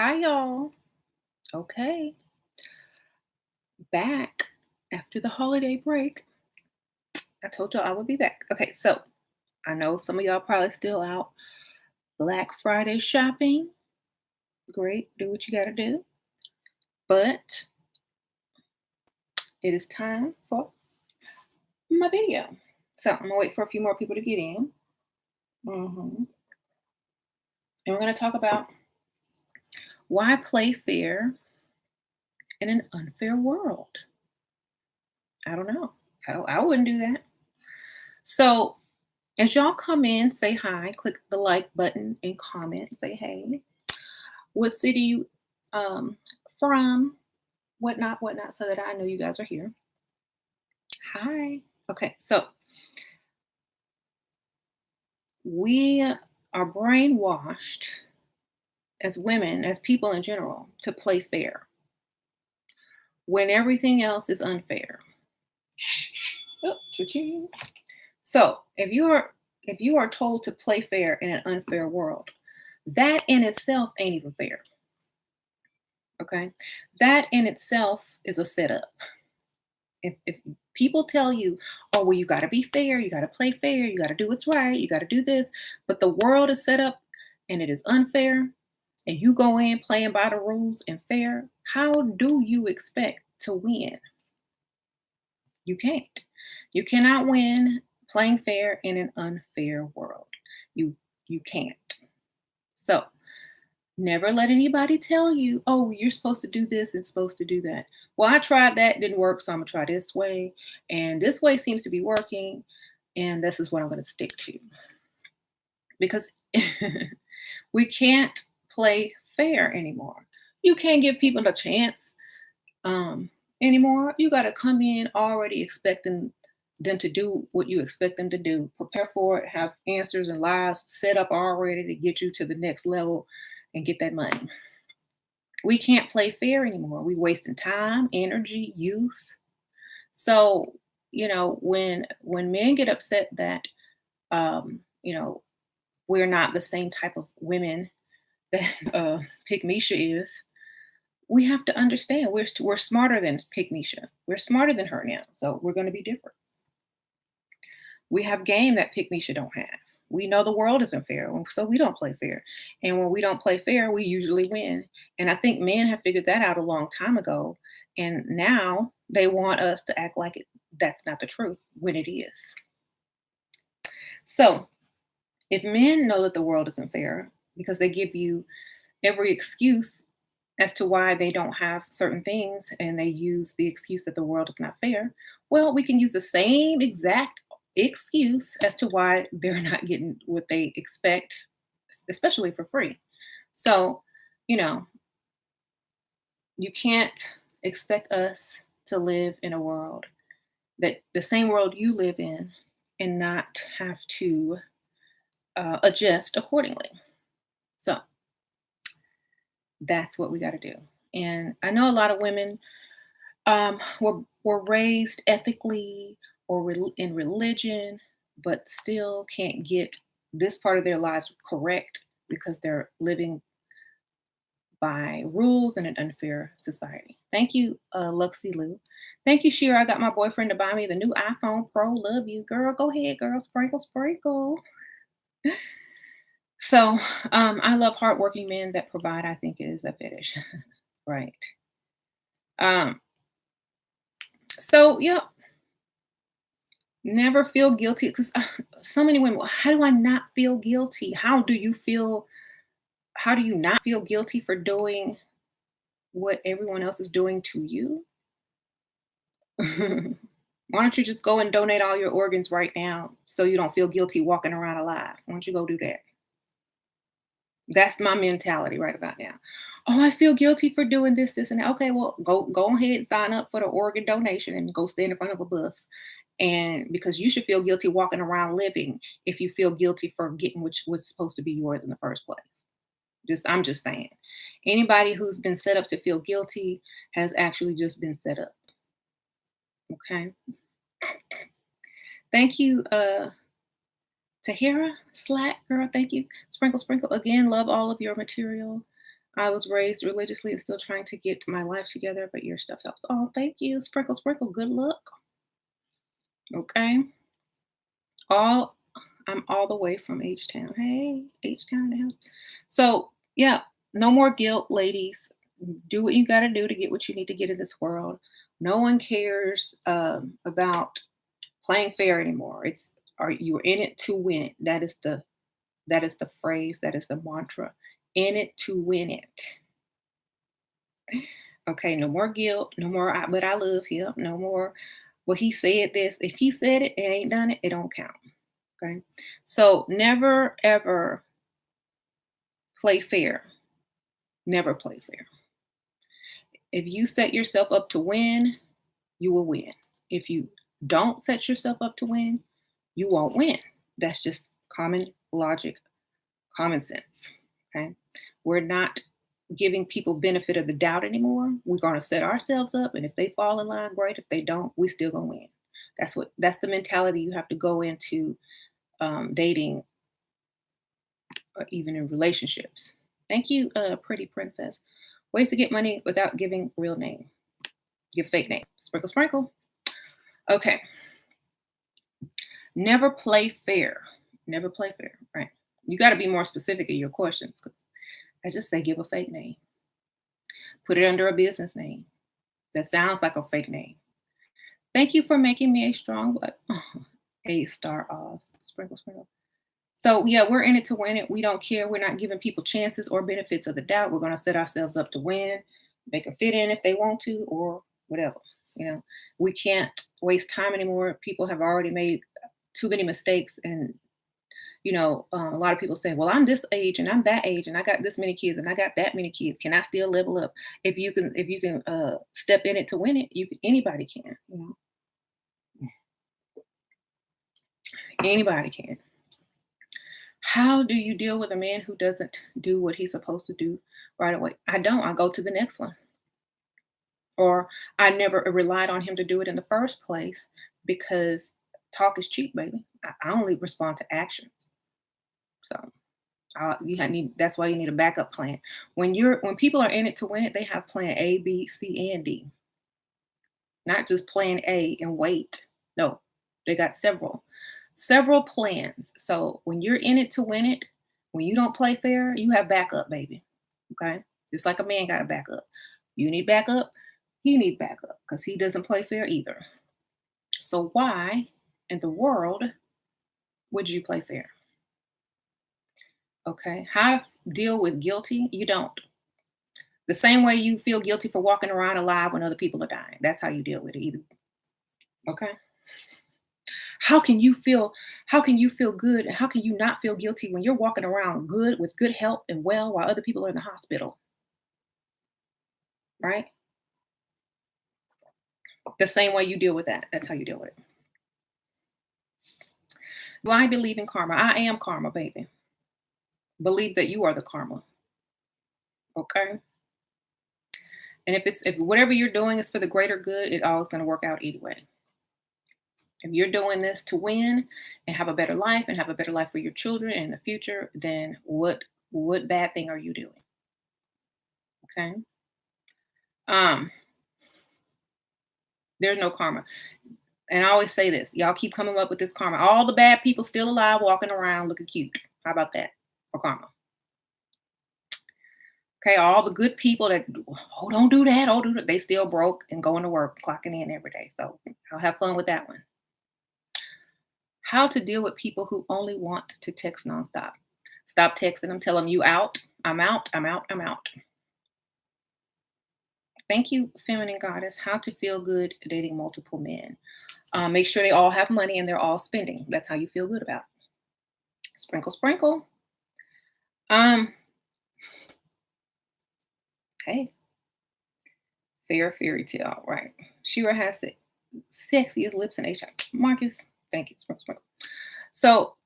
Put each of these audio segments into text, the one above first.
Hi, y'all. Okay, back after the holiday break. I told y'all I would be back. Okay, so I know some of y'all probably still out Black Friday shopping. Great, do what you gotta do. But it is time for my video. So I'm gonna wait for a few more people to get in. And we're gonna talk about why play fair in an unfair world. I don't know. I wouldn't do that. So as y'all come in, say hi, click the like button and comment, say hey. What city you from, whatnot, so that I know you guys are here. Hi. Okay, so we are brainwashed as women, as people in general, to play fair when everything else is unfair. Oh, cha-ching. So if you are told to play fair in an unfair world, that in itself ain't even fair. Okay, that in itself is a setup. If people tell you, oh, well, you got to be fair, you got to play fair, you got to do what's right, you got to do this, but the world is set up and it is unfair, and you go in playing by the rules and fair, how do you expect to win? You can't. You cannot win playing fair in an unfair world. You can't. So never let anybody tell you, oh, you're supposed to do this and supposed to do that. Well, I tried that, didn't work, so I'm gonna try this way. And this way seems to be working, and this is what I'm gonna stick to. Because we can't play fair anymore. You can't give people a chance anymore. You gotta come in already expecting them to do what you expect them to do. Prepare for it, have answers and lies set up already to get you to the next level and get that money. We can't play fair anymore. We wasting time, energy, youth. So, when men get upset that we're not the same type of women that Pick Misha is, we have to understand we're smarter than Pick Misha. We're smarter than her now. So we're gonna be different. We have game that Pick Misha don't have. We know the world isn't fair, so we don't play fair. And when we don't play fair, we usually win. And I think men have figured that out a long time ago. And now they want us to act like that's not the truth when it is. So if men know that the world isn't fair because they give you every excuse as to why they don't have certain things and they use the excuse that the world is not fair, well, we can use the same exact excuse as to why they're not getting what they expect, especially for free. So, you know, you can't expect us to live in a world that the same world you live in and not have to adjust accordingly. So that's what we got to do. And I know a lot of women were raised ethically or in religion, but still can't get this part of their lives correct because they're living by rules in an unfair society. Thank you, Luxy Lou. Thank you, Shira. I got my boyfriend to buy me the new iPhone Pro. Love you, girl. Go ahead, girl. Sprinkle, sprinkle. So I love hardworking men that provide. I think it is a fetish, right? Um, so yeah, never feel guilty because so many women. "Well, how do I not feel guilty? How do you feel? How do you not feel guilty for doing what everyone else is doing to you? Why don't you just go and donate all your organs right now so you don't feel guilty walking around alive? Why don't you go do that? That's my mentality right about now. Oh, I feel guilty for doing this, and that. Okay, well, go ahead and sign up for the organ donation and go stand in front of a bus. And because you should feel guilty walking around living if you feel guilty for getting which was supposed to be yours in the first place. I'm just saying. Anybody who's been set up to feel guilty has actually just been set up. Okay. Thank you, Tahira Slack girl. Thank you. Sprinkle, sprinkle again. Love all of your material. I was raised religiously and still trying to get my life together, but your stuff helps. Oh, thank you. Sprinkle, sprinkle. Good luck. Okay. All I'm all the way from H Town. Hey, H Town now. So yeah, no more guilt, ladies. Do what you got to do to get what you need to get in this world. No one cares about playing fair anymore. It's are you're in it to win it. That is the phrase. That is the mantra. In it to win it. Okay, no more guilt. No more. But I love him. No more. Well, he said this. If he said it and ain't done it, it don't count. Okay. So never ever play fair. Never play fair. If you set yourself up to win, you will win. If you don't set yourself up to win, you won't win. That's just common logic, common sense. Okay. We're not giving people benefit of the doubt anymore. We're going to set ourselves up, and if they fall in line, great. If they don't, we still gonna win. That's the mentality you have to go into dating or even in relationships. Thank you, pretty princess. Ways to get money without giving real name. Give fake name. Sprinkle, sprinkle. Okay. Never play fair. Never play fair. Right. You got to be more specific in your questions. I just say give a fake name. Put it under a business name that sounds like a fake name. Thank you for making me a strong but a star Oz. Sprinkle, sprinkle. So yeah, we're in it to win it. We don't care. We're not giving people chances or benefits of the doubt. We're going to set ourselves up to win. They can fit in if they want to or whatever. We can't waste time anymore. People have already made too many mistakes, and a lot of people say, well, I'm this age and I'm that age and I got this many kids and I got that many kids. Can I still level up? If you can step in it to win it, anybody can. Anybody can. How do you deal with a man who doesn't do what he's supposed to do right away? I don't. I go to the next one. Or I never relied on him to do it in the first place because talk is cheap, baby. I only respond to actions. So that's why you need a backup plan. When people are in it to win it, they have plan A, B, C, and D. Not just plan A and wait. No, they got several plans. So when you're in it to win it, when you don't play fair, you have backup, baby. Okay? Just like a man got a backup. You need backup, he need backup because he doesn't play fair either. So why in the world would you play fair? Okay? How to deal with guilty? You don't. The same way you feel guilty for walking around alive when other people are dying. That's how you deal with it either. Okay? How can you feel good and how can you not feel guilty when you're walking around good with good health and well while other people are in the hospital? Right? The same way you deal with that. That's how you deal with it. Do I believe in karma? I am karma, baby. Believe that you are the karma. Okay? And if whatever you're doing is for the greater good, it's always going to work out anyway. If you're doing this to win and have a better life and have a better life for your children in the future, then what bad thing are you doing? Okay. There's no karma. And I always say this, y'all keep coming up with this karma. All the bad people still alive walking around looking cute. How about that for karma? Okay, all the good people that don't do that, don't do that. They still broke and going to work, clocking in every day. So I'll have fun with that one. How to deal with people who only want to text nonstop. Stop texting them. Tell them you out. I'm out. I'm out. I'm out. Thank you, feminine goddess. How to feel good dating multiple men. Make sure they all have money and they're all spending. That's how you feel good about it. Sprinkle, sprinkle. Okay. Fair fairy tale, right? Shira has the sexiest lips in Asia. Marcus, thank you. Sprinkle, sprinkle. So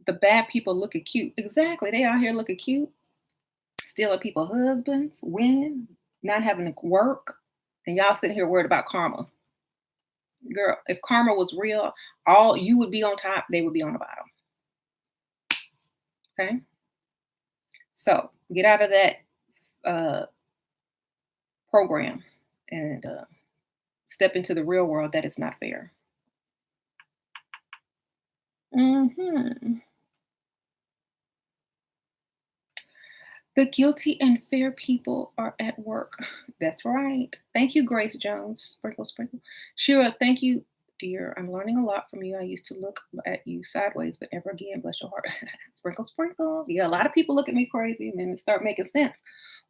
the bad people looking cute. Exactly. They out here looking cute. Stealing people's husbands, winning, not having to work. And y'all sitting here worried about karma. Girl, if karma was real, all you would be on top, they would be on the bottom. Okay. So Get out of that uh, program and step into the real world that is not fair. Hmm. The guilty and fair people are at work. That's right. Thank you, Grace Jones. Sprinkle, sprinkle. Shira, thank you, dear. I'm learning a lot from you. I used to look at you sideways, but never again. Bless your heart. Sprinkle, sprinkle. Yeah, a lot of people look at me crazy and then it start making sense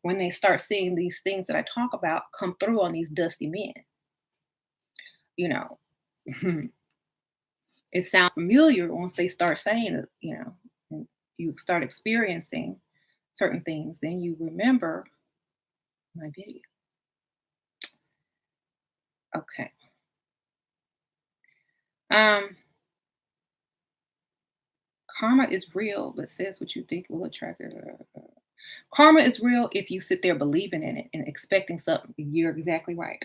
when they start seeing these things that I talk about come through on these dusty men. You know, it sounds familiar once they start saying it, and you start experiencing certain things, then you remember my video. Okay. Um, Karma is real, but says what you think will attract it. Karma is real if you sit there believing in it and expecting something. You're exactly right.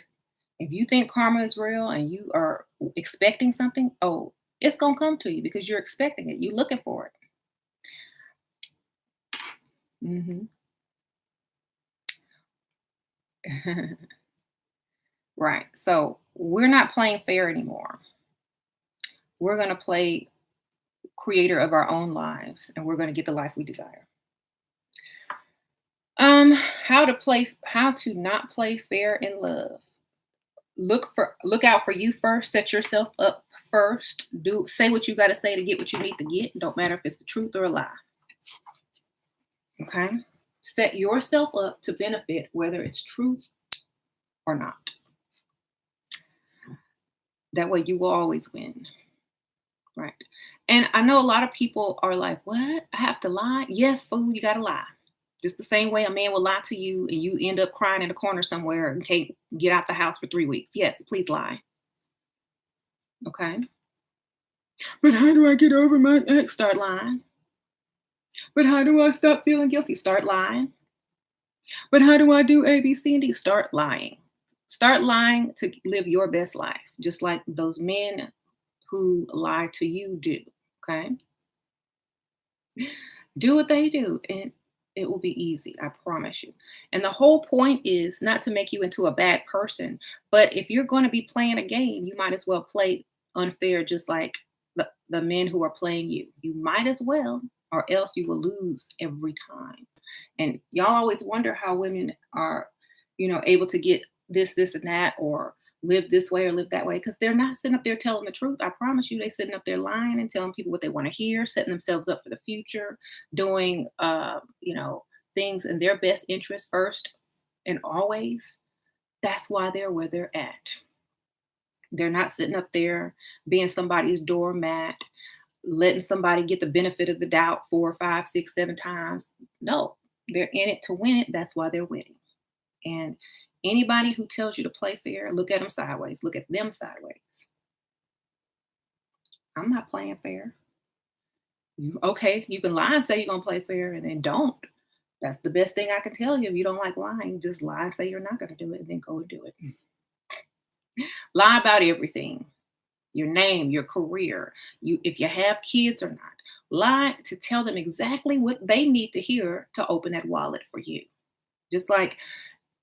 If you think karma is real and you are expecting something, oh, it's gonna come to you because you're expecting it. You're looking for it. Right. So we're not playing fair anymore. We're gonna play creator of our own lives, and we're gonna get the life we desire. How to not play fair in love. Look out for you first, set yourself up first. Say what you gotta say to get what you need to get. Don't matter if it's the truth or a lie. Okay? Set yourself up to benefit whether it's truth or not. That way you will always win. Right. And I know a lot of people are like, what? I have to lie? Yes, fool, you gotta lie. Just the same way a man will lie to you and you end up crying in a corner somewhere and can't get out the house for 3 weeks. Yes, please lie. Okay. But how do I get over my ex? Start lying. But how do I stop feeling guilty? Start lying. But how do I do A, B, C, and D? Start lying. Start lying to live your best life, just like those men who lie to you do. Okay. Do what they do, and it will be easy. I promise you. And the whole point is not to make you into a bad person, but if you're going to be playing a game, you might as well play unfair, just like the men who are playing you. You might as well, or else you will lose every time. And y'all always wonder how women are, able to get this, and that, or live this way or live that way, because they're not sitting up there telling the truth. I promise you, they sitting up there lying and telling people what they want to hear, setting themselves up for the future, doing, things in their best interest first and always. That's why they're where they're at. They're not sitting up there being somebody's doormat, letting somebody get the benefit of the doubt 4, 5, 6, 7 times. No, they're in it to win it. That's why they're winning. And anybody who tells you to play fair, look at them sideways. Look at them sideways. I'm not playing fair. Okay, you can lie and say you're going to play fair and then don't. That's the best thing I can tell you. If you don't like lying, just lie and say you're not going to do it and then go and do it. Lie about everything. Your name, your career, if you have kids or not. Lie to tell them exactly what they need to hear to open that wallet for you. Just like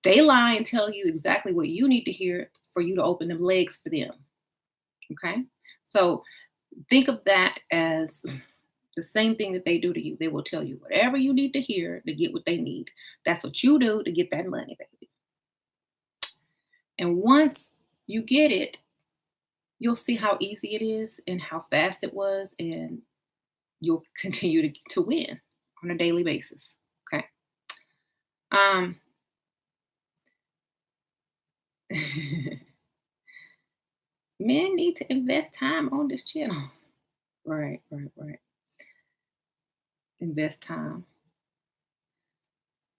they lie and tell you exactly what you need to hear for you to open them legs for them. Okay? So think of that as the same thing that they do to you. They will tell you whatever you need to hear to get what they need. That's what you do to get that money, baby. And once you get it, you'll see how easy it is and how fast it was, and you'll continue to win on a daily basis. Okay. Men need to invest time on this channel. Right, right, right. Invest time.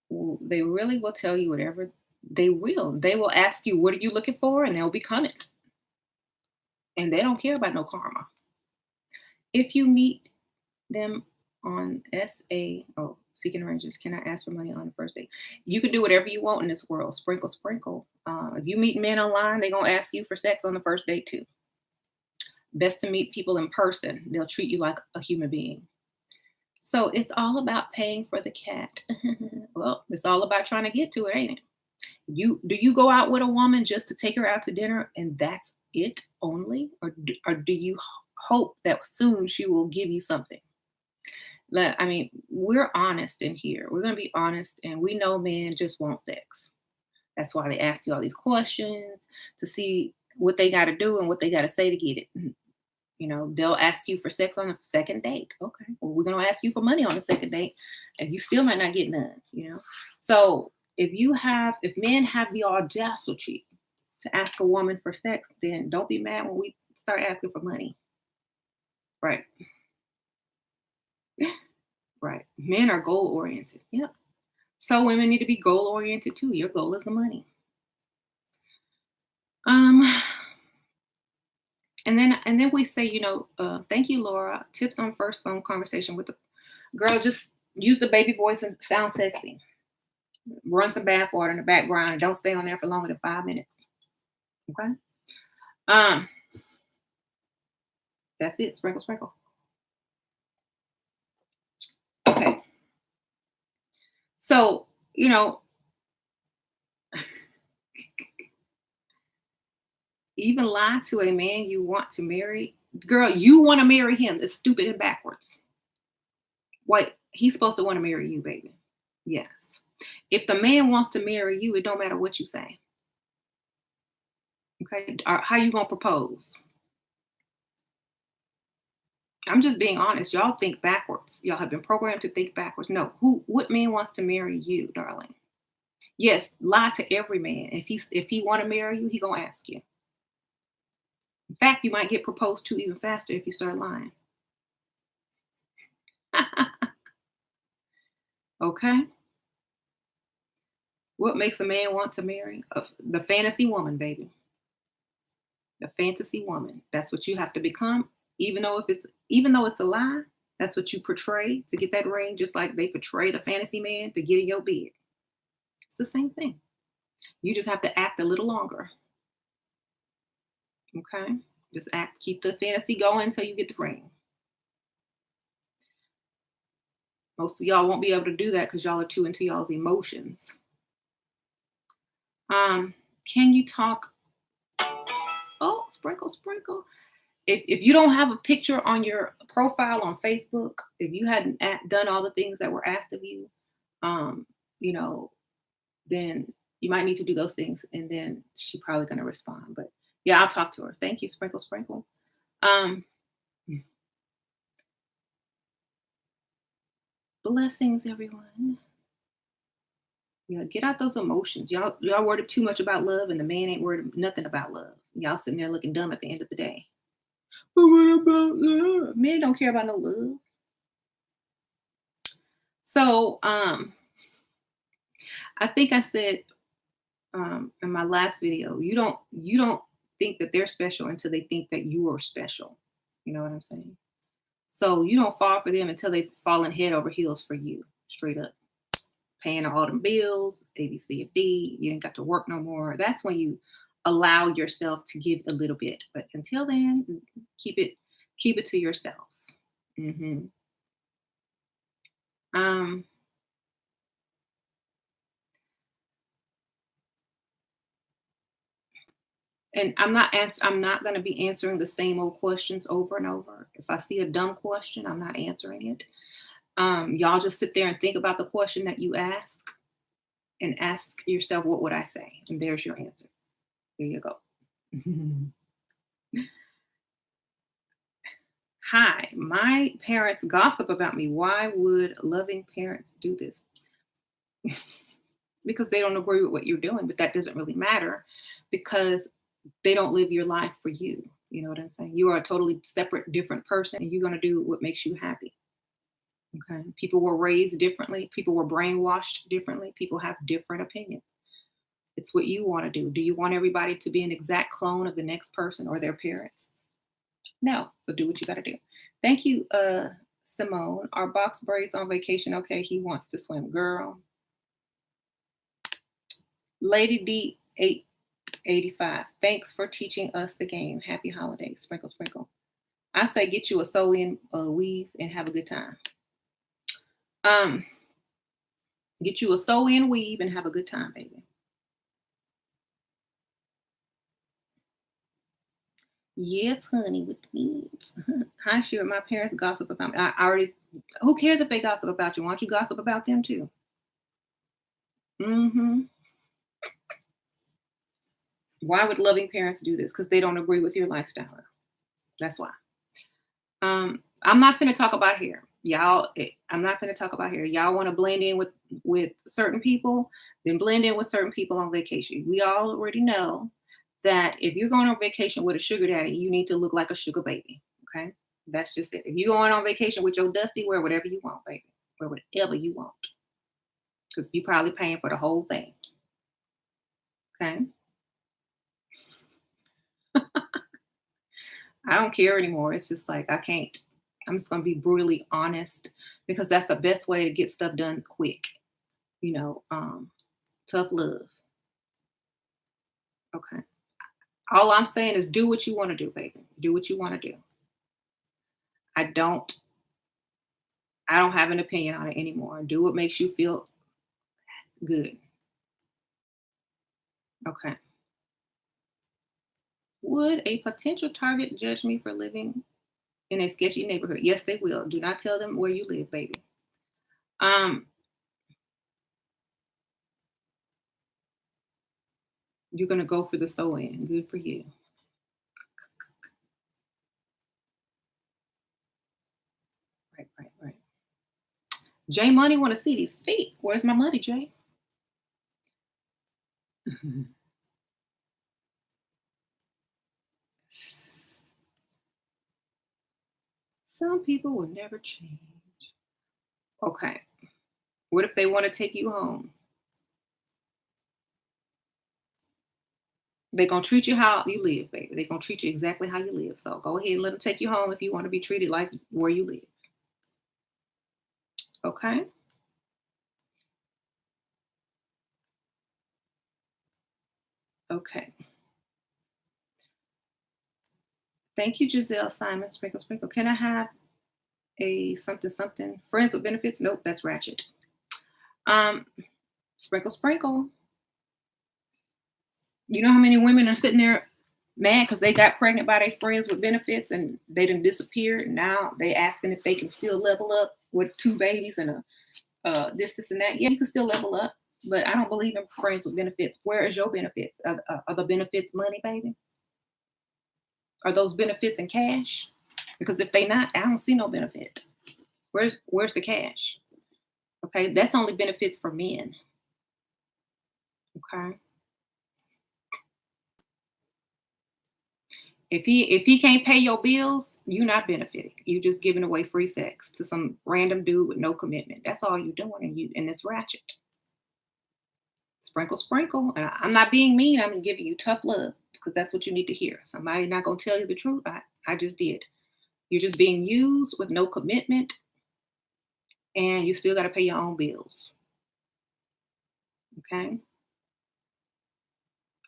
They really will tell you whatever they will. They will ask you, what are you looking for? And they'll become it. And they don't care about no karma. If you meet them on seeking arrangements, can I ask for money on the first date? You can do whatever you want in this world. Sprinkle, sprinkle. If you meet men online, they're going to ask you for sex on the first date too. Best to meet people in person. They'll treat you like a human being. So it's all about paying for the cat. Well, it's all about trying to get to it, ain't it? You go out with a woman just to take her out to dinner and that's it only, or do you hope that soon she will give you something? I mean, we're honest in here. We're gonna be honest, and we know men just want sex. That's why they ask you all these questions to see what they got to do and what they got to say to get it. You know, they'll ask you for sex on a second date. Okay, well, we're gonna ask you for money on the second date, and you still might not get none. You know, so if men have the audacity to ask a woman for sex, then don't be mad when we start asking for money. Right, right. Men are goal oriented. Yep. So women need to be goal oriented too. Your goal is the money. Um, and then we say, thank you, Laura. Tips on first phone conversation with the girl. Just use the baby voice and sound sexy. Run some bath water in the background and don't stay on there for longer than 5 minutes. Okay. Um, that's it. Sprinkle, sprinkle. Okay. So, even lie to a man you want to marry. Girl, you want to marry him. That's stupid and backwards. What? He's supposed to want to marry you, baby. Yes. If the man wants to marry you, it don't matter what you say. Okay. How you gonna propose? I'm just being honest. Y'all think backwards. Y'all have been programmed to think backwards. No. What man wants to marry you, darling? Yes, lie to every man. If he want to marry you, he gonna ask you. In fact, you might get proposed to even faster if you start lying. Okay. What makes a man want to marry? The fantasy woman, baby. The fantasy woman. That's what you have to become. Even though it's a lie, that's what you portray to get that ring, just like they portray the fantasy man to get in your bed. It's the same thing. You just have to act a little longer. Okay? Just keep the fantasy going until you get the ring. Most of y'all won't be able to do that because y'all are too into y'all's emotions. Can you talk? Oh, sprinkle, sprinkle. If you don't have a picture on your profile on Facebook, if you hadn't done all the things that were asked of you, um, you know, then you might need to do those things, and then she's probably going to respond. But yeah, I'll talk to her. Thank you, sprinkle, sprinkle. Um, Blessings, everyone. Yeah, get out those emotions. Y'all worried too much about love, and the man ain't worried nothing about love. Y'all sitting there looking dumb at the end of the day. But what about love? Men don't care about no love. So, I think I said in my last video, you don't think that they're special until they think that you are special. You know what I'm saying? So you don't fall for them until they've fallen head over heels for you, straight up. Paying all them bills, A, B, C, and D. You ain't got to work no more. That's when you allow yourself to give a little bit. But until then, keep it to yourself. hmm Um, and I'm not going to be answering the same old questions over and over. If I see a dumb question, I'm not answering it. Y'all just sit there and think about the question that you ask and ask yourself, what would I say? And there's your answer. There you go. Hi, my parents gossip about me. Why would loving parents do this? Because they don't agree with what you're doing, but that doesn't really matter because they don't live your life for you. You know what I'm saying? You are a totally separate, different person, and you're going to do what makes you happy. Okay. People were raised differently. People were brainwashed differently. People have different opinions. It's what you want to do. Do you want everybody to be an exact clone of the next person or their parents? No. So do what you got to do. Thank you, Simone. Are box braids on vacation? Okay. He wants to swim. Girl. Lady D 885. Thanks for teaching us the game. Happy holidays. Sprinkle, sprinkle. I say get you a sew-in weave and have a good time. Um, get you a sew-in weave and have a good time, baby. Yes, honey, with the kids. Hi, sure. My parents gossip about me. I already. Who cares if they gossip about you? Why don't you gossip about them too? Hmm. Why would loving parents do this? Because they don't agree with your lifestyle. That's why. I'm not finna talk about hair. I'm not finna talk about hair. Y'all want to blend in with certain people, then blend in with certain people on vacation. We all already know that if you're going on vacation with a sugar daddy, you need to look like a sugar baby. Okay, that's just it. If you're going on vacation with your dusty, wear whatever you want, baby. Wear whatever you want, because you're probably paying for the whole thing. Okay, I don't care anymore. It's just like I can't. I'm just gonna be brutally honest because that's the best way to get stuff done quick. You know, tough love. Okay. All I'm saying is do what you want to do, baby. Do what you want to do. I don't I don't have an opinion on it anymore. Do what makes you feel good. Okay. Would a potential target judge me for living in a sketchy neighborhood? Yes, they will. Do not tell them where you live, baby. Um, you're gonna go for the sew in. Good for you. Right, right, right. Jay Money want to see these feet. Where's my money, Jay? Some people will never change. Okay. What if they want to take you home? They're gonna treat you how you live, baby. They're gonna treat you exactly how you live. So go ahead and let them take you home if you want to be treated like where you live. Okay. Okay. Thank you, Giselle Simon. Sprinkle, sprinkle. Can I have a something something? Friends with benefits? Nope, that's ratchet. Um, sprinkle, sprinkle. You know how many women are sitting there mad because they got pregnant by their friends with benefits and they didn't disappear. Now they asking if they can still level up with two babies and a this, and that. Yeah, you can still level up, but I don't believe in friends with benefits. Where is your benefits? Are the benefits money, baby? Are those benefits in cash? Because if they not, I don't see no benefit. Where's the cash? Okay, that's only benefits for men. Okay, if he can't pay your bills, you not benefiting. You just giving away free sex to some random dude with no commitment. That's all you doing, and it's ratchet. Sprinkle, sprinkle. And I'm not being mean. I'm giving you tough love because that's what you need to hear. Somebody not gonna tell you the truth. I just did. You're just being used with no commitment, and you still got to pay your own bills. Okay,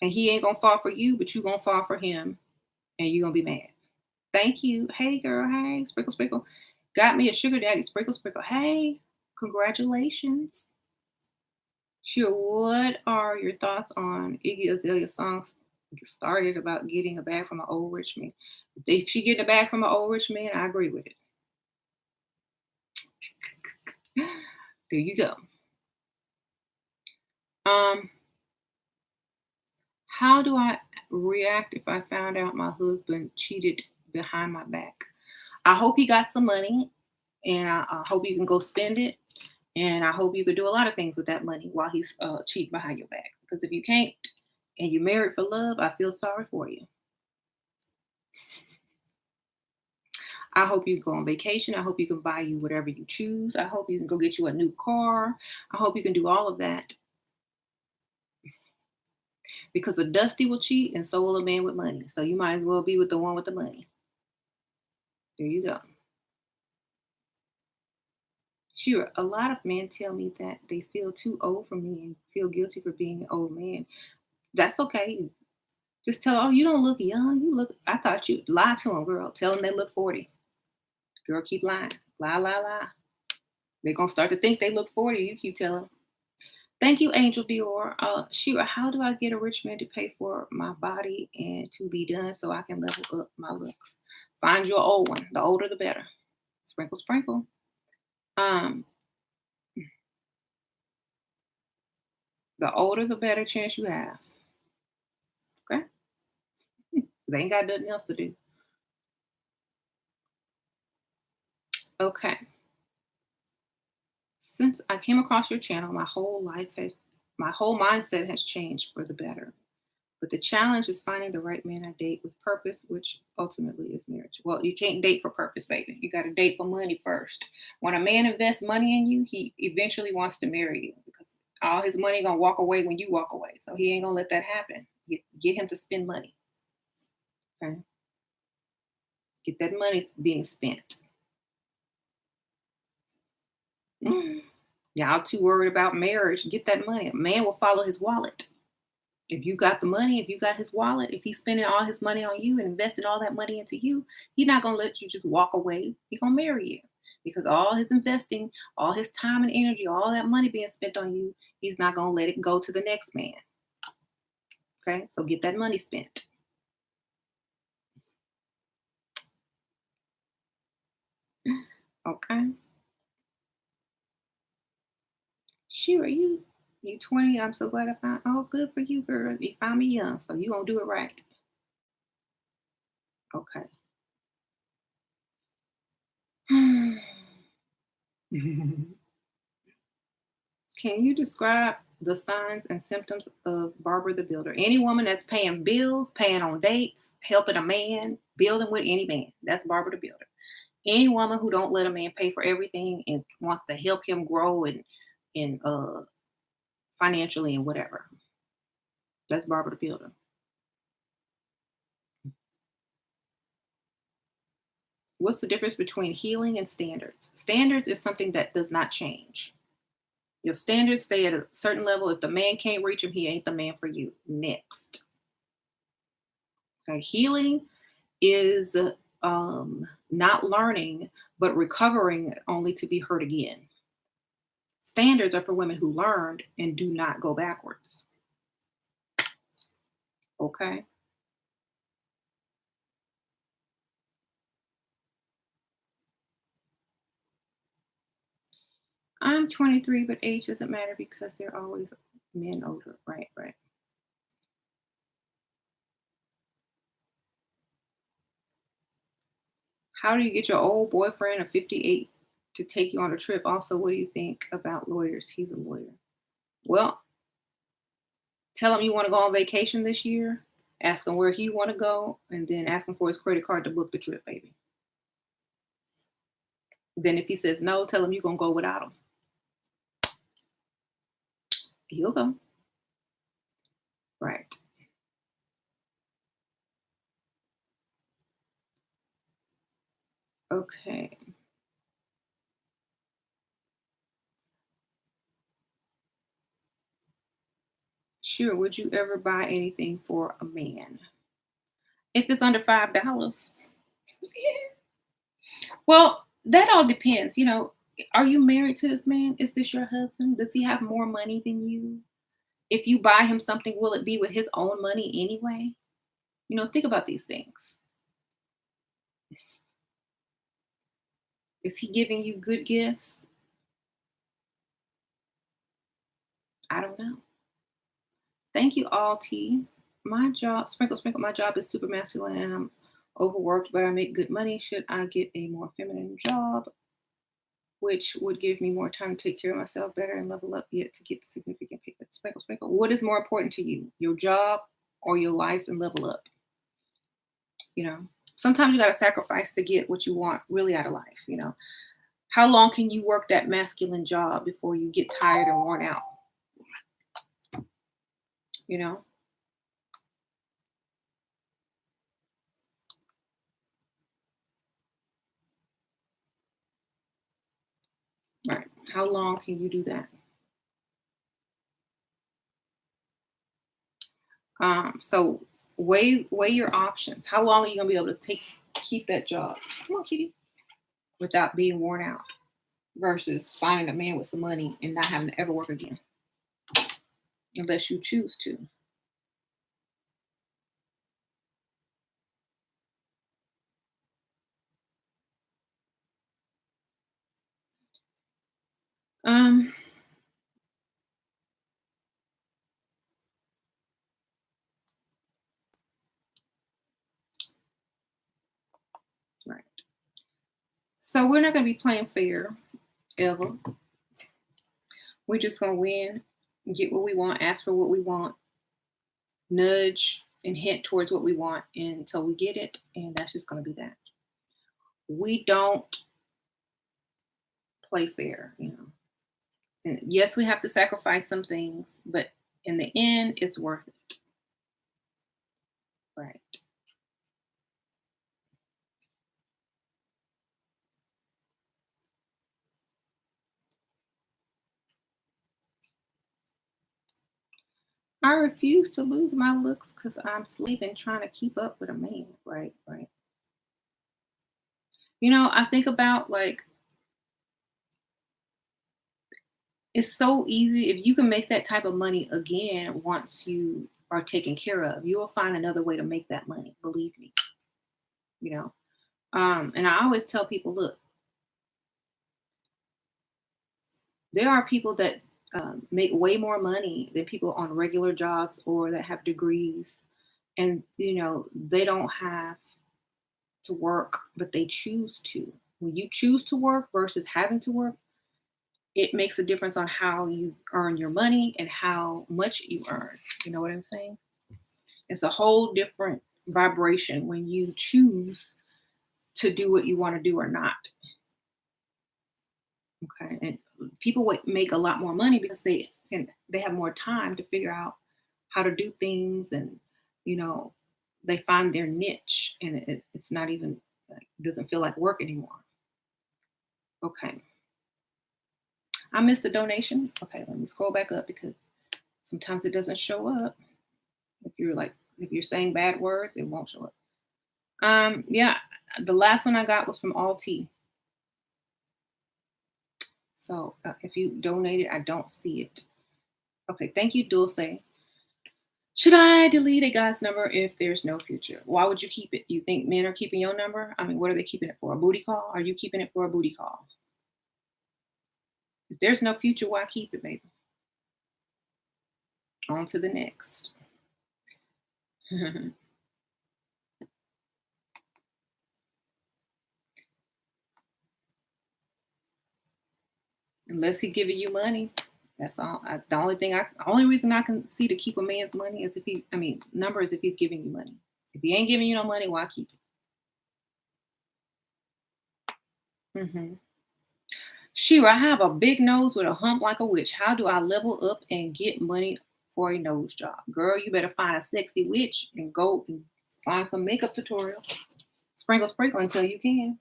and he ain't gonna fall for you, but you gonna fall for him, and you gonna be mad. Thank you. Hey, girl. Hey, sprinkle, sprinkle. Got me a sugar daddy. Sprinkle, sprinkle. Hey, congratulations. Sure. What are your thoughts on Iggy Azalea's songs started about getting a bag from an old rich man? If she getting a bag from an old rich man, I agree with it. There you go. Um, how do I react if I found out my husband cheated behind my back? I hope he got some money, and I hope you can go spend it. And I hope you could do a lot of things with that money while he's cheating behind your back. Because if you can't, and you're married for love, I feel sorry for you. I hope you go on vacation. I hope you can buy you whatever you choose. I hope you can go get you a new car. I hope you can do all of that because a dusty will cheat and so will a man with money. So you might as well be with the one with the money. There you go. Sure, a lot of men tell me that they feel too old for me and feel guilty for being an old man. That's okay. Just tell, oh, you don't look young. You look, I thought you lie to them, girl. Tell them they look 40. Girl, keep lying. Lie, lie, lie. They're gonna start to think they look 40. You keep telling them. Thank you, Angel Dior. Shira, how do I get a rich man to pay for my body and to be done so I can level up my looks? Find your old one. The older, the better. Sprinkle, sprinkle. Um, the older, the better chance you have. Okay, they ain't got nothing else to do. Okay. Since I came across your channel, my whole mindset has changed for the better. But the challenge is finding the right man I date with purpose, which ultimately is marriage. Well, you can't date for purpose, baby. You got to date for money first. When a man invests money in you, he eventually wants to marry you because all his money gonna walk away when you walk away. So he ain't gonna let that happen. Get him to spend money. Okay, get that money being spent. Mm. Y'all too worried about marriage. Get that money. A man will follow his wallet. If you got the money, if you got his wallet, if he's spending all his money on you and investing all that money into you, he's not gonna let you just walk away. He's gonna marry you because all his investing, all his time and energy, all that money being spent on you, he's not gonna let it go to the next man. Okay, so get that money spent. Okay, Shira, you 20. I'm so glad I found. Oh, good for you, girl. You found me young, so you gonna do it right. Okay. Can you describe the signs and symptoms of Barbara the Builder? Any woman that's paying bills, paying on dates, helping a man, building with any man. That's Barbara the Builder. Any woman who don't let a man pay for everything and wants to help him grow and financially and whatever. That's Barbara the Builder. What's the difference between healing and standards? Standards is something that does not change. Your standards stay at a certain level. If the man can't reach him, he ain't the man for you. Next. Okay, healing is not learning, but recovering only to be hurt again. Standards are for women who learned and do not go backwards. Okay. I'm 23, but age doesn't matter because they're always men older. Right, right. How do you get your old boyfriend of 58 to take you on a trip? Also, what do you think about lawyers? He's a lawyer. Well, tell him you want to go on vacation this year. Ask him where he want to go, and then ask him for his credit card to book the trip, baby. Then if he says no, tell him you're gonna go without him. He'll go. Right. Okay. Sure. Would you ever buy anything for a man? If it's under $5. Well, that all depends. Are you married to this man? Is this your husband? Does he have more money than you? If you buy him something, will it be with his own money anyway? Think about these things. Is he giving you good gifts? I don't know. Thank you, all T. My job, sprinkle, sprinkle, my job is super masculine and I'm overworked, but I make good money. Should I get a more feminine job, which would give me more time to take care of myself better and level up yet to get the significant pay? Sprinkle, sprinkle. What is more important to you, your job or your life and level up? Sometimes you got to sacrifice to get what you want really out of life. How long can you work that masculine job before you get tired and worn out? You know? Right. How long can you do that? So weigh your options. How long are you gonna be able to keep that job? Come on, kitty, without being worn out? versus finding a man with some money and not having to ever work again, unless you choose to. Um, right. So we're not gonna be playing fair ever. We're just gonna win, get what we want, ask for what we want, nudge and hint towards what we want until we get it, and that's just gonna be that. We don't play fair, you know. And yes, we have to sacrifice some things, but in the end, it's worth it. Right. I refuse to lose my looks because I'm sleeping trying to keep up with a man. Right, right. I think about like it's so easy if you can make that type of money again once you are taken care of, you will find another way to make that money, believe me, you know. And I always tell people, look, there are people that make way more money than people on regular jobs or that have degrees, and they don't have to work, but they choose to. When you choose to work versus having to work, it makes a difference on how you earn your money and how much you earn. You know what I'm saying? It's a whole different vibration when you choose to do what you want to do or not. Okay. And people would make a lot more money because they have more time to figure out how to do things, and you know they find their niche, and it's not even like, doesn't feel like work anymore. Okay. I missed the donation. Okay, let me scroll back up because sometimes it doesn't show up. If you're saying bad words, it won't show up. Yeah, the last one I got was from All T. So if you donated, I don't see it. Okay, thank you, Dulce. Should I delete a guy's number if there's no future? Why would you keep it? You think men are keeping your number? I mean, what are they keeping it for? A booty call? Are you keeping it for a booty call? If there's no future, why keep it, baby? On to the next. Unless he giving you money. That's all. Only reason I can see to keep a man's money is number is if he's giving you money. If he ain't giving you no money, why keep it? Shira, I have a big nose with a hump like a witch. How do I level up and get money for a nose job? Girl, you better find a sexy witch and go and find some makeup tutorial. Sprinkle, sprinkle until you can.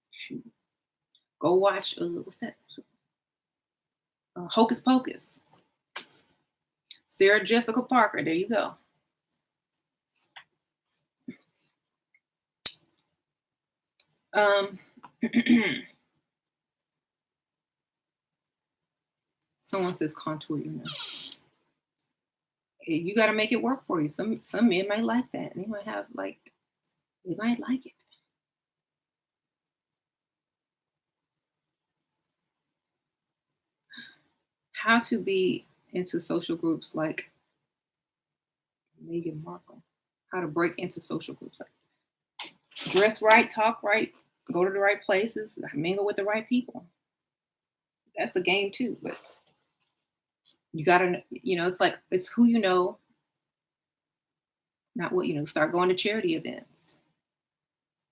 Shoot. Go watch, what's that? Hocus Pocus. Sarah Jessica Parker. There you go. Someone says contour your nose. You got to make it work for you. Some men might like that. They might like it. How to be into social groups like Meghan Markle. How to break into social groups like dress right, talk right, go to the right places, mingle with the right people. That's a game too, but you gotta, it's who you know, not what you know. Start going to charity events.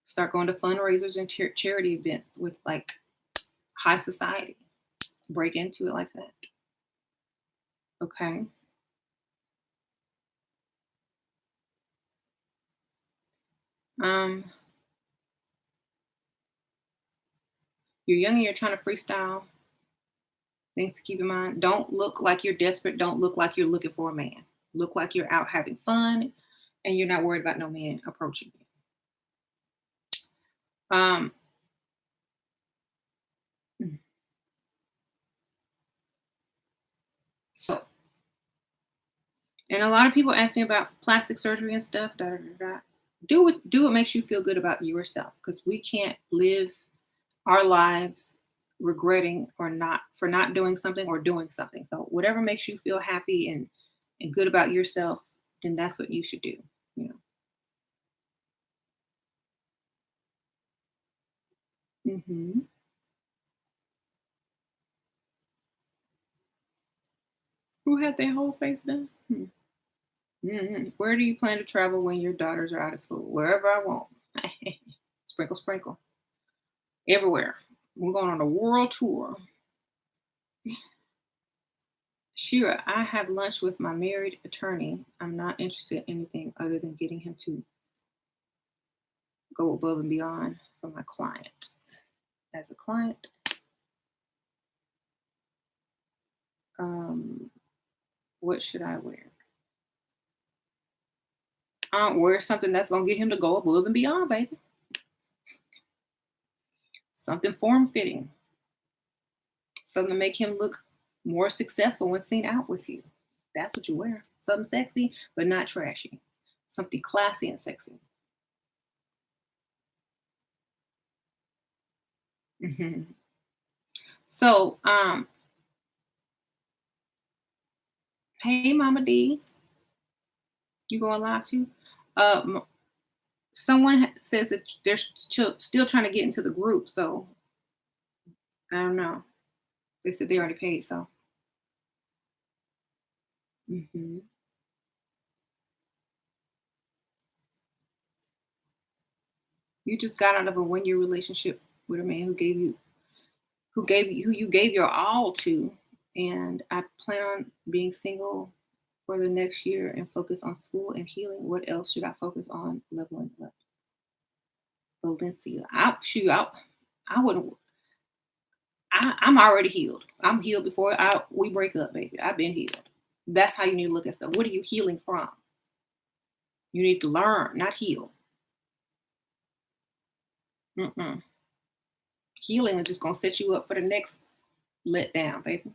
Start going to fundraisers and charity events with like high society. Break into it like that. Okay. Um, you're young and you're trying to freestyle. Things to keep in mind. Don't look like you're desperate. Don't look like you're looking for a man. Look like you're out having fun and you're not worried about no man approaching you. Um, so, and a lot of people ask me about plastic surgery and stuff. Da, da, da, da. Do what makes you feel good about yourself, because we can't live our lives regretting or not for not doing something or doing something. So whatever makes you feel happy and good about yourself, then that's what you should do. You know. Hmm. Who had their whole face done? Hmm. Where do you plan to travel when your daughters are out of school? Wherever I want. Sprinkle, sprinkle. Everywhere. We're going on a world tour. Shira, I have lunch with my married attorney. I'm not interested in anything other than getting him to go above and beyond for my client. As a client, um, what should I wear? Wear something that's gonna get him to go above and beyond, baby. Something form fitting, something to make him look more successful when seen out with you. That's what you wear. Something sexy, but not trashy. Something classy and sexy. Hmm. So, hey, Mama D, you going live too? Um, Someone says that they're still trying to get into the group, so I don't know. They said they already paid, so. Hmm. You just got out of a 1 year relationship with a man who you gave your all to, and I plan on being single for the next year and focus on school and healing. What else should I focus on? Leveling up. Valencia. I wouldn't. I'm already healed. I'm healed before we break up, baby. I've been healed. That's how you need to look at stuff. What are you healing from? You need to learn, not heal. Mm-mm. Healing is just gonna set you up for the next letdown, baby.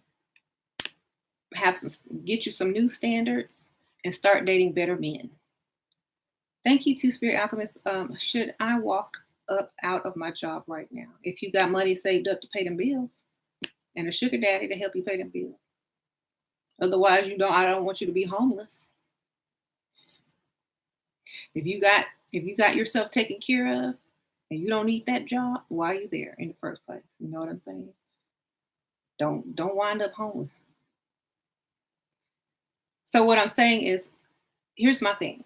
Have some, get you some new standards and start dating better men. Thank you, Two Spirit Alchemist. Should I walk up out of my job right now? If you got money saved up to pay them bills and a sugar daddy to help you pay them bills. Otherwise, you don't. I don't want you to be homeless. If you got if you got yourself taken care of and you don't need that job, why are you there in the first place? You know what I'm saying? Don't wind up homeless. So what I'm saying is, here's my thing.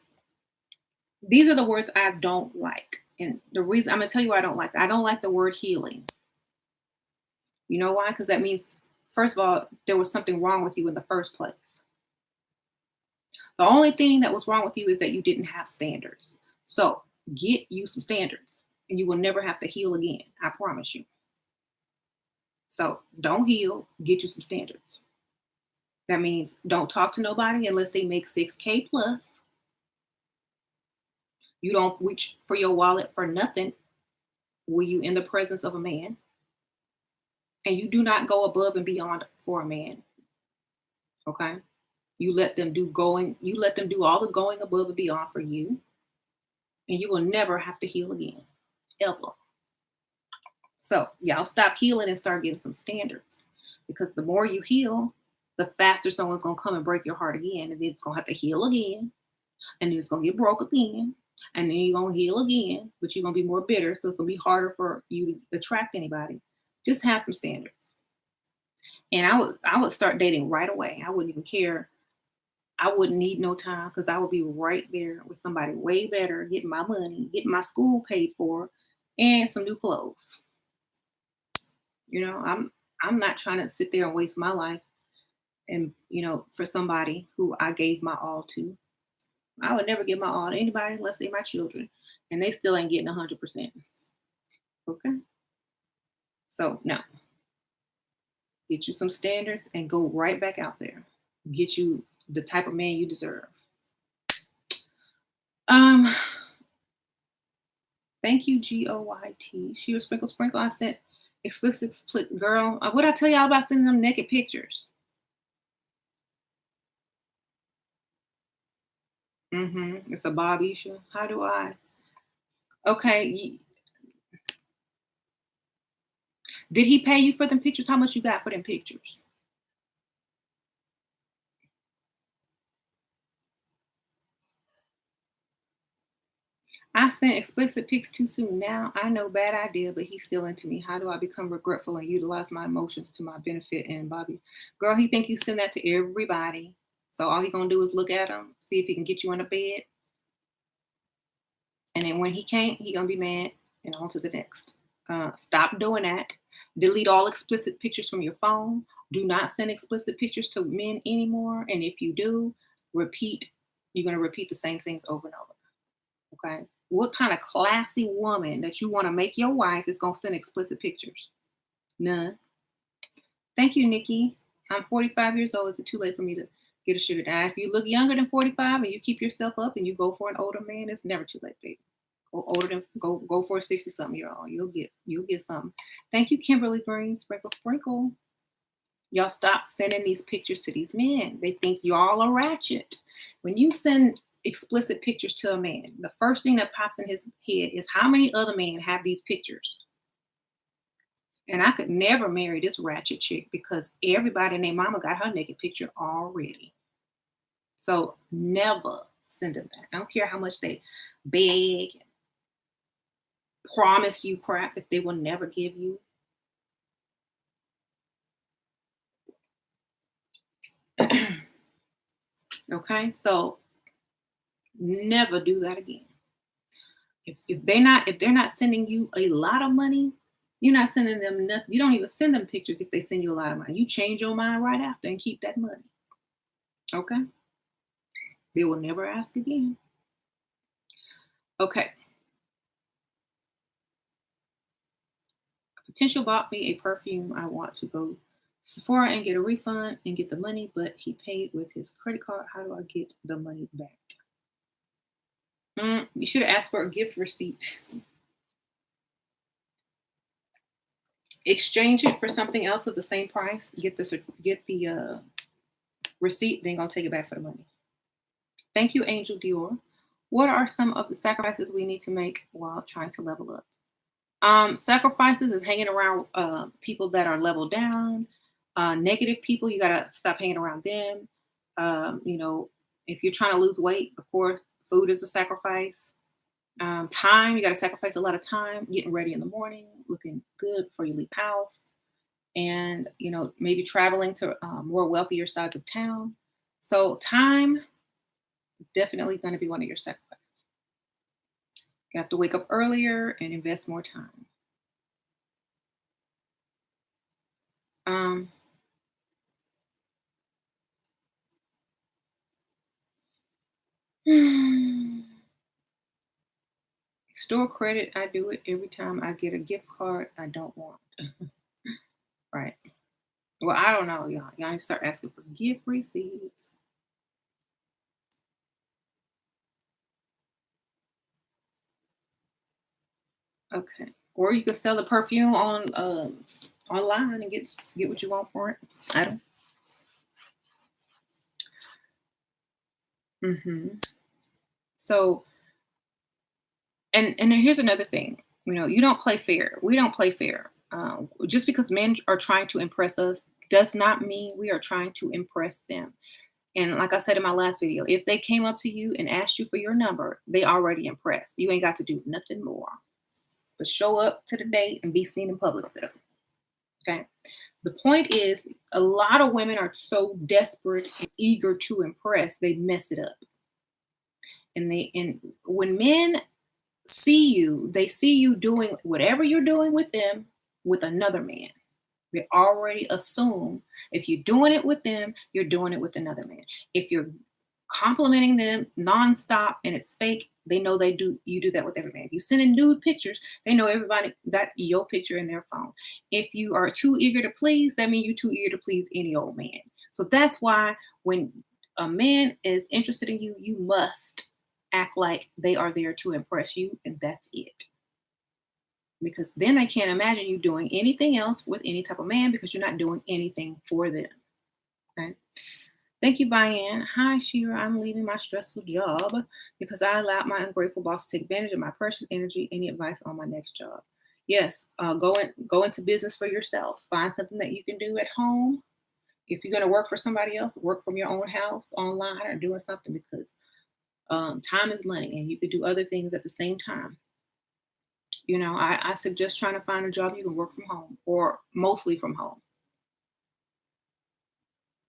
These are the words I don't like. And the reason I'm gonna tell you why I don't like it. I don't like the word healing. You know why? Because that means, first of all, there was something wrong with you in the first place. The only thing that was wrong with you is that you didn't have standards. So get you some standards and you will never have to heal again. I promise you. So don't heal, get you some standards. That means don't talk to nobody unless they make 6K plus. You don't reach for your wallet for nothing when you in the presence of a man. And you do not go above and beyond for a man. Okay. You let them do all the going above and beyond for you, and you will never have to heal again. Ever. So y'all stop healing and start getting some standards. Because the more you heal, the faster someone's gonna come and break your heart again. And then it's gonna have to heal again. And then it's gonna get broke again. And then you're gonna heal again, but you're gonna be more bitter. So it's gonna be harder for you to attract anybody. Just have some standards. And I would start dating right away. I wouldn't even care. I wouldn't need no time because I would be right there with somebody way better, getting my money, getting my school paid for, and some new clothes. You know, I'm not trying to sit there and waste my life and for somebody who I gave my all to. I would never give my all to anybody unless they're my children, and they still ain't getting 100%. Okay, so no, get you some standards and go right back out there. Get you the type of man you deserve. Um, Thank you, GOYT. She was sprinkle sprinkle. I sent explicit split girl. What I tell y'all about sending them naked pictures? It's a Bob Isha. How do I? Okay. Did he pay you for them pictures? How much you got for them pictures? I sent explicit pics too soon. Now I know bad idea, but he's still into me. How do I become regretful and utilize my emotions to my benefit? And Bobby, girl, he think you send that to everybody. So all he gonna do is look at them, see if he can get you in the bed, and then when he can't, he gonna be mad and on to the next. Stop doing that. Delete all explicit pictures from your phone. Do not send explicit pictures to men anymore. And if you do, repeat. You're gonna repeat the same things over and over. Okay. What kind of classy woman that you want to make your wife is going to send explicit pictures? None. Thank you, Nikki. I'm 45 years old. Is it too late for me to get a sugar daddy? If you look younger than 45 and you keep yourself up and you go for an older man, it's never too late, baby. Go for a 60-something-year-old. You'll get something. Thank you, Kimberly Green. Sprinkle, sprinkle. Y'all stop sending these pictures to these men. They think y'all are ratchet. When you send explicit pictures to a man, the first thing that pops in his head is how many other men have these pictures? And I could never marry this ratchet chick because everybody and their mama got her naked picture already. So never send them that. I don't care how much they beg, promise you crap that they will never give you. Okay, so never do that again. If they're not sending you a lot of money, you're not sending them nothing. You don't even send them pictures if they send you a lot of money. You change your mind right after and keep that money. Okay? They will never ask again. Okay. A potential bought me a perfume. I want to go to Sephora and get a refund and get the money, but he paid with his credit card. How do I get the money back? You should have asked for a gift receipt. Exchange it for something else at the same price. Get the receipt, then gonna take it back for the money. Thank you, Angel Dior. What are some of the sacrifices we need to make while trying to level up? Sacrifices is hanging around people that are leveled down. Negative people, you gotta stop hanging around them. If you're trying to lose weight, of course, food is a sacrifice. Time, you got to sacrifice a lot of time getting ready in the morning, looking good before you leave house, and maybe traveling to more wealthier sides of town. So time is definitely going to be one of your sacrifices. You have to wake up earlier and invest more time. Store credit, I do it every time I get a gift card I don't want. Right. Well, I don't know, y'all. Y'all need to start asking for gift receipts. Okay. Or you could sell the perfume on online and get what you want for it. I don't. So, and here's another thing. You don't play fair. We don't play fair. Just because men are trying to impress us does not mean we are trying to impress them. And like I said in my last video, if they came up to you and asked you for your number, they already impressed. You ain't got to do nothing more but show up to the date and be seen in public with them. Okay. The point is, a lot of women are so desperate and eager to impress, they mess it up. And when men see you, they see you doing whatever you're doing with them with another man. They already assume if you're doing it with them, you're doing it with another man. If you're complimenting them nonstop and it's fake, they know you do that with every man. If you send in nude pictures, they know everybody got your picture in their phone. If you are too eager to please, that means you're too eager to please any old man. So that's why when a man is interested in you, you must act like they are there to impress you, and that's it. because then I can't imagine you doing anything else with any type of man because you're not doing anything for them. Okay. Thank you, Diane. Hi, Shira. I'm leaving my stressful job because I allowed my ungrateful boss to take advantage of my precious energy. Any advice on my next job? Yes, go into business for yourself. Find something that you can do at home. If you're going to work for somebody else, work from your own house, online, or doing something, because time is money, and you could do other things at the same time. I suggest trying to find a job you can work from home or mostly from home.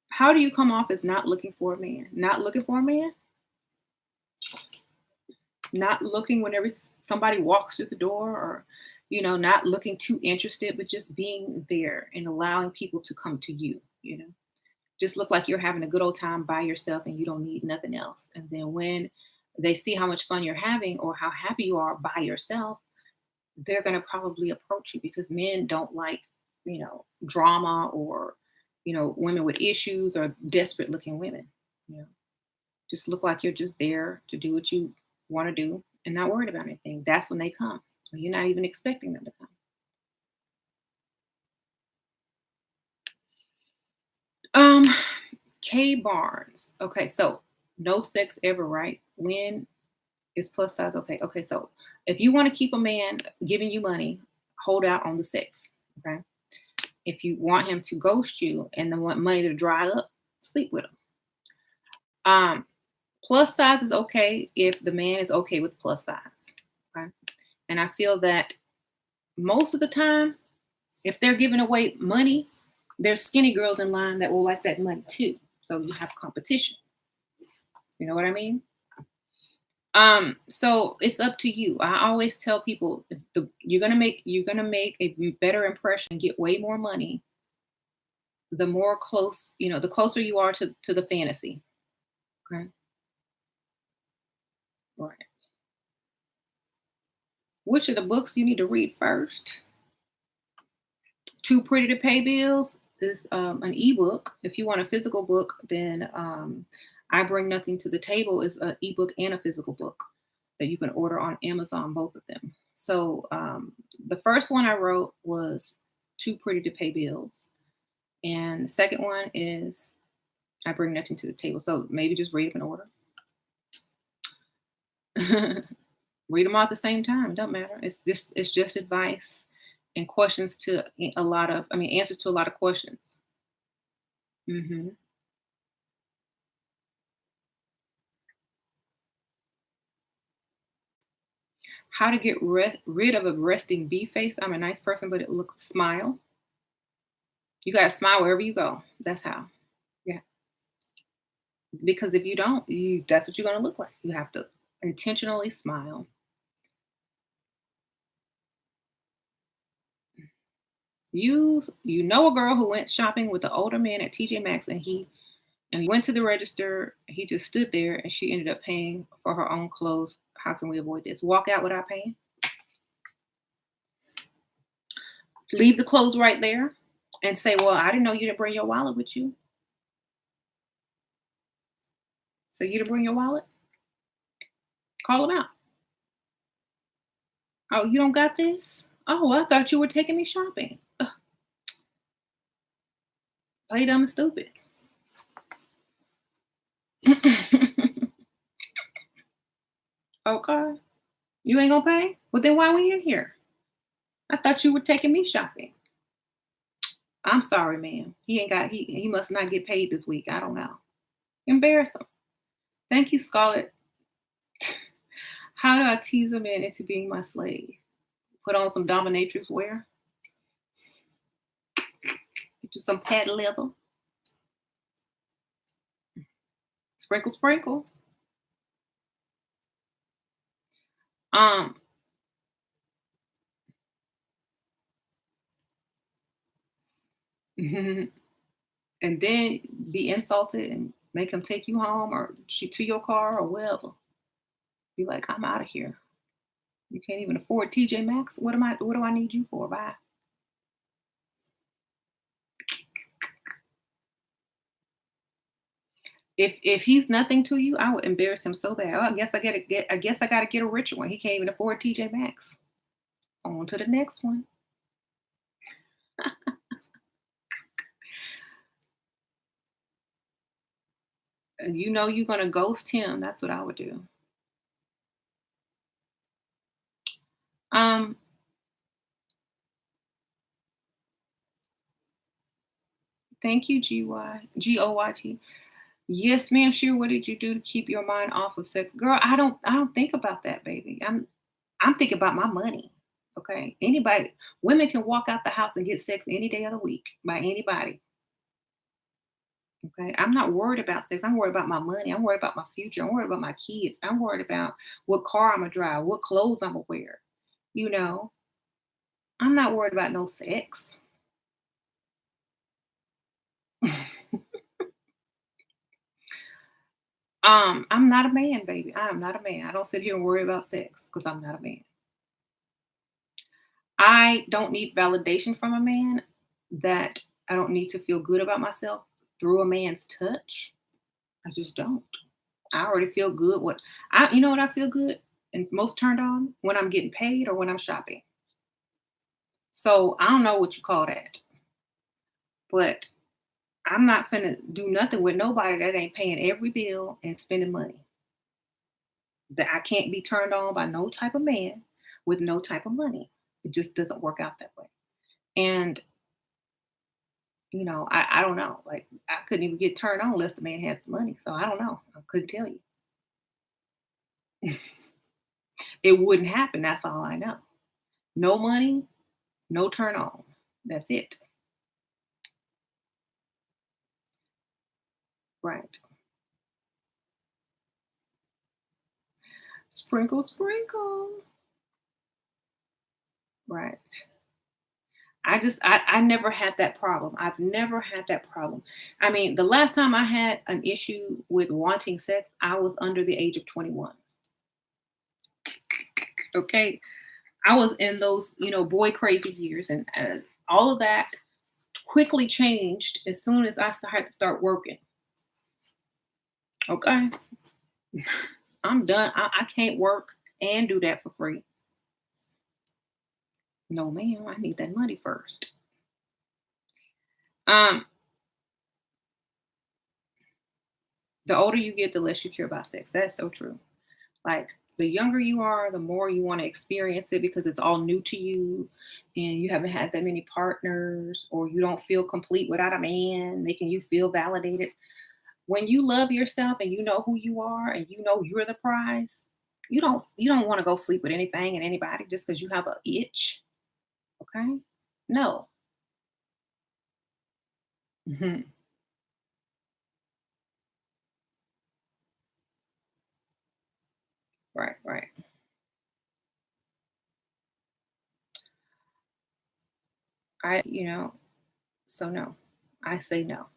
How do you come off as not looking for a man? Not looking for a man? Not looking whenever somebody walks through the door, or, not looking too interested, but just being there and allowing people to come to you. Just look like you're having a good old time by yourself and you don't need nothing else. And then when they see how much fun you're having or how happy you are by yourself, they're going to probably approach you, because men don't like, drama, or, women with issues, or desperate looking women. You know, just look like you're just there to do what you want to do and not worried about anything. That's when they come. You're not even expecting them to come. Um, K Barnes. Okay, so no sex ever, right? When is plus size okay? Okay, so if you want to keep a man giving you money, hold out on the sex. Okay. If you want him to ghost you and then want money to dry up, sleep with him. Plus size is okay if the man is okay with plus size. Okay. And I feel that most of the time, if they're giving away money, there's skinny girls in line that will like that money too. So you have competition. You know what I mean? So it's up to you. I always tell people, you're gonna make a better impression, get way more money, the more close, the closer you are to the fantasy. Okay. Right. Which of the books you need to read first? Too Pretty to Pay Bills is an ebook. If you want a physical book, then I Bring Nothing to the Table is an ebook and a physical book that you can order on Amazon, both of them. So the first one I wrote was Too Pretty to Pay Bills. And the second one is I Bring Nothing to the Table. So maybe just read them in order. Read them all at the same time. It doesn't matter. It's just advice and questions to answers to a lot of questions. Hmm. How to get rid of a resting bee face. I'm a nice person, but it looks smile. You gotta smile wherever you go. That's how. Yeah. Because if you don't, that's what you're gonna look like. You have to intentionally smile. You know a girl who went shopping with an older man at TJ Maxx, and he went to the register. He just stood there, and she ended up paying for her own clothes. How can we avoid this? Walk out without paying. Leave the clothes right there, and say, "Well, I didn't know you didn't bring your wallet with you. So you didn't bring your wallet." Call them out. Oh, you don't got this? Oh, I thought you were taking me shopping. Ugh, play dumb and stupid. Okay. You ain't gonna pay? Well, then why we in here? I thought you were taking me shopping. I'm sorry, ma'am. He must not get paid this week. I don't know. Embarrass him. Thank you, Scarlett. How do I tease a man into being my slave? Put on some dominatrix wear. Get you some patent leather. Sprinkle, sprinkle. Um, and then be insulted and make him take you home or to your car or wherever. Be like, I'm out of here. You can't even afford TJ Maxx. What do I need you for? Bye. If he's nothing to you, I would embarrass him so bad. Oh, I guess I gotta get a richer one. He can't even afford TJ Maxx. On to the next one. You know you're gonna ghost him. That's what I would do. Um, Thank you, GOYT. Yes, ma'am. Sure. What did you do to keep your mind off of sex, girl? I don't think about that, baby. I'm thinking about my money. Okay. Anybody, women can walk out the house and get sex any day of the week by anybody. Okay. I'm not worried about sex. I'm worried about my money. I'm worried about my future. I'm worried about my kids. I'm worried about what car I'm gonna drive, what clothes I'm gonna wear. You know, I'm not worried about no sex. I'm not a man, baby. I am not a man. I don't sit here and worry about sex because I'm not a man. I don't need validation from a man, that I don't need to feel good about myself through a man's touch. I just don't. I already feel good. You know what I feel good and most turned on? When I'm getting paid or when I'm shopping. So I don't know what you call that, but I'm not finna do nothing with nobody that ain't paying every bill and spending money. That I can't be turned on by no type of man with no type of money. It just doesn't work out that way. And I don't know. Like I couldn't even get turned on unless the man had some money. So I don't know. I couldn't tell you. It wouldn't happen. That's all I know. No money, no turn on. That's it. Right. Sprinkle, sprinkle. Right. I never had that problem. I've never had that problem. I mean, the last time I had an issue with wanting sex, I was under the age of 21. Okay. I was in those, boy crazy years, and all of that quickly changed as soon as had to start working. Okay. I'm done. I can't work and do that for free. No, ma'am. I need that money first. Um, the older you get, the less you care about sex. That's so true. Like the younger you are, the more you want to experience it because it's all new to you and you haven't had that many partners, or you don't feel complete without a man making you feel validated. When you love yourself and you know who you are and you know you're the prize, you don't want to go sleep with anything and anybody just because you have a itch. Okay? No. Mhm. Right, right. So no. I say no.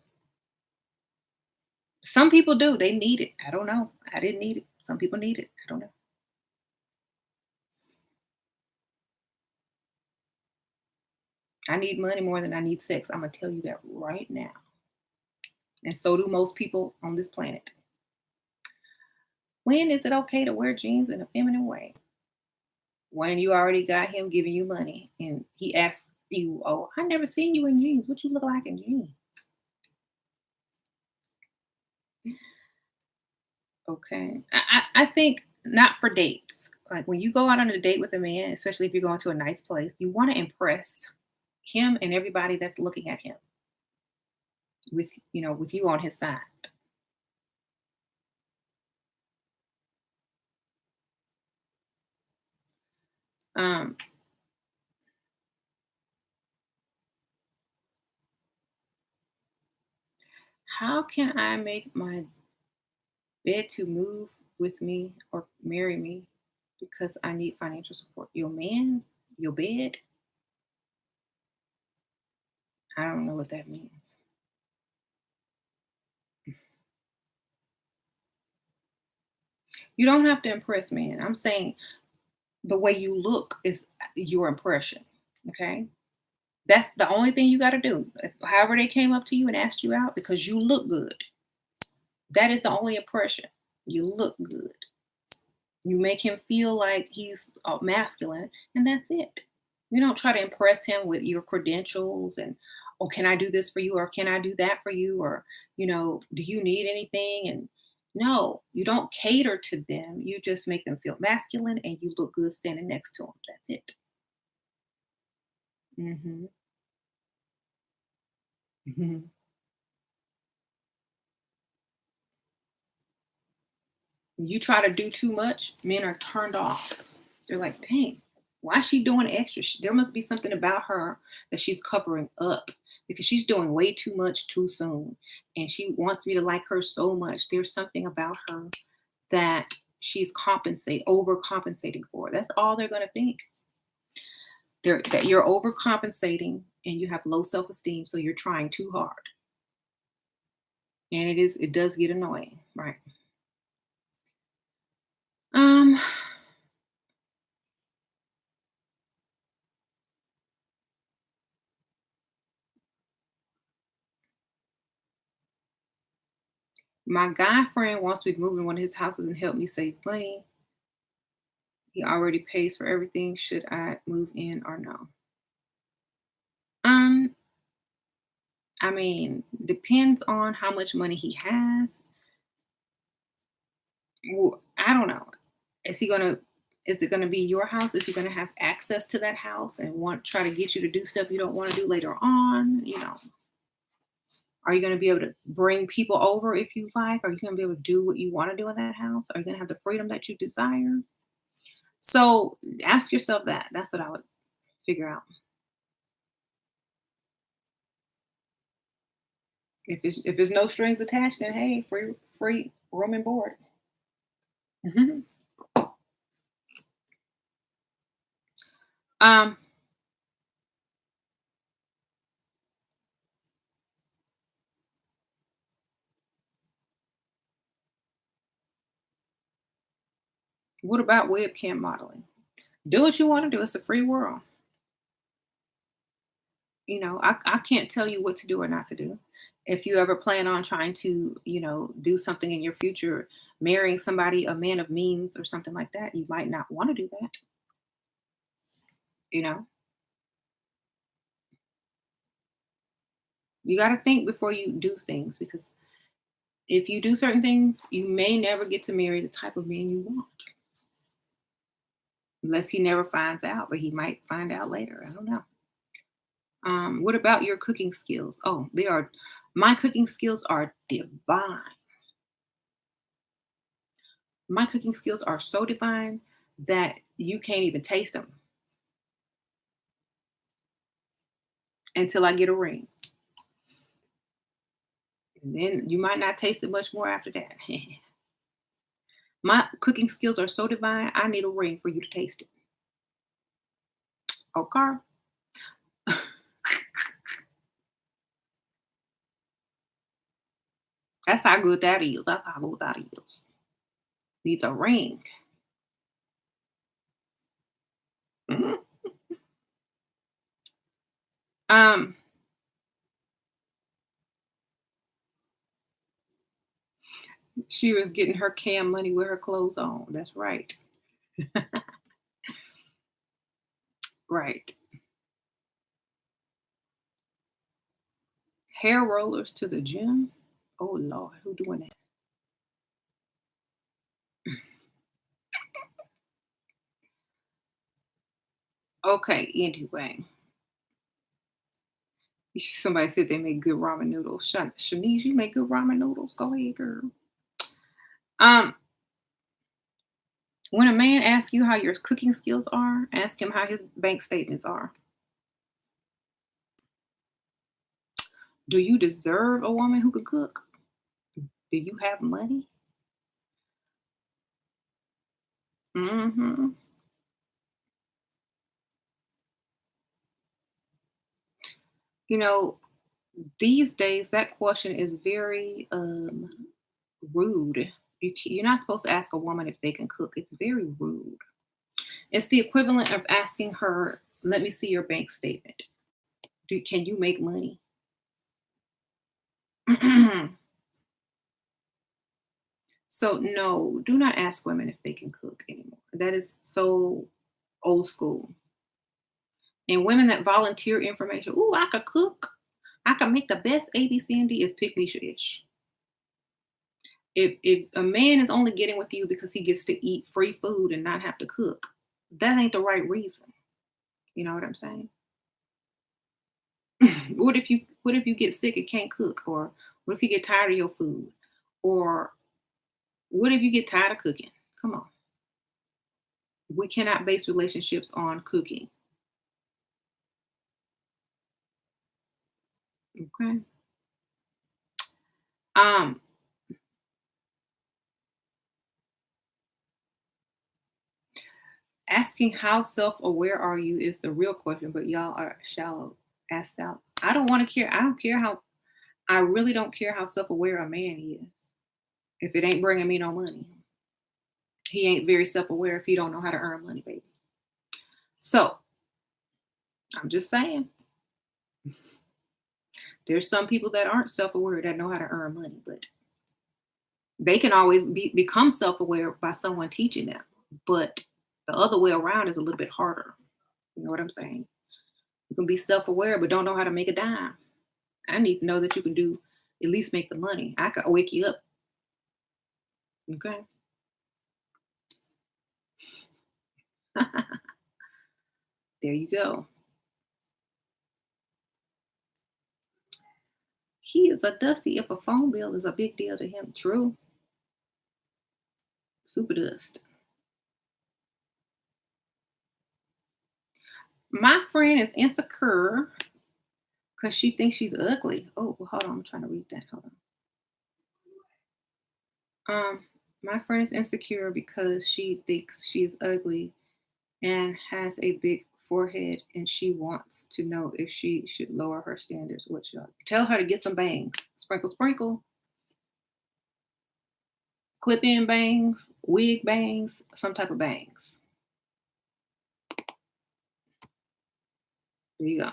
Some people do. They need it. I don't know. I didn't need it. Some people need it. I don't know. I need money more than I need sex. I'm gonna tell you that right now. And so do most people on this planet. When is it okay to wear jeans in a feminine way? When you already got him giving you money and he asks you, "Oh, I never seen you in jeans. What you look like in jeans?" Okay. I think not for dates. Like when you go out on a date with a man, especially if you're going to a nice place, you want to impress him and everybody that's looking at him with you on his side. Um, how can I make my bed to move with me or marry me because I need financial support? Your man, your bed? I don't know what that means. You don't have to impress man. I'm saying the way you look is your impression. Okay. That's the only thing you got to do. However, they came up to you and asked you out because you look good. That is the only impression. You look good. You make him feel like he's masculine, and that's it. You don't try to impress him with your credentials and, oh, can I do this for you? Or can I do that for you? Or, do you need anything? And no, you don't cater to them. You just make them feel masculine and you look good standing next to them. That's it. Hmm. Hmm. You try to do too much, men are turned off. They're like, dang, why is she doing extra? There must be something about her that she's covering up because she's doing way too much too soon. And she wants me to like her so much. There's something about her that she's overcompensating for. That's all they're going to think. That you're overcompensating and you have low self-esteem, so you're trying too hard. And it does get annoying, right? Um, my guy friend wants me to move in one of his houses and help me save money. He already pays for everything. Should I move in or no? Um, I mean, depends on how much money he has. Well, I don't know. Is he gonna is it gonna be your house? Is he gonna have access to that house and want try to get you to do stuff you don't want to do later on? Are you gonna be able to bring people over if you like? Are you gonna be able to do what you want to do in that house? Are you gonna have the freedom that you desire? So ask yourself that. That's what I would figure out. If it's no strings attached, then hey, free room and board. Mhm. Um, what about webcam modeling? Do what you want to do. It's a free world. I can't tell you what to do or not to do. If you ever plan on trying to, do something in your future, marrying somebody, a man of means or something like that, you might not want to do that. You know, you got to think before you do things because if you do certain things, you may never get to marry the type of man you want unless he never finds out, but he might find out later. I don't know. What about your cooking skills? Oh, my cooking skills are divine. My cooking skills are so divine that you can't even taste them until I get a ring. And then you might not taste it much more after that. My cooking skills are so divine, I need a ring for you to taste it. Okay? That's how good that is. That's how good that is. Needs a ring. Mhm. Um, she was getting her cam money with her clothes on. That's right. Right. Hair rollers to the gym. Oh Lord, who doing that? Okay, anyway. Somebody said they make good ramen noodles. Shanice, you make good ramen noodles. Go ahead, girl. Um, when a man asks you how your cooking skills are, ask him how his bank statements are. Do you deserve a woman who could cook? Do you have money? Hmm. You know, these days that question is very rude. You're not supposed to ask a woman if they can cook. It's very rude. It's the equivalent of asking her, "Let me see your bank statement. Can you make money?" So no, do not ask women if they can cook anymore. That is so old school. And women that volunteer information, ooh, I could cook. I can make the best A, B, C, and D is pick me ish. If a man is only getting with you because he gets to eat free food and not have to cook, that ain't the right reason. You know what I'm saying? What if you get sick and can't cook? Or what if you get tired of your food? Or what if you get tired of cooking? Come on. We cannot base relationships on cooking. Okay. Um, Asking how self-aware are you is the real question, but y'all are shallow. Asked out. I don't want to care. I don't care how. I really don't care how self-aware a man is. If it ain't bringing me no money, he ain't very self-aware if he don't know how to earn money, baby. So I'm just saying, there's some people that aren't self-aware that know how to earn money, but they can always become self-aware by someone teaching them. But the other way around is a little bit harder. You know what I'm saying? You can be self-aware but don't know how to make a dime. I need to know that you can do at least make the money. I could wake you up. Okay. There you go. He is a dusty if a phone bill is a big deal to him. True. Super dust. My friend is insecure because she thinks she's ugly. Oh, well, hold on. I'm trying to read that. Hold on. My friend is insecure because she thinks she's ugly and has a big forehead, and she wants to know if she should lower her standards. What should I tell her? To get some bangs? Sprinkle, sprinkle, clip in bangs, wig bangs, some type of bangs. There you go.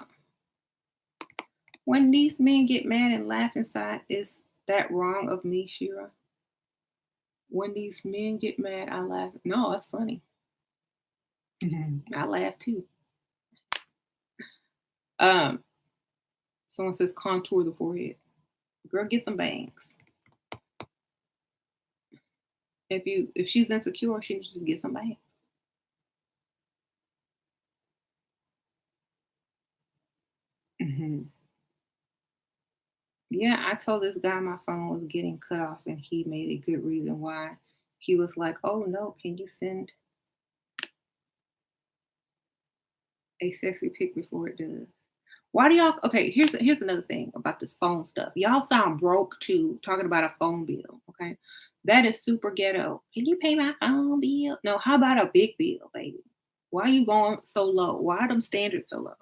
When these men get mad and laugh inside, is that wrong of me, Shira? When these men get mad, I laugh. No, that's funny. I laugh too. Um, Someone says contour the forehead. Girl, get some bangs. If she's insecure, she needs to get some bangs. Hmm. Yeah, I told this guy my phone was getting cut off, and he made a good reason why. He was like, "Oh no, can you send a sexy pic before it does?" Why do y'all? Okay, here's another thing about this phone stuff. Y'all sound broke too, talking about a phone bill. Okay, that is super ghetto. Can you pay my phone bill? No, how about a big bill, baby? Why are you going so low? Why are them standards so low?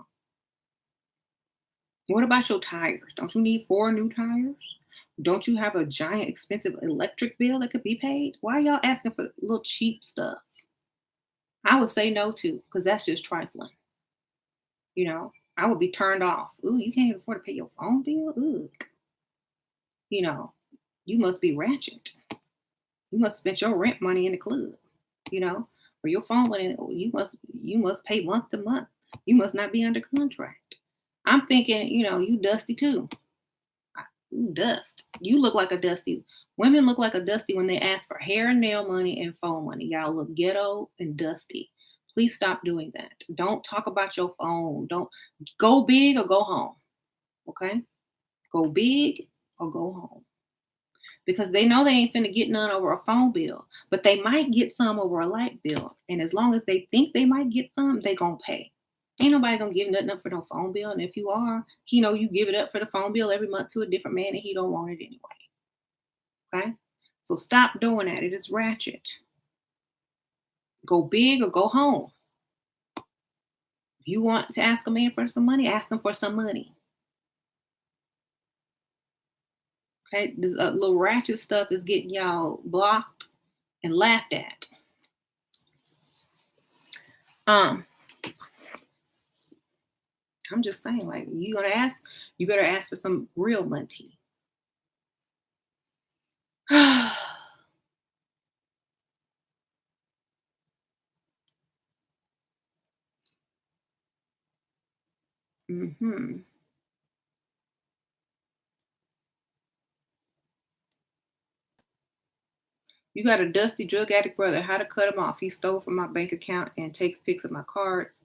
What about your tires? Don't you need four new tires? Don't you have a giant expensive electric bill that could be paid? Why are y'all asking for little cheap stuff? I would say no to, because that's just trifling. I would be turned off. Ooh, you can't even afford to pay your phone bill? Ooh. You know, you must be ratchet. You must spend your rent money in the club, you know, or your phone money. You must pay month to month. You must not be under contract. I'm thinking, you dusty too. You dust. You look like a dusty. Women look like a dusty when they ask for hair and nail money and phone money. Y'all look ghetto and dusty. Please stop doing that. Don't talk about your phone. Don't go big or go home. Okay? Go big or go home. Because they know they ain't finna get none over a phone bill, but they might get some over a light bill. And as long as they think they might get some, they gonna pay. Ain't nobody gonna give nothing up for no phone bill. And if you are, you give it up for the phone bill every month to a different man and he don't want it anyway. Okay? So stop doing that. It is ratchet. Go big or go home. If you want to ask a man for some money, ask him for some money. Okay? This little ratchet stuff is getting y'all blocked and laughed at. Um, I'm just saying, like, you better ask for some real money. Hmm. You got a dusty drug addict brother. How to cut him off? He stole from my bank account and takes pics of my cards.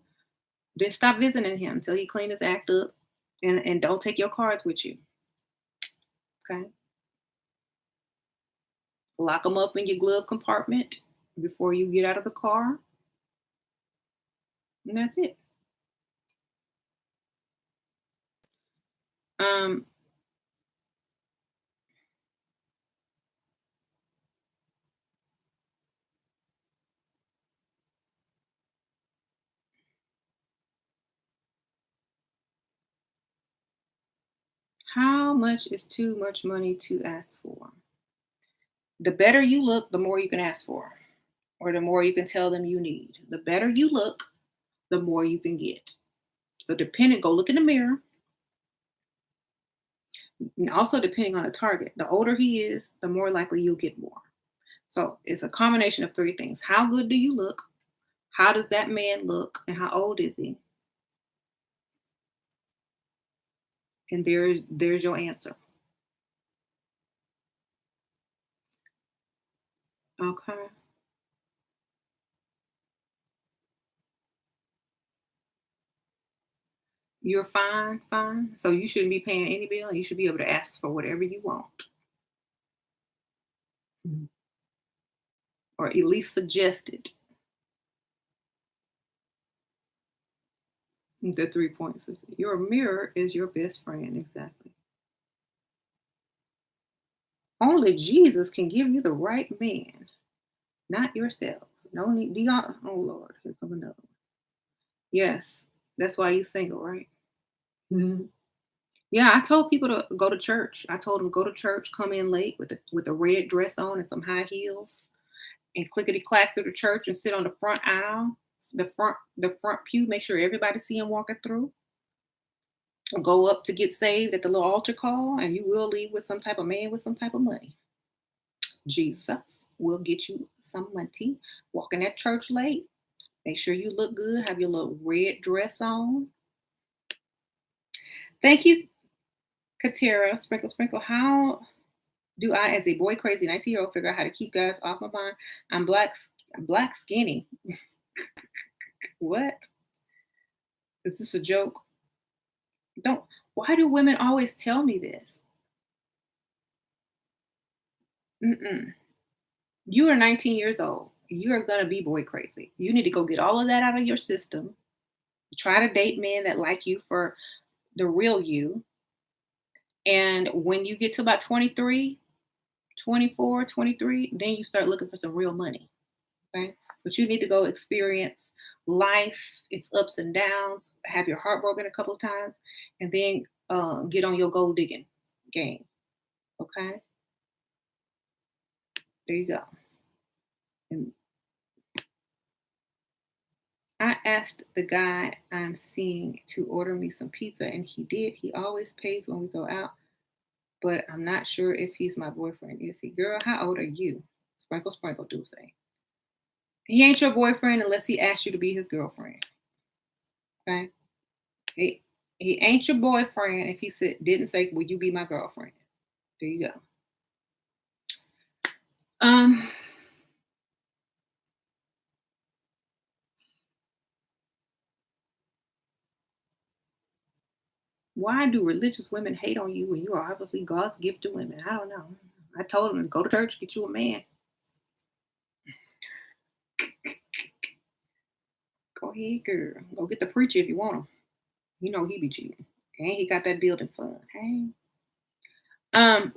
Then stop visiting him till he clean his act up, and don't take your cards with you. Okay, lock them up in your glove compartment before you get out of the car, and that's it. Um, how much is too much money to ask for? The better you look, the more you can ask for, or the more you can tell them you need. The better you look, the more you can get. So depending, go look in the mirror. And also depending on the target, the older he is, the more likely you'll get more. So it's a combination of three things. How good do you look? How does that man look? And how old is he? And there's your answer. Okay. You're fine, fine. So you shouldn't be paying any bill. You should be able to ask for whatever you want. Mhm. Or at least suggest it. The 3 points is your mirror is your best friend. Exactly. Only Jesus can give you the right man, not yourselves. No need. Do y'all? Oh Lord, here come another one. Yes, that's why you single, right? Mhm. Yeah, I told people to go to church. I told them go to church, come in late with a red dress on and some high heels, and clickety clack through the church and sit on the front aisle, the front pew. Make sure everybody see him walking through. Go up to get saved at the little altar call, and you will leave with some type of man with some type of money. Jesus will get you some money. Walk in that church late. Make sure you look good. Have your little red dress on. Thank you, Katera. Sprinkle, sprinkle. How do I, as a boy crazy 19-year-old, figure out how to keep guys off my mind? I'm black skinny. What? Is this a joke? Don't. Why do women always tell me this? Mm-mm. You are 19 years old. You are gonna be boy crazy. You need to go get all of that out of your system. Try to date men that like you for the real you. And when you get to about 23, 24, 23, then you start looking for some real money. Okay. But you need to go experience life, its ups and downs, have your heart broken a couple of times, and then get on your gold digging game. Okay. There you go. And I asked the guy I'm seeing to order me some pizza, and he did. He always pays when we go out, but I'm not sure if he's my boyfriend. Is he? Girl, how old are you? Sprinkle, sprinkle, do say. He ain't your boyfriend unless he asked you to be his girlfriend. Okay? He, he ain't your boyfriend if he didn't say, "Will you be my girlfriend?" There you go. Um, why do religious women hate on you when you are obviously God's gift to women? I don't know. I told them to go to church, get you a man. Go ahead, girl. Go get the preacher if you want him. You know he be cheating. And he got that building fund. Hey. Um,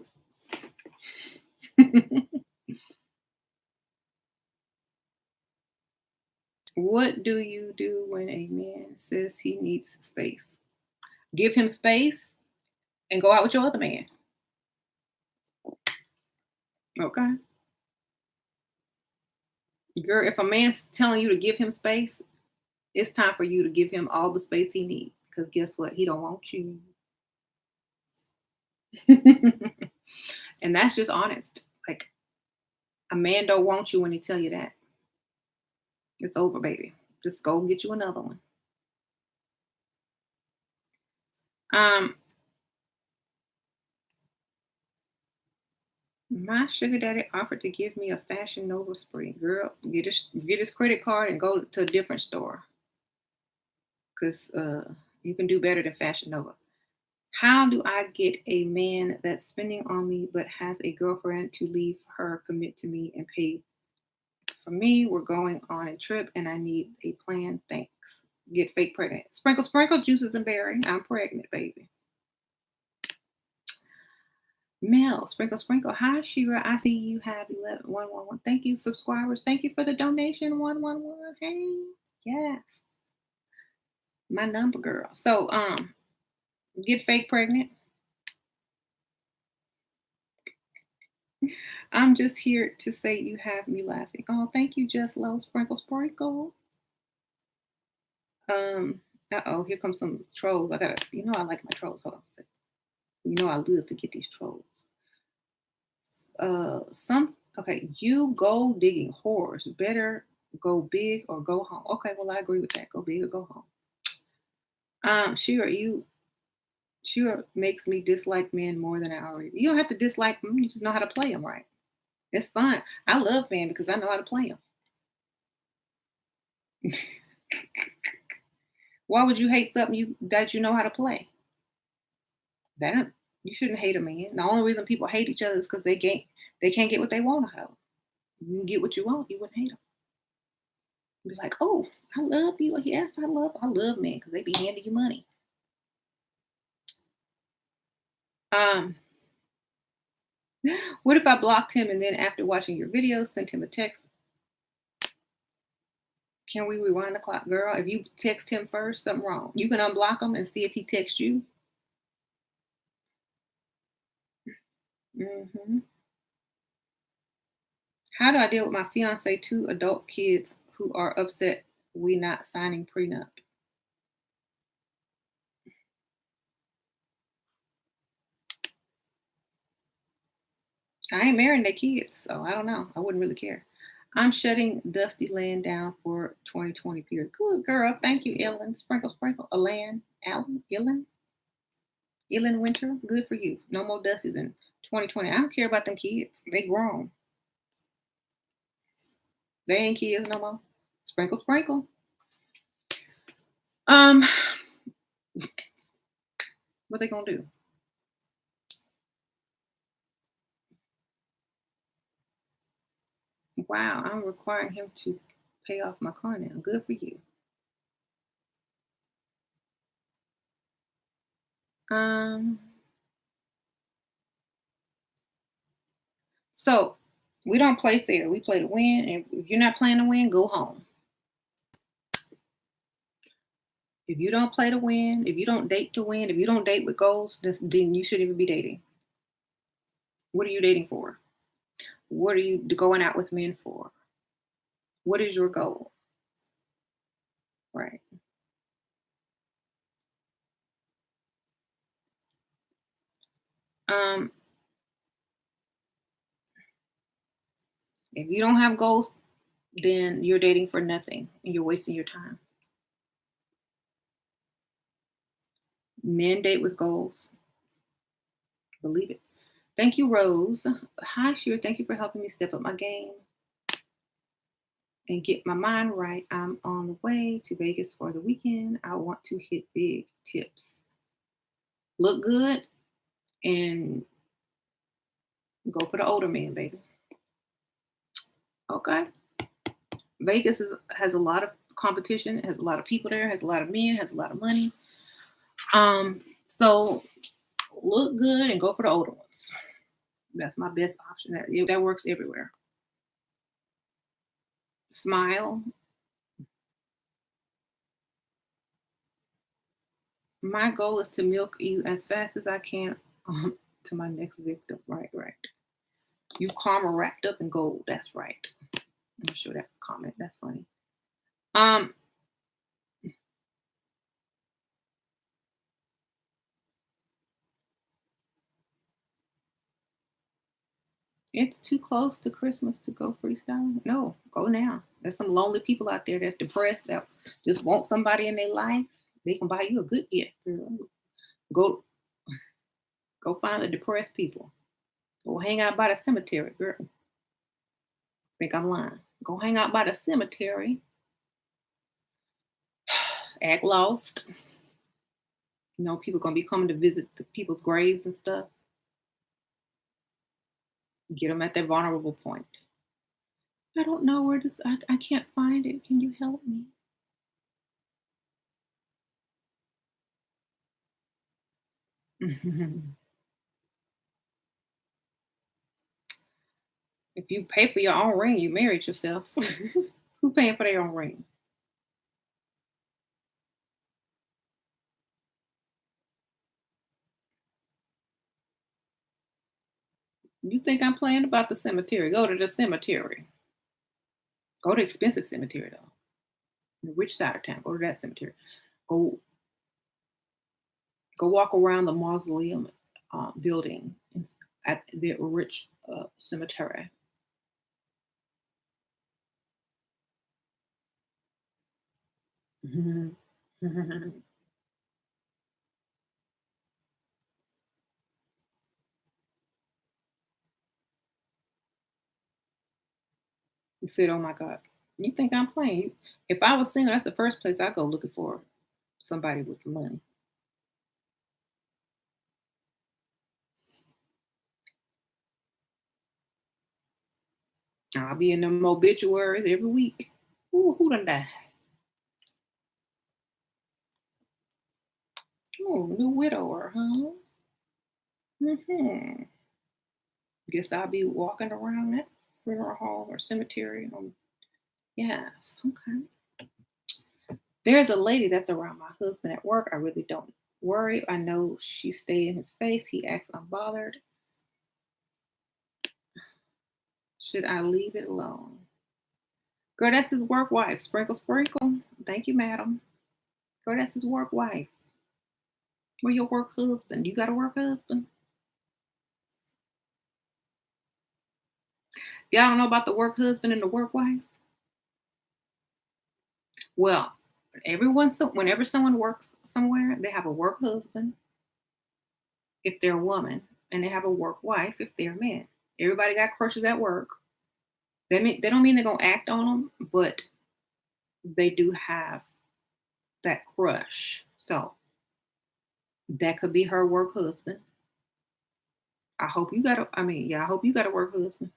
what do you do when a man says he needs space? Give him space and go out with your other man. Okay. Girl, if a man's telling you to give him space, it's time for you to give him all the space he needs. Because guess what? He don't want you. And that's just honest. Like a man don't want you when he tell you that. It's over, baby. Just go get you another one. Um, my sugar daddy offered to give me a Fashion Nova spree. Girl, get his credit card and go to a different store because you can do better than Fashion Nova. How do I get a man that's spending on me but has a girlfriend to leave her, commit to me, and pay for me? We're going on a trip and I need a plan. Thanks. Get fake pregnant. Sprinkle, sprinkle, juices and berry. I'm pregnant, baby. Mel, sprinkle, sprinkle. Hi, Shira. I see you have 111. Thank you, subscribers. Thank you for the donation. 111. Hey, yes. My number girl. So, get fake pregnant. I'm just here to say you have me laughing. Oh, thank you, Just Low. Sprinkle, sprinkle. Uh-oh, here comes some trolls. I like my trolls. Hold on. I live to get these trolls. You go digging whores. Better go big or go home. Okay, well, I agree with that. Go big or go home. Sure makes me dislike men more than I already. You don't have to dislike them. You just know how to play them right. It's fun. I love men because I know how to play them. Why would you hate something that you know how to play? You shouldn't hate a man. The only reason people hate each other is because they can't get what they want out of them. You can get what you want, you wouldn't hate them. Be like, oh, I love you. Yes, I love men because they be handing you money. What if I blocked him and then after watching your videos sent him a text? Can we rewind the clock, girl? If you text him first, something wrong. You can unblock him and see if he texts you. Mm-hmm. How do I deal with my fiance, 2 adult kids who are upset we not signing prenup? I ain't marrying their kids, so I don't know. I wouldn't really care. I'm shutting Dusty Land down for 2020 period. Good girl. Thank you, Ellen. Sprinkle, sprinkle. Alan, Allen, Ellen Winter. Good for you. No more Dusties in 2020. I don't care about them kids. They grown. They ain't kids no more. Sprinkle, sprinkle. What they gonna do? Wow, I'm requiring him to pay off my car now. Good for you. So we don't play fair. We play to win. And if you're not playing to win, go home. If you don't play to win, if you don't date to win, if you don't date with goals, then you shouldn't even be dating. What are you dating for? What are you going out with men for? What is your goal? Right. If you don't have goals, then you're dating for nothing and you're wasting your time. Men date with goals. Believe it. Thank you, Rose. Hi, Shira. Thank you for helping me step up my game and get my mind right. I'm on the way to Vegas for the weekend. I want to hit big. Tips. Look good and go for the older man, baby. Okay. Vegas has a lot of competition, has a lot of people there, has a lot of men, has a lot of money. So look good and go for the older ones. That's my best option. That works everywhere. Smile. My goal is to milk you as fast as I can to my next victim. Right. You karma wrapped up in gold. That's right. I'm gonna show that comment. That's funny. It's too close to Christmas to go freestyling. No, go now. There's some lonely people out there that's depressed that just want somebody in their life. They can buy you a good gift, girl. Go go find the depressed people. Go hang out by the cemetery, girl. Think I'm lying. Go hang out by the cemetery. Act lost. You know, people gonna be coming to visit the people's graves and stuff. Get them at their vulnerable point. I don't know where this. I can't find it. Can you help me? If you pay for your own ring, you married yourself. Who paying for their own ring? You think I'm playing about the cemetery? Go to the cemetery. Go to expensive cemetery though. The rich side of town. Go to that cemetery. Go go walk around the mausoleum building at the rich cemetery. you said, "Oh my God, you think I'm playing?" If I was single, that's the first place I go looking for somebody with money. I'll be in them obituaries every week. Ooh, who done died? Oh, new widower, huh? Hmm. Guess I'll be walking around that funeral home or cemetery. Yes, okay. There's a lady that's around my husband at work. I really don't worry. I know she stayed in his face. He acts unbothered. Should I leave it alone? Girl, that's his work wife. Sprinkle, sprinkle. Thank you, madam. Girl, that's his work wife. Where your work husband? You got a work husband? Y'all don't know about the work husband and the work wife? Well, whenever someone works somewhere, they have a work husband if they're a woman, and they have a work wife if they're a man. Everybody got crushes at work. They don't mean they're gonna act on them, but they do have that crush. So that could be her work husband. I hope you got a. I mean, yeah, I hope you got a work husband.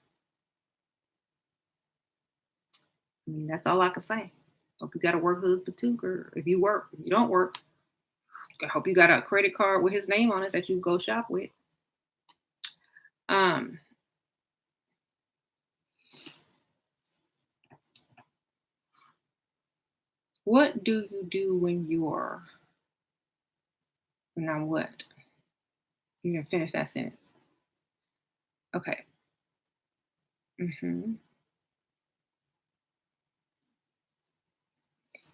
I mean, that's all I can say. Hope you got a work husband too, girl. If you work, if you don't work, I hope you got a credit card with his name on it that you go shop with. Um, what do you do when you're now what? You can finish that sentence. Okay. hmm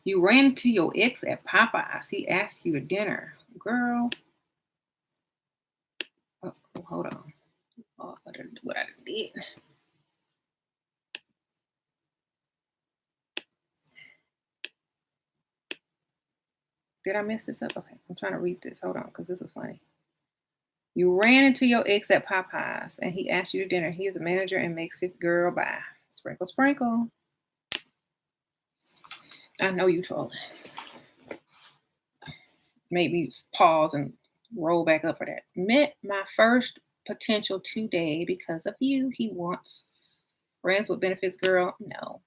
You ran into your ex at Popeyes. He asked you to dinner. Girl, hold on. Oh, what I did. Did I mess this up? Okay, I'm trying to read this. Hold on, because this is funny. You ran into your ex at Popeyes and he asked you to dinner. He is a manager and makes fifth girl bye. Sprinkle, sprinkle. I know you trolling. Made me pause and roll back up for that. Met my first potential today because of you. He wants friends with benefits, girl. No.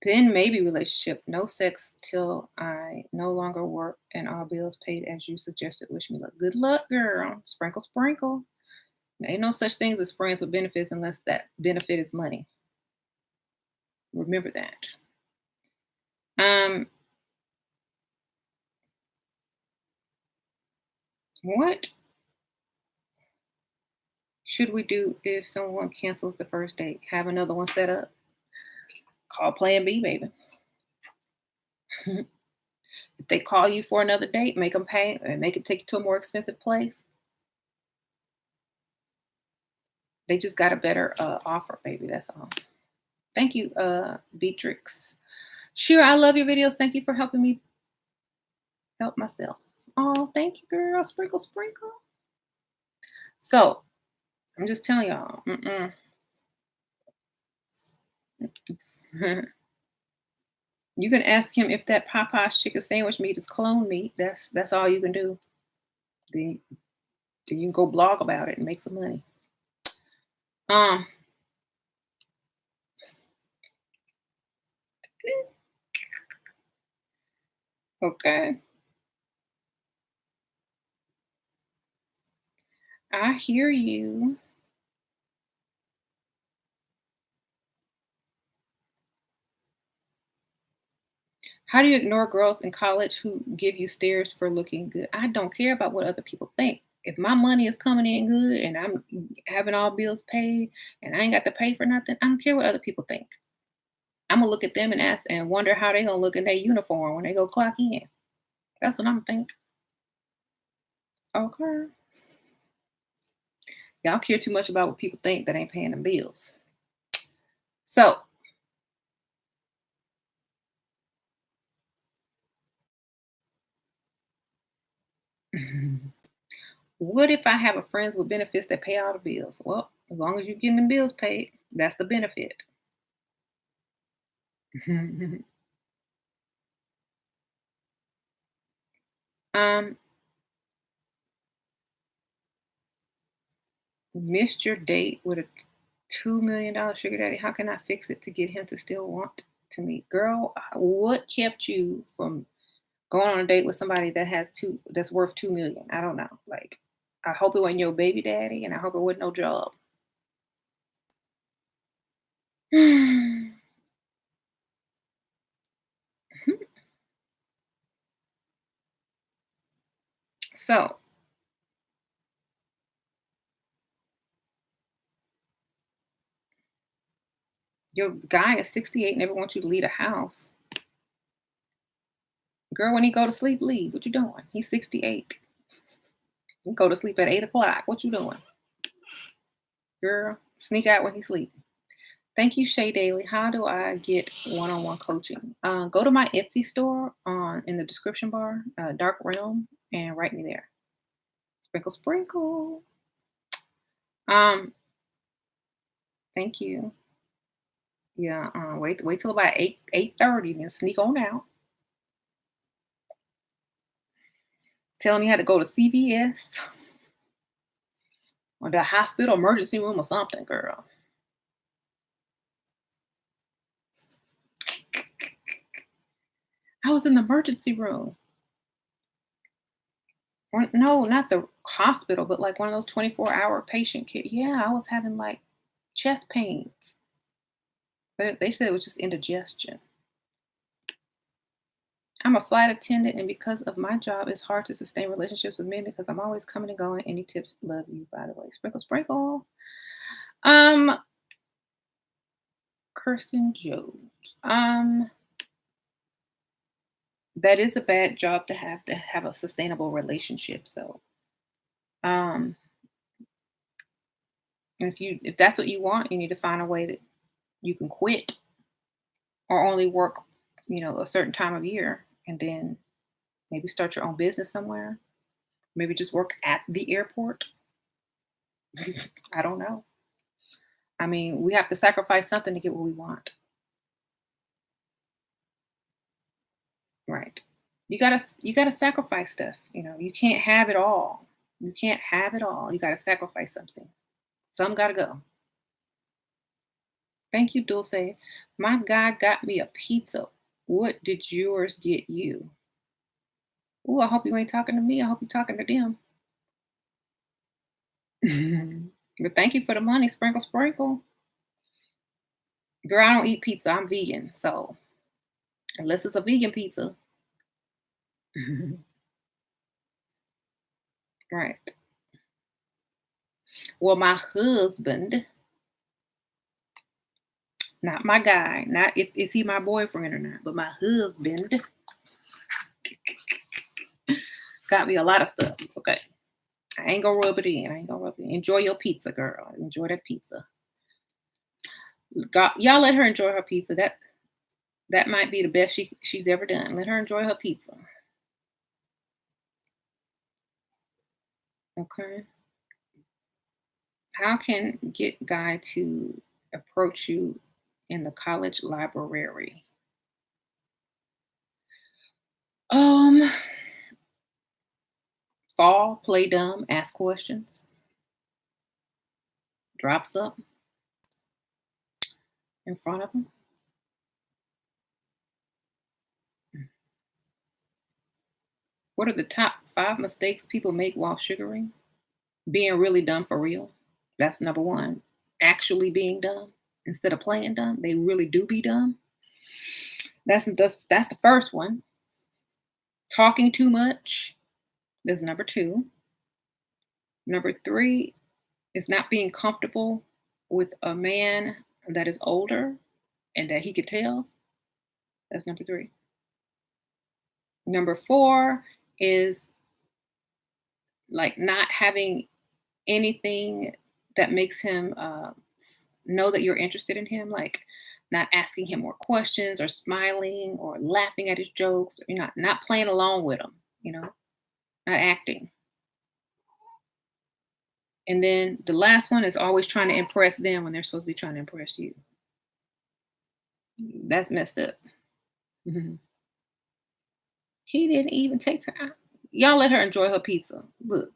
Then maybe relationship. No sex till I no longer work and all bills paid as you suggested. Wish me luck. Good luck, girl. Sprinkle, sprinkle. There ain't no such things as friends with benefits unless that benefit is money. Remember that. Um, what should we do if someone cancels the first date? Have another one set up? Call Plan B, baby. If they call you for another date, make them pay and make it take you to a more expensive place. They just got a better offer, baby. That's all. Thank you, Beatrix. Sure, I love your videos. Thank you for helping me help myself. Oh, thank you, girl. Sprinkle, sprinkle. So I'm just telling y'all. You can ask him if that Popeye's chicken sandwich meat is clone meat. That's all you can do. Then, then you can go blog about it and make some money. Um, okay. I hear you. How do you ignore girls in college who give you stares for looking good? I don't care about what other people think. If my money is coming in good and I'm having all bills paid and I ain't got to pay for nothing, I don't care what other people think. I'm gonna look at them and ask and wonder how they gonna look in their uniform when they go clock in. That's what I'm think. Okay. Y'all care too much about what people think that ain't paying them bills. So, what if I have a friends with benefits that pay all the bills? Well, as long as you're getting the bills paid, that's the benefit. um, Missed your date with a $2 million sugar daddy. How can I fix it to get him to still want to meet? Girl, what kept you from going on a date with somebody that has that's worth 2 million? I don't know. Like, I hope it wasn't your baby daddy, and I hope it wasn't no job. So your guy is 68, never wants you to leave a house. Girl, when he go to sleep, leave. What you doing? He's 68. He go to sleep at 8 o'clock. What you doing? Girl, sneak out when he sleep. Thank you, Shay Daily. How do I get one-on-one coaching? Go to my Etsy store on in the description bar, Dark Realm, and write me there. Sprinkle, sprinkle. Um, Thank you. Yeah. Wait till about 8:30, then sneak on out. Telling you how to go to CVS or the hospital emergency room or something, girl. I was in the emergency room. Or, no, not the hospital, but like one of those 24-hour patient care. Yeah, I was having like chest pains, but they said it was just indigestion. I'm a flight attendant, and because of my job, it's hard to sustain relationships with men because I'm always coming and going. Any tips? Love you, by the way. Sprinkle, sprinkle. Um, Kirsten Jones. That is a bad job to have a sustainable relationship. So, um, if that's what you want, you need to find a way that you can quit or only work, a certain time of year, and then maybe start your own business somewhere. Maybe just work at the airport. I don't know. I mean, we have to sacrifice something to get what we want. Right. You gotta sacrifice stuff. You can't have it all. You can't have it all. You gotta sacrifice something. Some gotta go. Thank you, Dulce. My guy got me a pizza. What did yours get you? Ooh, I hope you ain't talking to me. I hope you're talking to them. But thank you for the money, sprinkle, sprinkle. Girl, I don't eat pizza. I'm vegan. So unless it's a vegan pizza. Right. Well, my husband, not my guy, not if is he my boyfriend or not, but my husband got me a lot of stuff. Okay. I ain't gonna rub it in. I ain't gonna rub it in. Enjoy your pizza, girl. Enjoy that pizza. Y'all let her enjoy her pizza. That might be the best she's ever done. Let her enjoy her pizza. Okay. How can get guy to approach you in the college library? Um, Fall, play dumb, ask questions, drops up in front of them. What are the top 5 mistakes people make while sugaring? Being really dumb for real. That's number one. Actually being dumb instead of playing dumb. They really do be dumb. That's the first one. Talking too much is number two. Number three is not being comfortable with a man that is older and that he could tell. That's number three. Number four is like not having anything that makes him know that you're interested in him, like not asking him more questions or smiling or laughing at his jokes. You're not playing along with him, not acting. And then the last one is always trying to impress them when they're supposed to be trying to impress you. That's messed up. Mhm. He didn't even take her out. Y'all let her enjoy her pizza. Look,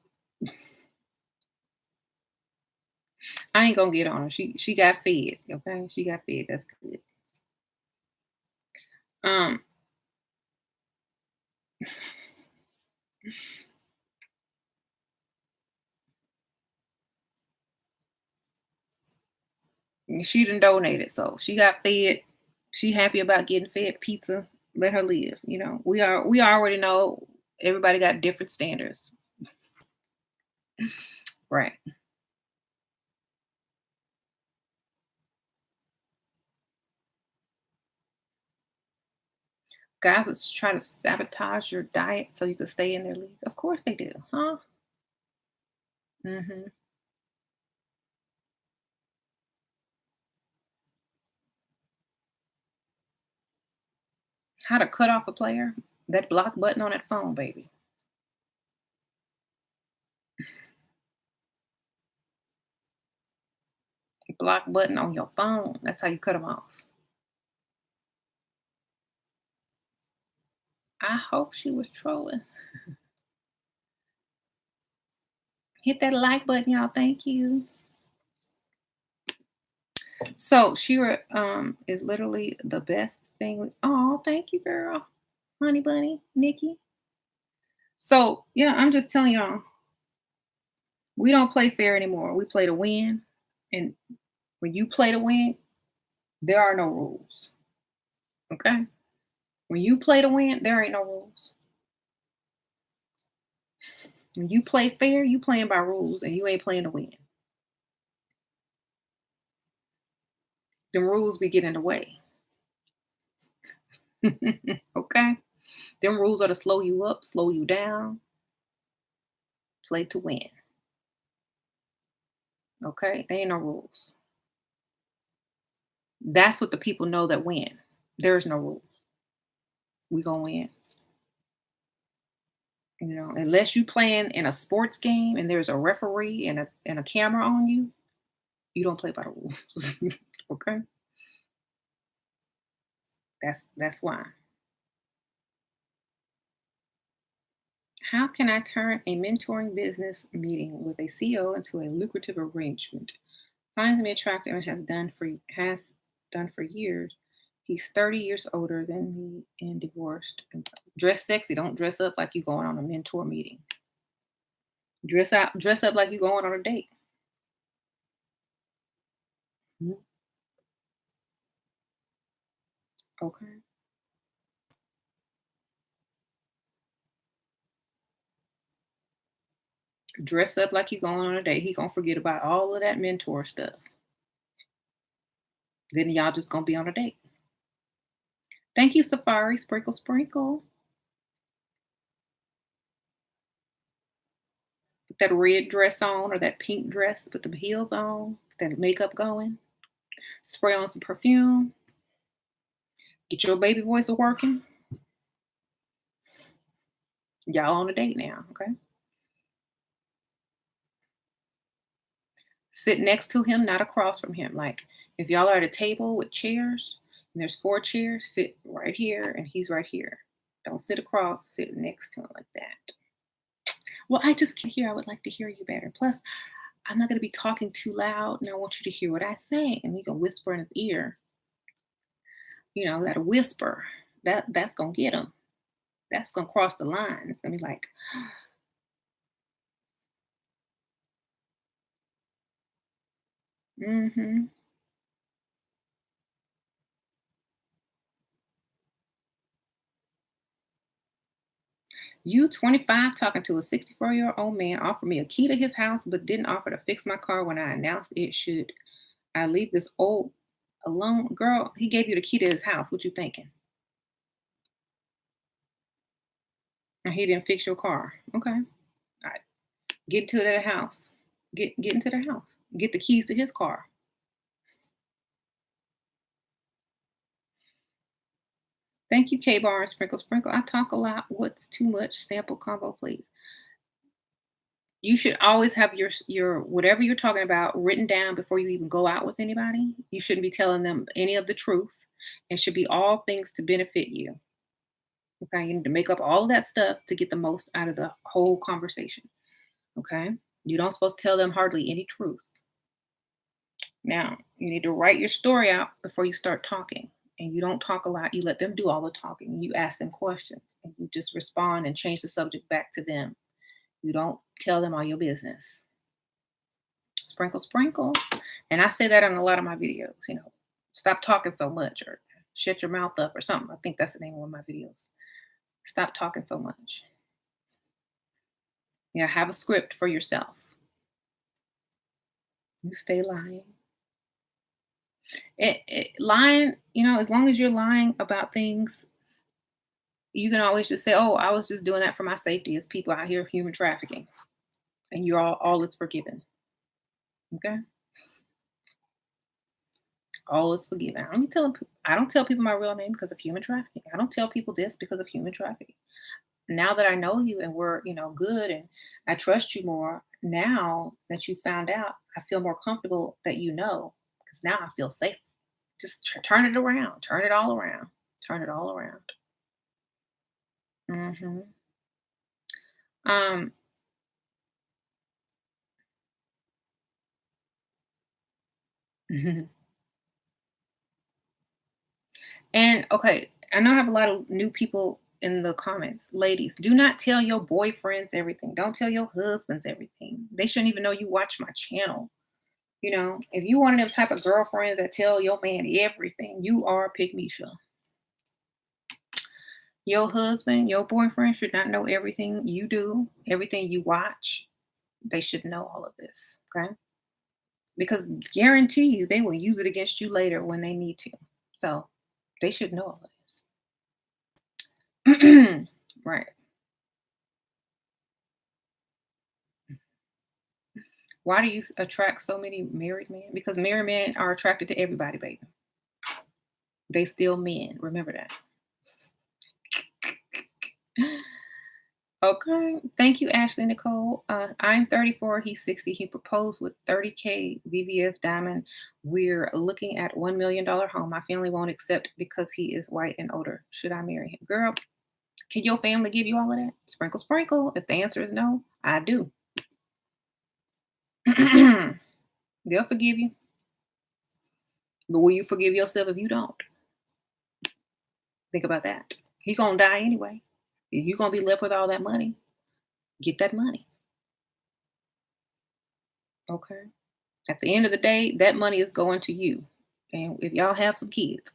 I ain't gonna get on her. She got fed. Okay, she got fed. That's good. Um, she done donated, so she got fed. She happy about getting fed pizza. Let her live. We already know everybody got different standards, right? Guys let's try to sabotage your diet so you can stay in their league. Of course they do, huh? Hmm. How to cut off a player? That block button on that phone, baby. Block button on your phone. That's how you cut them off. I hope she was trolling. Hit that like button, y'all. Thank you. So Shira is literally the best thing. Oh, thank you, girl. Honey bunny, Nikki. So yeah, I'm just telling y'all, we don't play fair anymore. We play to win. And when you play to win, there are no rules. Okay? When you play to win, there ain't no rules. When you play fair, you playing by rules and you ain't playing to win. The rules be get in the way. Okay? Them rules are to slow you up, slow you down, play to win. Okay? They ain't no rules. That's what the people know that win. There's no rules. We gonna win. Unless you playing in a sports game and there's a referee and a camera on you, you don't play by the rules. Okay? That's why. How can I turn a mentoring business meeting with a CEO into a lucrative arrangement? Finds me attractive and has done for years. He's 30 years older than me and divorced. Dress sexy. Don't dress up like you going on a mentor meeting. Dress up like you going on a date. Mhm. Okay. Dress up like you going on a date. He gonna forget about all of that mentor stuff. Then y'all just gonna be on a date. Thank you, Safari. Sprinkle, sprinkle. Put that red dress on or that pink dress. Put the heels on. That makeup going. Spray on some perfume. Get your baby voice working. Y'all on a date now, okay? Sit next to him, not across from him. Like if y'all are at a table with chairs and there's 4 chairs, sit right here and he's right here. Don't sit across, sit next to him like that. Well, I just can't hear. I would like to hear you better. Plus, I'm not going to be talking too loud and I want you to hear what I say. And you can whisper in his ear, that whisper. That's gonna get him. That's gonna cross the line. It's gonna be like, mm-hmm. You 25 talking to a 64-year-old man offered me a key to his house, but didn't offer to fix my car when I announced it should. I leave this old alone. Girl, he gave you the key to his house. What you thinking? And he didn't fix your car. Okay. All right. Get to that house. Get into the house. Get the keys to his car. Thank you, K Bar and Sprinkle Sprinkle. I talk a lot. What's too much? Sample combo, please. You should always have your whatever you're talking about written down before you even go out with anybody. You shouldn't be telling them any of the truth. It should be all things to benefit you. Okay, you need to make up all of that stuff to get the most out of the whole conversation. Okay, you don't supposed to tell them hardly any truth. Now you need to write your story out before you start talking. And you don't talk a lot. You let them do all the talking. You ask them questions and you just respond and change the subject back to them. You don't tell them all your business. Sprinkle, sprinkle. And I say that on a lot of my videos, stop talking so much or shut your mouth up or something. I think that's the name of one of my videos. Stop talking so much. Yeah, have a script for yourself. You stay lying. Lying, as long as you're lying about things, you can always just say, oh, I was just doing that for my safety as people out here human trafficking. And you're all is forgiven. Okay? All is forgiven. I don't tell people my real name because of human trafficking. I don't tell people this because of human trafficking. Now that I know you and we're, good and I trust you more, now that you found out, I feel more comfortable that because now I feel safe. Just turn it around, turn it all around, turn it all around. Hmm. Um, and okay, I know I have a lot of new people in the comments. Ladies, do not tell your boyfriends everything. Don't tell your husbands everything. They shouldn't even know you watch my channel. If you one of them type of girlfriends that tell your man everything, you are a pygmisha. Your husband, your boyfriend should not know everything you do, everything you watch. They should know all of this, okay? Because guarantee you they will use it against you later when they need to. So they should know all of this. Right. Why do you attract so many married men? Because married men are attracted to everybody, baby. They still men. Remember that. Okay. Thank you, Ashley Nicole. I'm 34. He's 60. He proposed with 30K VVS diamond. We're looking at $1 million home. My family won't accept because he is white and older. Should I marry him? Girl, can your family give you all of that? Sprinkle, sprinkle. If the answer is no, I do. They'll forgive you. But will you forgive yourself if you don't? Think about that. He's going to die anyway. You're going to be left with all that money. Get that money. Okay. At the end of the day, that money is going to you. And if y'all have some kids,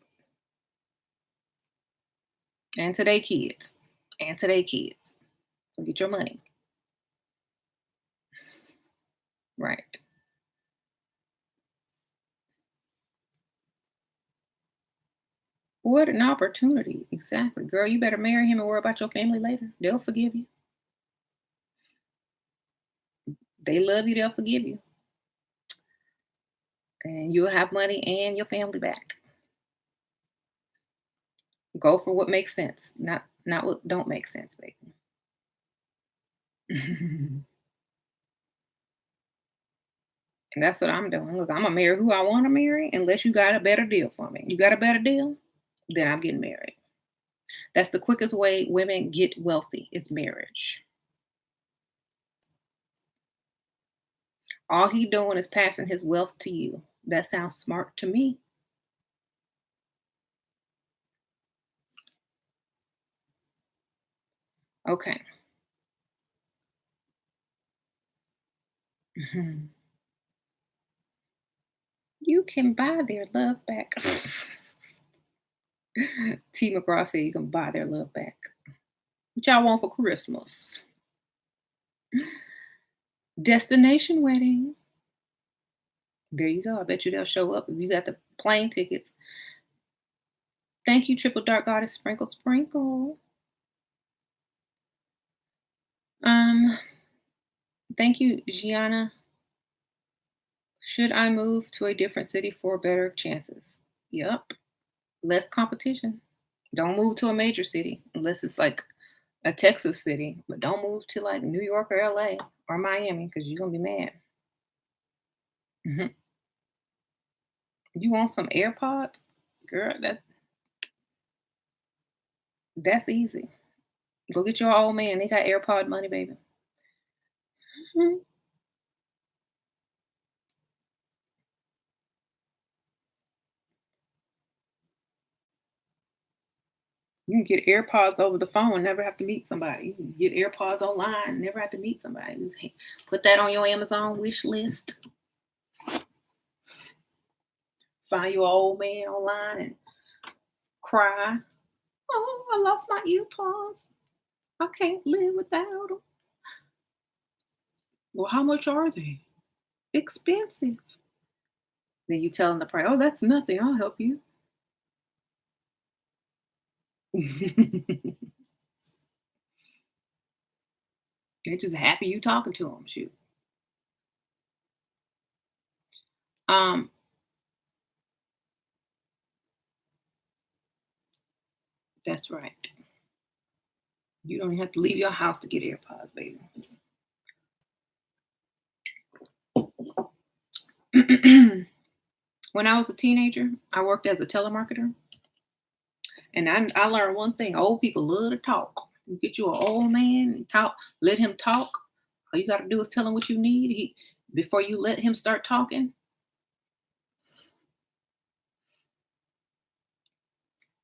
and today kids, and today kids, so get your money. Right. What an opportunity. Exactly. Girl, you better marry him and worry about your family later. They'll forgive you. They love you, they'll forgive you. And you'll have money and your family back. Go for what makes sense, not what don't make sense, baby. That's what I'm doing. Look, I'm gonna marry who I want to marry unless you got a better deal for me. You got a better deal? Then I'm getting married. That's the quickest way women get wealthy is marriage. All he doing is passing his wealth to you. That sounds smart to me. Okay. Mhm. You can buy their love back. T. McGraw said you can buy their love back. What y'all want for Christmas? Destination wedding. There you go. I bet you they'll show up if you got the plane tickets. Thank you, Triple Dark Goddess Sprinkle Sprinkle. Um, Thank you, Gianna. Should I move to a different city for better chances? Yep. Less competition. Don't move to a major city unless it's like a Texas city, but don't move to like New York or LA or Miami because you're gonna be mad. Mhm. You want some AirPods, girl? That's easy. Go get your old man. They got AirPod money, baby. Mhm. You can get AirPods over the phone. Never have to meet somebody. You can get AirPods online. Never have to meet somebody. You can put that on your Amazon wish list. Find your old man online and cry. Oh, I lost my earpods. I can't live without them. Well, how much are they? Expensive. Then you tell them the price. Oh, that's nothing. I'll help you. They're just happy you talking to them. Shoot. Um, that's right. You don't have to leave your house to get AirPods, baby. When I was a teenager, I worked as a telemarketer, and I learned one thing: old people love to talk. You get you an old man and talk, let him talk. All you got to do is tell him what you need. Before you let him start talking.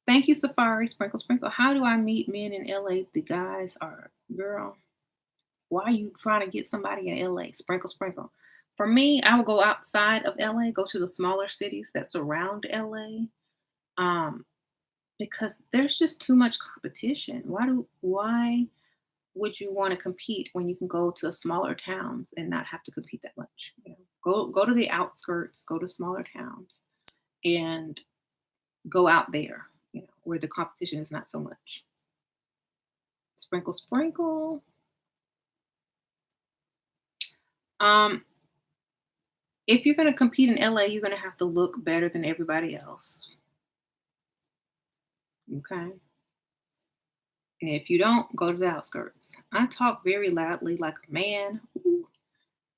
Thank you, Safari Sprinkle Sprinkle. How do I meet men in LA? The guys are girl. Why are you trying to get somebody in LA? Sprinkle Sprinkle. For me, I would go outside of LA, go to the smaller cities that surround LA. Um, because there's just too much competition. Why would you want to compete when you can go to smaller towns and not have to compete that much? You know, go to the outskirts, go to smaller towns, and go out there. You know, where the competition is not so much. Sprinkle, sprinkle. Um, if you're going to compete in LA, you're going to have to look better than everybody else. Okay. And if you don't, go to the outskirts. I talk very loudly like a man. Ooh.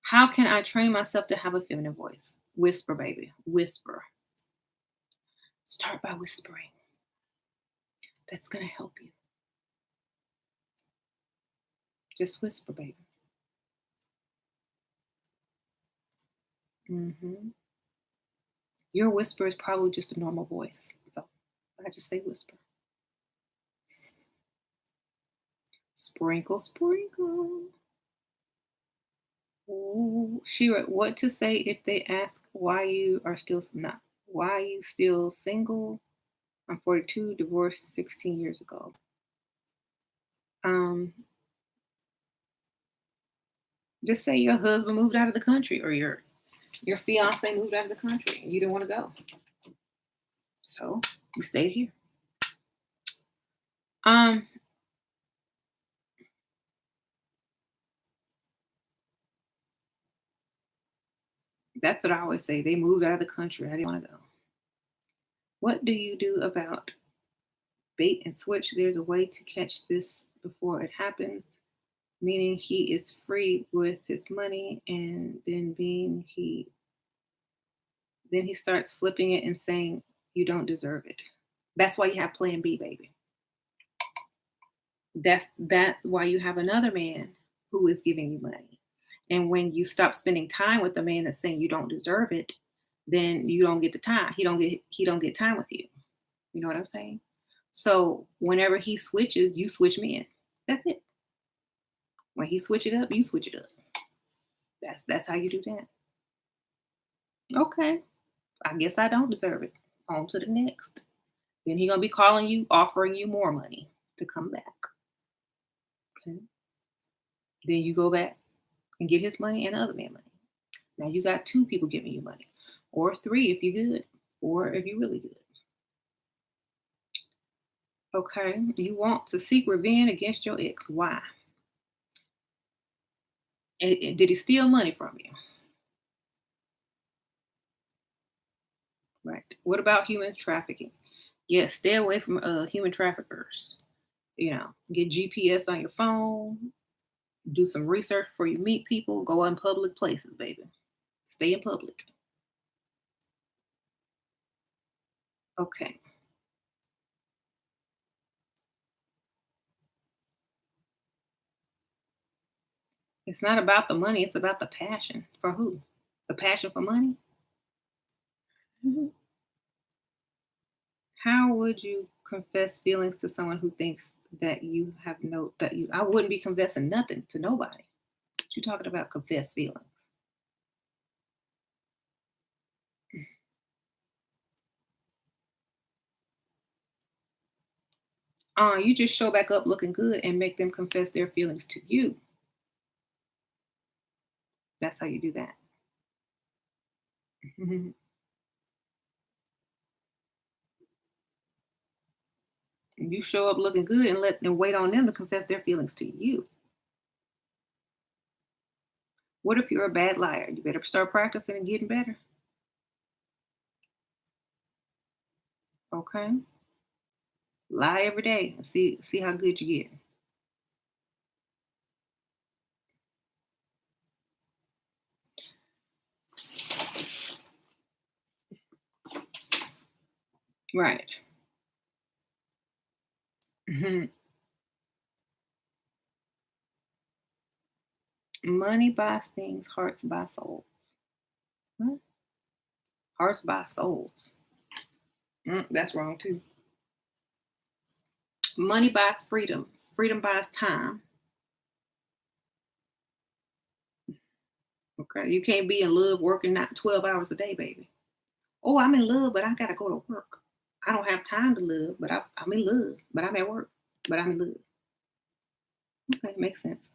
How can I train myself to have a feminine voice? Whisper, baby. Whisper. Start by whispering. That's going to help you. Just whisper, baby. Hmm. Your whisper is probably just a normal voice. So I just say whisper. Sprinkle, sprinkle. Ooh, Shira, what to say if they ask why you are still not why you still single? I'm 42, divorced 16 years ago. Um, just say your husband moved out of the country or your fiance moved out of the country and you didn't want to go. So you stayed here. Um, that's what I always say. They moved out of the country. I didn't want to go. What do you do about bait and switch? There's a way to catch this before it happens, meaning he is free with his money and then being he Then he starts flipping it and saying, you don't deserve it. That's why you have plan B, baby. That's why you have another man who is giving you money. And when you stop spending time with the man that's saying you don't deserve it, then you don't get the time. He don't get time with you. You know what I'm saying? So whenever he switches, you switch men. That's it. When he switch it up, you switch it up. That's how you do that. Okay. I guess I don't deserve it. On to the next. Then he gonna be calling you, offering you more money to come back. Okay. Then you go back and get his money and the other man money. Now you got two people giving you money, or three if you're good, or if you're really good. Okay. You want to seek revenge against your ex. Why? Did he steal money from you? Right. What about human trafficking? Yes, stay away from human traffickers. Get GPS on your phone, do some research before you meet people, go in public places, baby. Stay in public. Okay. It's not about the money, it's about the passion. For who? The passion for money? Mhm. How would you confess feelings to someone who thinks that you have no that you I wouldn't be confessing nothing to nobody. What you talking about confess feelings? You just show back up looking good and make them confess their feelings to you. That's how you do that. You show up looking good and let them wait on them to confess their feelings to you. What if you're a bad liar? You better start practicing and getting better. Okay. Lie every day and see how good you get. Right. Mhm. Money buys things, hearts buy souls. What? Hearts buy souls. That's wrong too. Money buys freedom. Freedom buys time. Okay. You can't be in love working not 12 hours a day, baby. Oh, I'm in love, but I gotta go to work. I don't have time to love, but I'm in love, but I'm at work, but I'm in love. Okay, makes sense.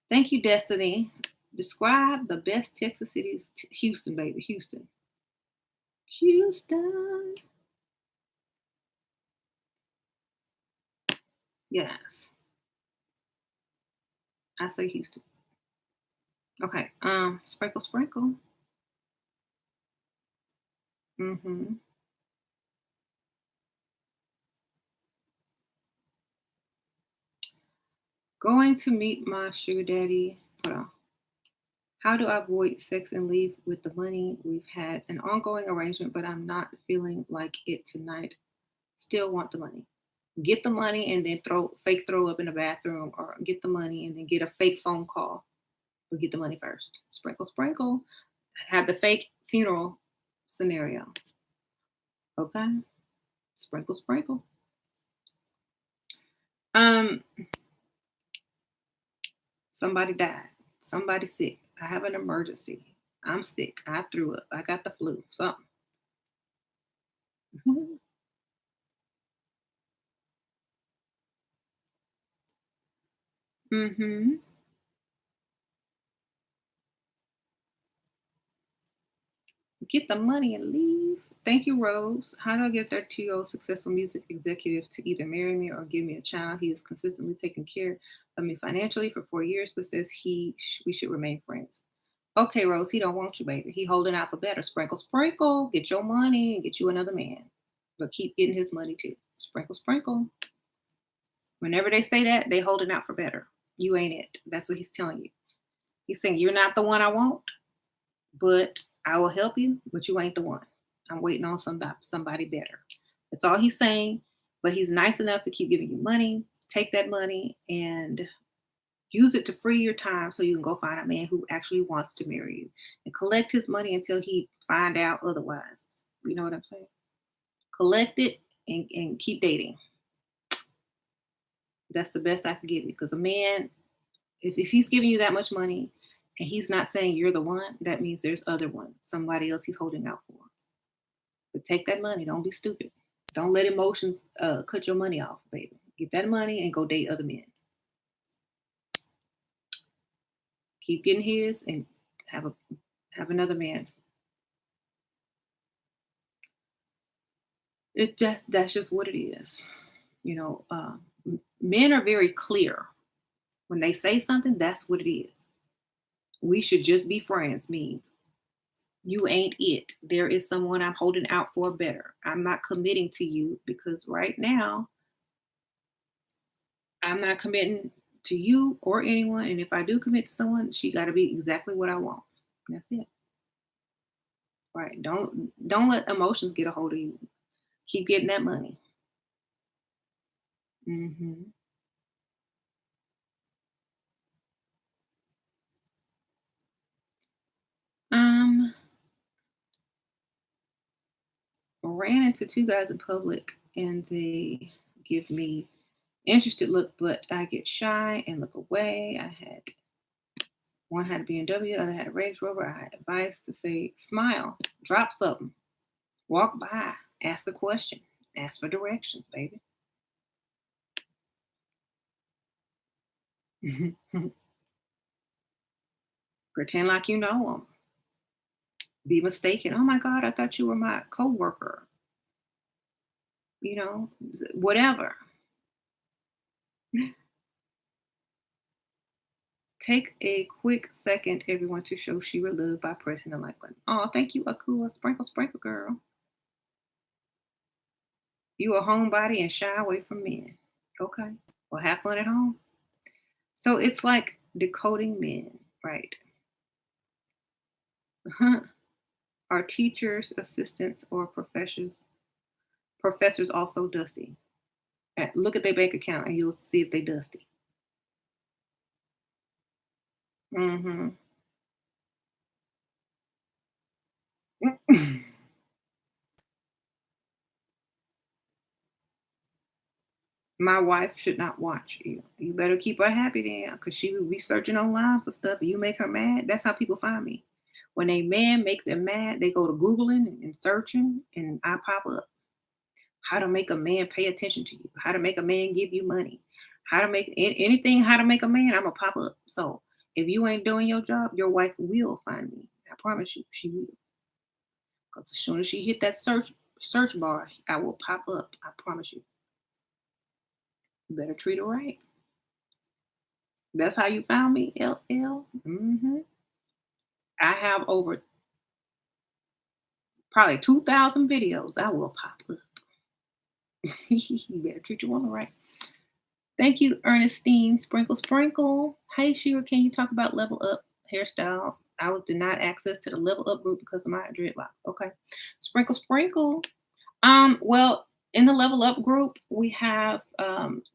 Thank you, Destiny. Describe the best Texas cities. Houston, baby. Houston. Houston. Yes, I say Houston. Okay. Sprinkle, sprinkle. Mm-hmm. Going to meet my sugar daddy. Hold on. How do I avoid sex and leave with the money? We've had an ongoing arrangement, but I'm not feeling like it tonight. Still want the money. Get the money and then throw up in the bathroom, or get the money and then get a fake phone call. But get the money first. Sprinkle, sprinkle. Have the fake funeral scenario. Okay. Sprinkle, sprinkle. Um, Somebody died. Somebody sick. I have an emergency. I'm sick. I threw up. I got the flu. Something. Mm-hmm. Get the money and leave. Thank you, Rose. How do I get 32-year-old successful music executive to either marry me or give me a child? He has consistently taken care of me financially for 4 years, but says we should remain friends. Okay, Rose, he don't want you, baby. He holding out for better. Sprinkle, sprinkle. Get your money and get you another man. But keep getting his money too. Sprinkle, sprinkle. Whenever they say that, they holding out for better. You ain't it. That's what he's telling you. He's saying you're not the one I want, but I will help you, but you ain't the one. I'm waiting on somebody better. That's all he's saying. But he's nice enough to keep giving you money. Take that money and use it to free your time so you can go find a man who actually wants to marry you and collect his money until he find out otherwise. You know what I'm saying? Collect it and keep dating. That's the best I can give you. Because a man, if he's giving you that much money and he's not saying you're the one, that means there's other one, somebody else he's holding out for. But take that money. Don't be stupid. Don't let emotions cut your money off, baby. Get that money and go date other men. Keep getting his and have another man. That's just what it is. You know, men are very clear when they say something. That's what it is. We should just be friends means you ain't it. There is someone I'm holding out for better. I'm not committing to you because right now I'm not committing to you or anyone. And if I do commit to someone, she got to be exactly what I want. That's it. Right. Don't let emotions get a hold of you. Keep getting that money. Hmm. Um, ran into two guys in public and they give me interested look, but I get shy and look away. One had a BMW, other had a Range Rover. I had advice to say, smile, drop something, walk by, ask a question, ask for directions, baby. Pretend like you know them. Be mistaken. Oh my God, I thought you were my coworker. You know, whatever. Take a quick second, everyone, to show Shira love by pressing the like button. Oh, thank you, Akua. Sprinkle, sprinkle, girl. You a homebody and shy away from men. Okay. Well, have fun at home. So it's like decoding men, right? Are teachers, assistants, or professors also dusty? Look at their bank account and you'll see if they dusty. Hmm. My wife should not watch you. You better keep her happy then, because she will be searching online for stuff. And you make her mad. That's how people find me. When a man makes them mad, they go to Googling and searching, and I pop up. How to make a man pay attention to you. How to make a man give you money. How to make anything. How to make a man. I'm gonna pop up. So if you ain't doing your job, your wife will find me. I promise you, she will. Because as soon as she hit that search bar, I will pop up. I promise you. You better treat her right. That's how you found me, LL. I have over probably 2,000 videos. I will pop up. You better treat your woman right. Thank you, Ernestine. Sprinkle, sprinkle. Hey, Shira, can you talk about level up hairstyles? I was denied access to the level up group because of my dreadlock. Okay. Sprinkle, sprinkle. Well, in the level up group, we have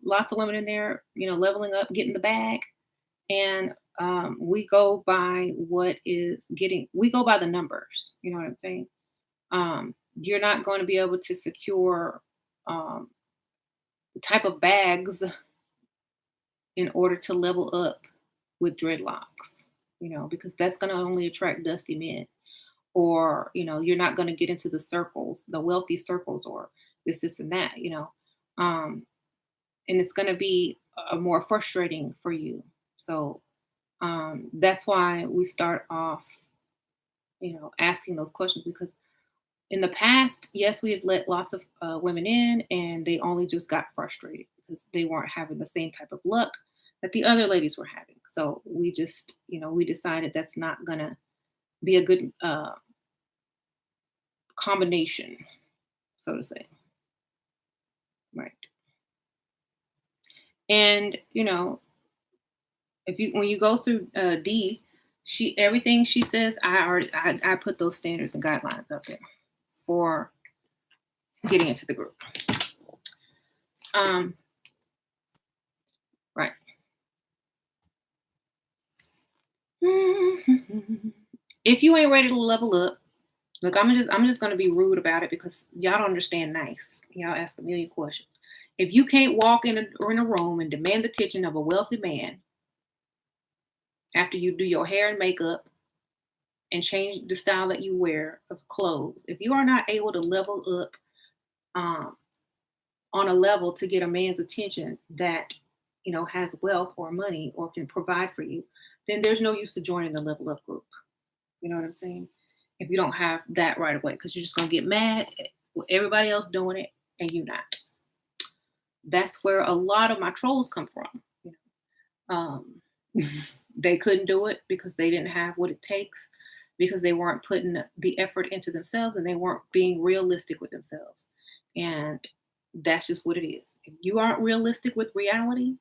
lots of women in there, leveling up, getting the bag. And we go by we go by the numbers. You know what I'm saying? You're not going to be able to secure um, the type of bags in order to level up with dreadlocks, because that's going to only attract dusty men. Or, you're not going to get into the circles, the wealthy circles, or this and that, and it's going to be more frustrating for you. So that's why we start off, asking those questions, because in the past, yes, we have let lots of women in and they only just got frustrated because they weren't having the same type of luck that the other ladies were having. So we just, we decided that's not going to be a good combination, so to say. Right. And, when you go through D, everything she says, I put those standards and guidelines up there. for getting into the group. Right. If you ain't ready to level up, look, I'm just gonna be rude about it because y'all don't understand nice. Y'all ask a million questions. If you can't walk in a room and demand the attention of a wealthy man after you do your hair and makeup and change the style that you wear of clothes, if you are not able to level up on a level to get a man's attention that has wealth or money or can provide for you, then there's no use to joining the level up group. You know what I'm saying? If you don't have that right away, because you're just gonna get mad with everybody else doing it and you not. That's where a lot of my trolls come from. Um, they couldn't do it because they didn't have what it takes, because they weren't putting the effort into themselves and they weren't being realistic with themselves. And that's just what it is. If you aren't realistic with reality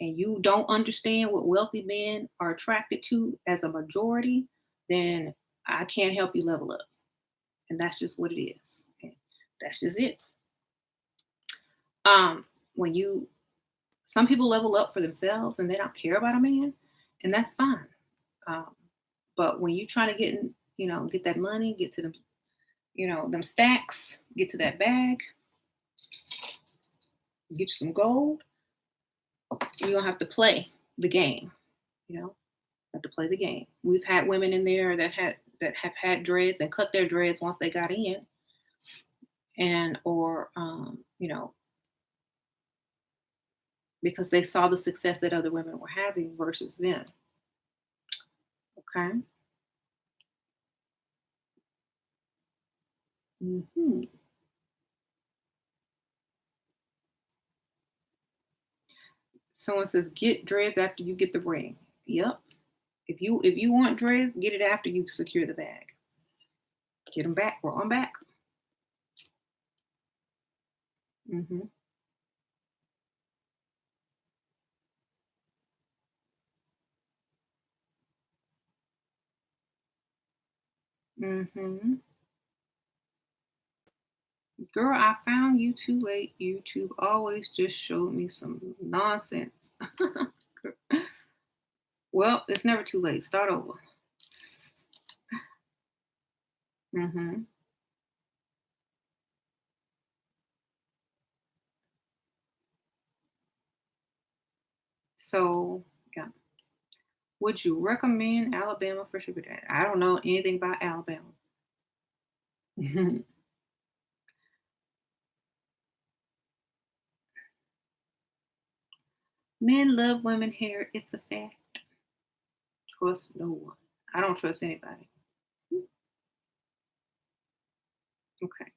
and you don't understand what wealthy men are attracted to as a majority, then I can't help you level up. And that's just what it is. And that's just it. When some people level up for themselves and they don't care about a man, and that's fine. But when you try to get that money, get to them, them stacks, get to that bag, get you some gold, you're gonna have to play the game. Have to play the game. We've had women in there that have had dreads and cut their dreads once they got in, or because they saw the success that other women were having versus them. Okay. Someone says get dreads after you get the ring. Yep. If you want dreads, get it after you secure the bag. Get them back. We're on back. Girl, I found you too late. YouTube always just showed me some nonsense. Well, it's never too late. Start over. So, yeah. Would you recommend Alabama for sugar daddy? I don't know anything about Alabama. Men love women hair. It's a fact. Trust no one. I don't trust anybody. Okay.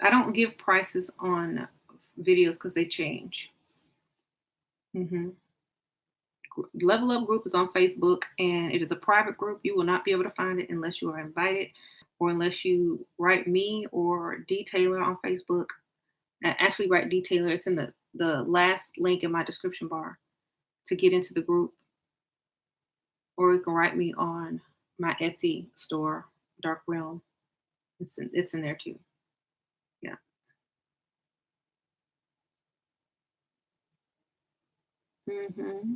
I don't give prices on videos because they change. Level Up group is on Facebook and it is a private group. You will not be able to find it unless you are invited or unless you write me or Detailer on Facebook. Actually, write Detailer. It's in the last link in my description bar to get into the group. Or you can write me on my Etsy store, Dark Realm. It's in there too. Yeah. Mm-hmm.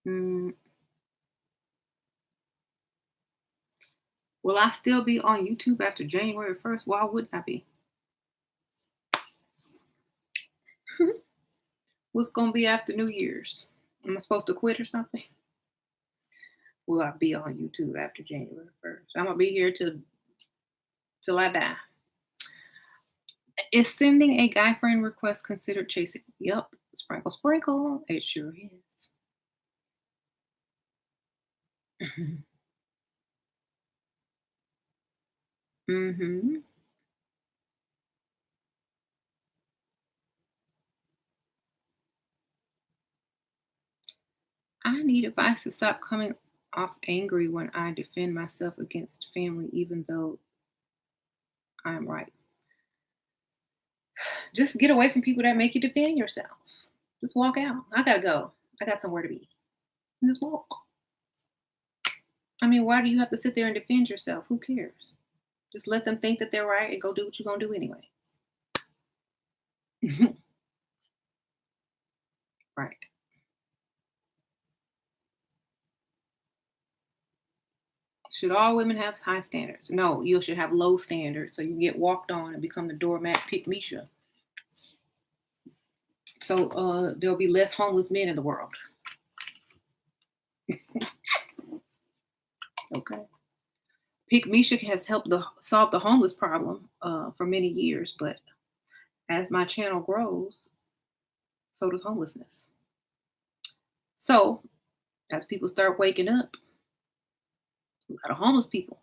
Mm. Will I still be on YouTube after January 1st? Why wouldn't I be? What's going to be after New Year's? Am I supposed to quit or something? Will I be on YouTube after January 1st? I'm going to be here till I die. Is sending a guy friend request considered chasing? Yep. Sprinkle, sprinkle. It sure is. Mm-hmm. I need advice to stop coming off angry when I defend myself against family, even though I'm right. Just get away from people that make you defend yourself. Just walk out. I gotta go. I got somewhere to be. And just walk. I mean, why do you have to sit there and defend yourself? Who cares? Just let them think that they're right and go do what you're gonna do anyway. Right. Should all women have high standards? No, you should have low standards so you can get walked on and become the doormat pick Misha. So there'll be less homeless men in the world. Okay. Pick Misha has helped solve the homeless problem for many years, but as my channel grows, so does homelessness. So as people start waking up, we got a homeless people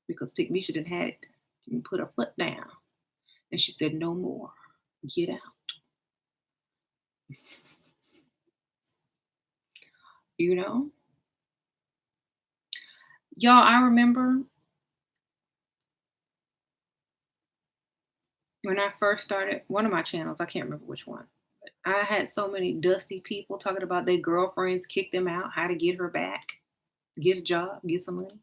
because Pick Misha didn't had it. Didn't put her foot down. And she said, no more. Get out. You know? Y'all, I remember when I first started one of my channels, I can't remember which one. But I had so many dusty people talking about their girlfriends kicked them out, how to get her back, get a job, get some money.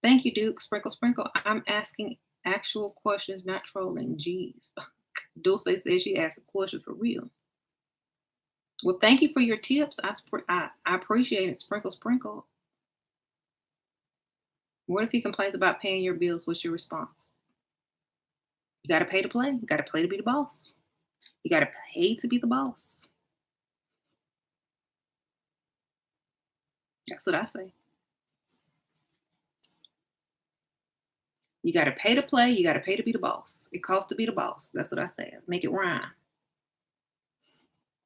Thank you, Duke. Sprinkle, sprinkle. I'm asking actual questions, not trolling. Jeez. Dulce says she asked a question for real. Well, thank you for your tips. I appreciate it. Sprinkle, sprinkle. What if he complains about paying your bills? What's your response? You got to pay to play. You got to play to be the boss. You got to pay to be the boss. That's what I say. You got to pay to play. You got to pay to be the boss. It costs to be the boss. That's what I say. Make it rhyme.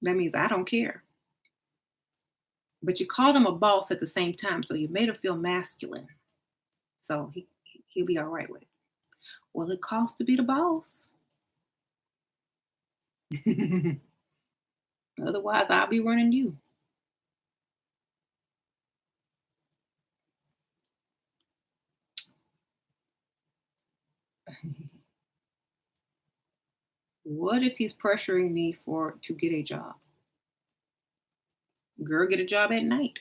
That means I don't care. But you called him a boss at the same time, so you made him feel masculine. So he'll be all right with it. Well, it costs to be the boss. Otherwise, I'll be running you. What if he's pressuring me to get a job? Girl, get a job at night.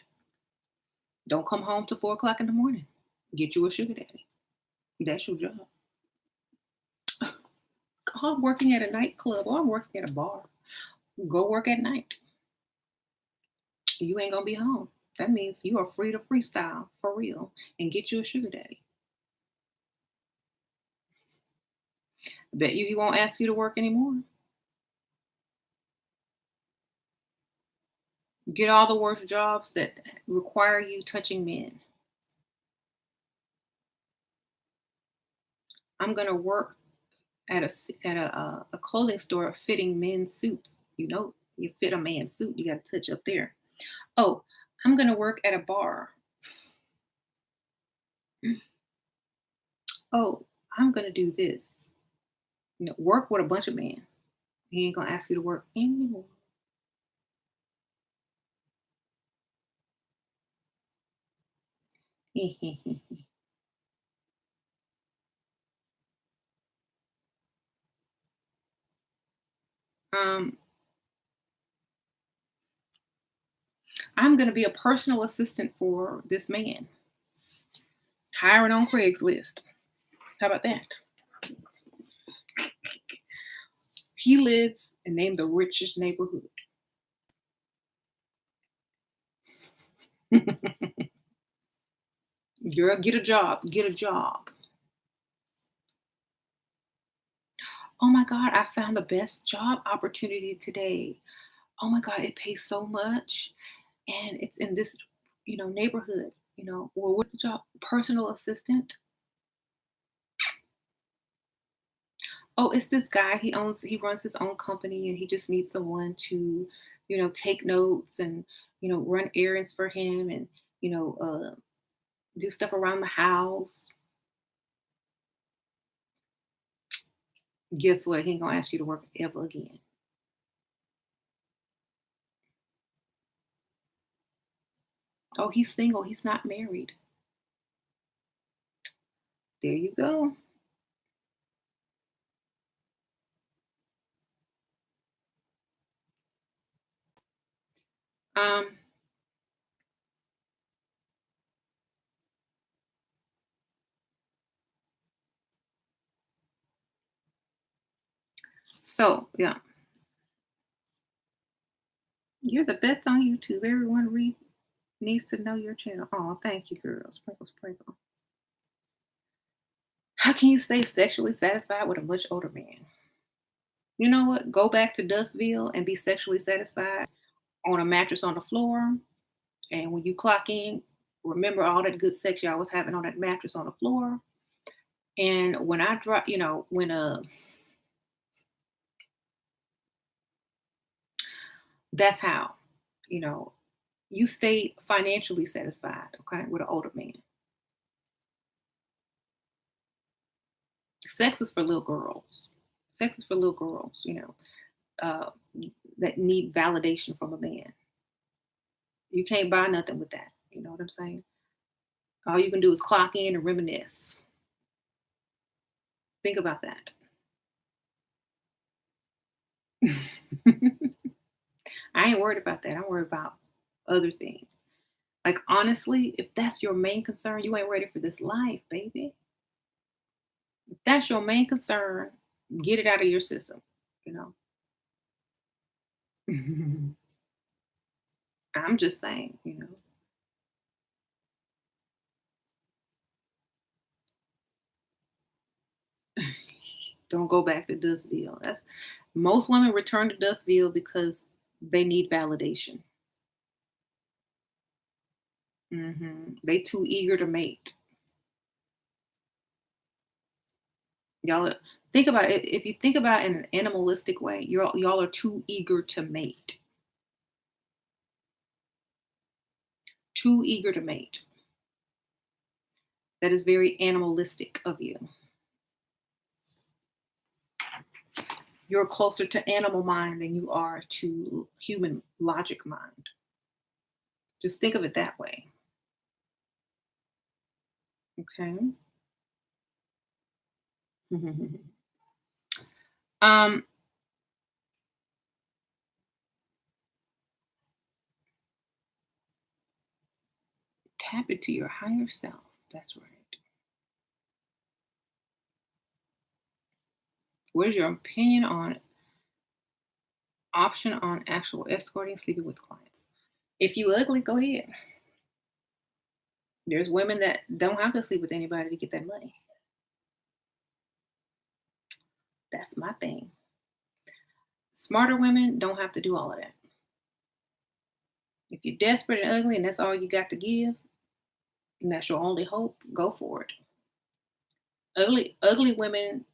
Don't come home till 4 o'clock in the morning. Get you a sugar daddy. That's your job. Oh, I'm working at a nightclub or I'm working at a bar. Go work at night. You ain't gonna be home. That means you are free to freestyle for real and get you a sugar daddy. I bet you he won't ask you to work anymore. Get all the worst jobs that require you touching men. I'm gonna work at a clothing store fitting men's suits. You know, you fit a man's suit, you got to touch up there. Oh, I'm gonna work at a bar. Oh, I'm gonna do this. You know, work with a bunch of men. He ain't gonna ask you to work anymore. um, I'm gonna be a personal assistant for this man. Hiring on Craigslist. How about that? He lives in name the richest neighborhood. Girl, get a job. Get a job. Oh my God, I found the best job opportunity today. Oh my God, it pays so much. And it's in this, neighborhood, well, what's the job? Personal assistant. Oh, it's this guy. He runs his own company and he just needs someone to, take notes and, run errands for him and, do stuff around the house. Guess what? He ain't gonna ask you to work ever again. Oh, he's single. He's not married. There you go. Um, so yeah, you're the best on YouTube. Everyone needs to know your channel. Oh, thank you, girl. Sprinkle, sprinkle. How can you stay sexually satisfied with a much older man? You know what? Go back to Dustville and be sexually satisfied on a mattress on the floor. And when you clock in, remember all that good sex y'all was having on that mattress on the floor. And when I drop, when that's how, you know, you stay financially satisfied, okay, with an older man. Sex is for little girls. Sex is for little girls, uh, that need validation from a man. You can't buy nothing with that. You know what I'm saying? All you can do is clock in and reminisce. Think about that. I ain't worried about that. I'm worried about other things. Like, honestly, if that's your main concern, you ain't ready for this life, baby. If that's your main concern, get it out of your system, you know. I'm just saying. Don't go back to Dustville. That's most women return to Dustville because they need validation. They too eager to mate. Y'all think about it. If you think about it in an animalistic way, y'all are too eager to mate. Too eager to mate. That is very animalistic of you. You're closer to animal mind than you are to human logic mind. Just think of it that way. Okay. um, tap into your higher self. That's right. What is your opinion on option on actual escorting, sleeping with clients? If you ugly, go ahead. There's women that don't have to sleep with anybody to get that money. That's my thing. Smarter women don't have to do all of that. If you're desperate and ugly and that's all you got to give, and that's your only hope, go for it. Ugly women,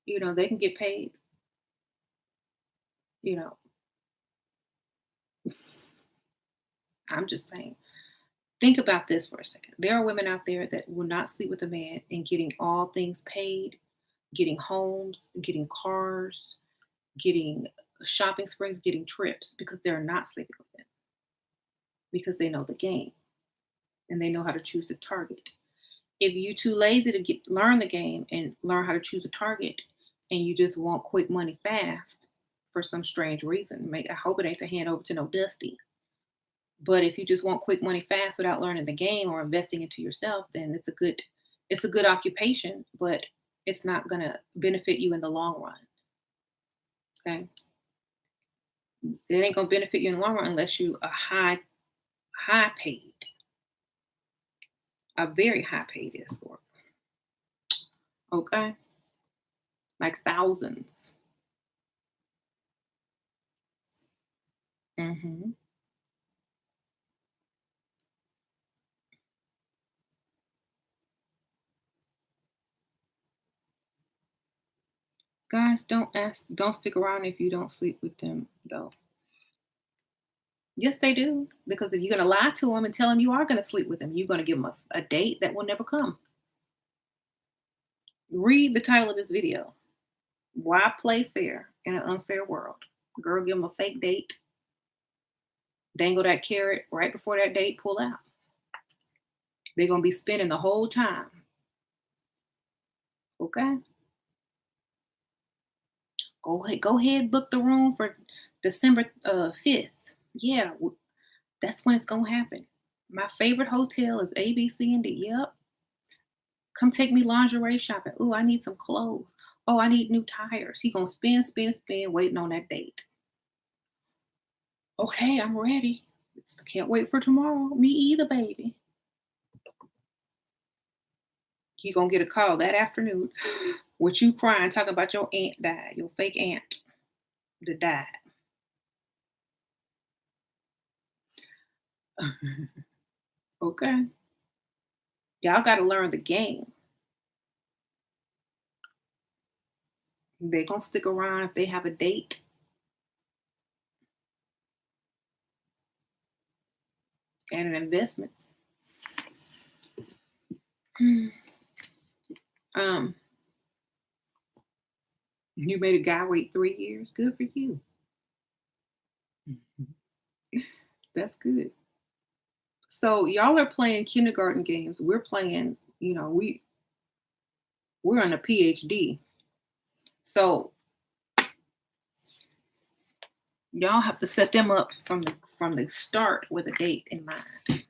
they can get paid. You know, I'm just saying. Think about this for a second. There are women out there that will not sleep with a man and getting all things paid, getting homes, getting cars, getting shopping sprees, getting trips because they're not sleeping with them because they know the game and they know how to choose the target. If you too lazy to learn the game and learn how to choose a target and you just want quick money fast for some strange reason, I hope it ain't to hand over to no Dusty. But if you just want quick money fast without learning the game or investing into yourself, then it's a good occupation, but it's not gonna benefit you in the long run. Okay. It ain't gonna benefit you in the long run unless you are high paid, a very high paid escort. Okay. Like thousands. hmm Guys, don't stick around if you don't sleep with them, though. Yes, they do. Because if you're gonna lie to them and tell them you are gonna sleep with them, you're gonna give them a date that will never come. Read the title of this video. Why play fair in an unfair world? Girl, give them a fake date, dangle that carrot right before that date, pull out. They're gonna be spending the whole time. Okay, go ahead, book the room for December 5th. Yeah, that's when it's gonna happen. My favorite hotel is A, B, C, and D. Yep. Come take me lingerie shopping. Ooh, I need some clothes. Oh, I need new tires. He gonna spend, spend, spend, waiting on that date. Okay, I'm ready. Can't wait for tomorrow. Me either, baby. He gonna get a call that afternoon with you crying, talking about your aunt died, your fake aunt that died. Okay. Y'all gotta learn the game. They gonna stick around if they have a date and an investment. Um, you made a guy wait 3 years. Good for you. That's good. So y'all are playing kindergarten games. We're playing, we're on a PhD. So y'all have to set them up from the start with a date in mind.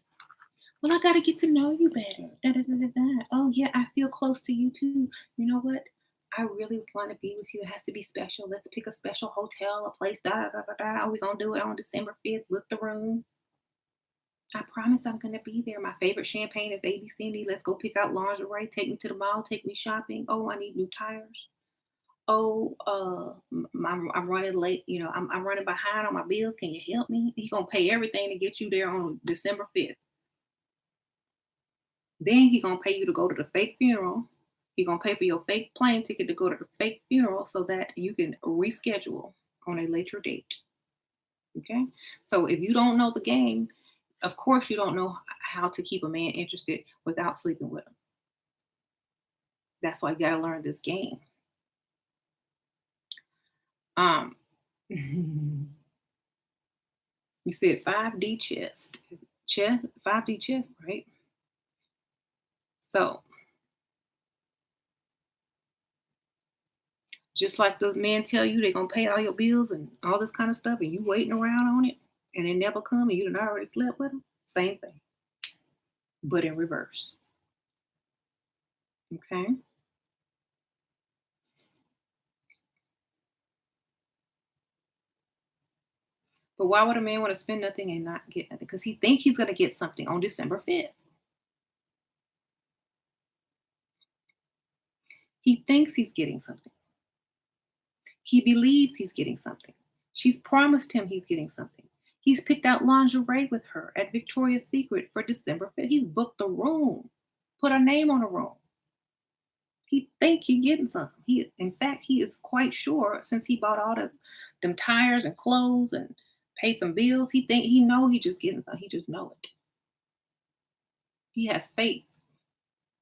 Well, I gotta get to know you better. Da, da, da, da, da. Oh yeah, I feel close to you too. You know what? I really want to be with you. It has to be special. Let's pick a special hotel, a place. Da da da da da. Are we gonna do it on December 5th? Book the room. I promise I'm gonna be there. My favorite champagne is ABC and D. Let's go pick out lingerie. Take me to the mall. Take me shopping. Oh, I need new tires. Oh, I'm running late. I'm running behind on my bills. Can you help me? He gonna pay everything to get you there on December 5th. Then he gonna pay you to go to the fake funeral. He gonna pay for your fake plane ticket to go to the fake funeral so that you can reschedule on a later date. Okay. So if you don't know the game, of course you don't know how to keep a man interested without sleeping with him. That's why you gotta learn this game. Um, you said 5D chess, 5D chess, right? So just like the men tell you they're gonna pay all your bills and all this kind of stuff, and you waiting around on it, and it never come, and you done already slept with them. Same thing, but in reverse. Okay. But why would a man want to spend nothing and not get nothing? Because he think he's gonna get something on December 5th. He thinks he's getting something. He believes he's getting something. She's promised him he's getting something. He's picked out lingerie with her at Victoria's Secret for December 5th. He's booked the room, put her name on the room. He think he getting something. In fact, he is quite sure since he bought all them tires and clothes and paid some bills. He know he just getting something. He just know it. He has faith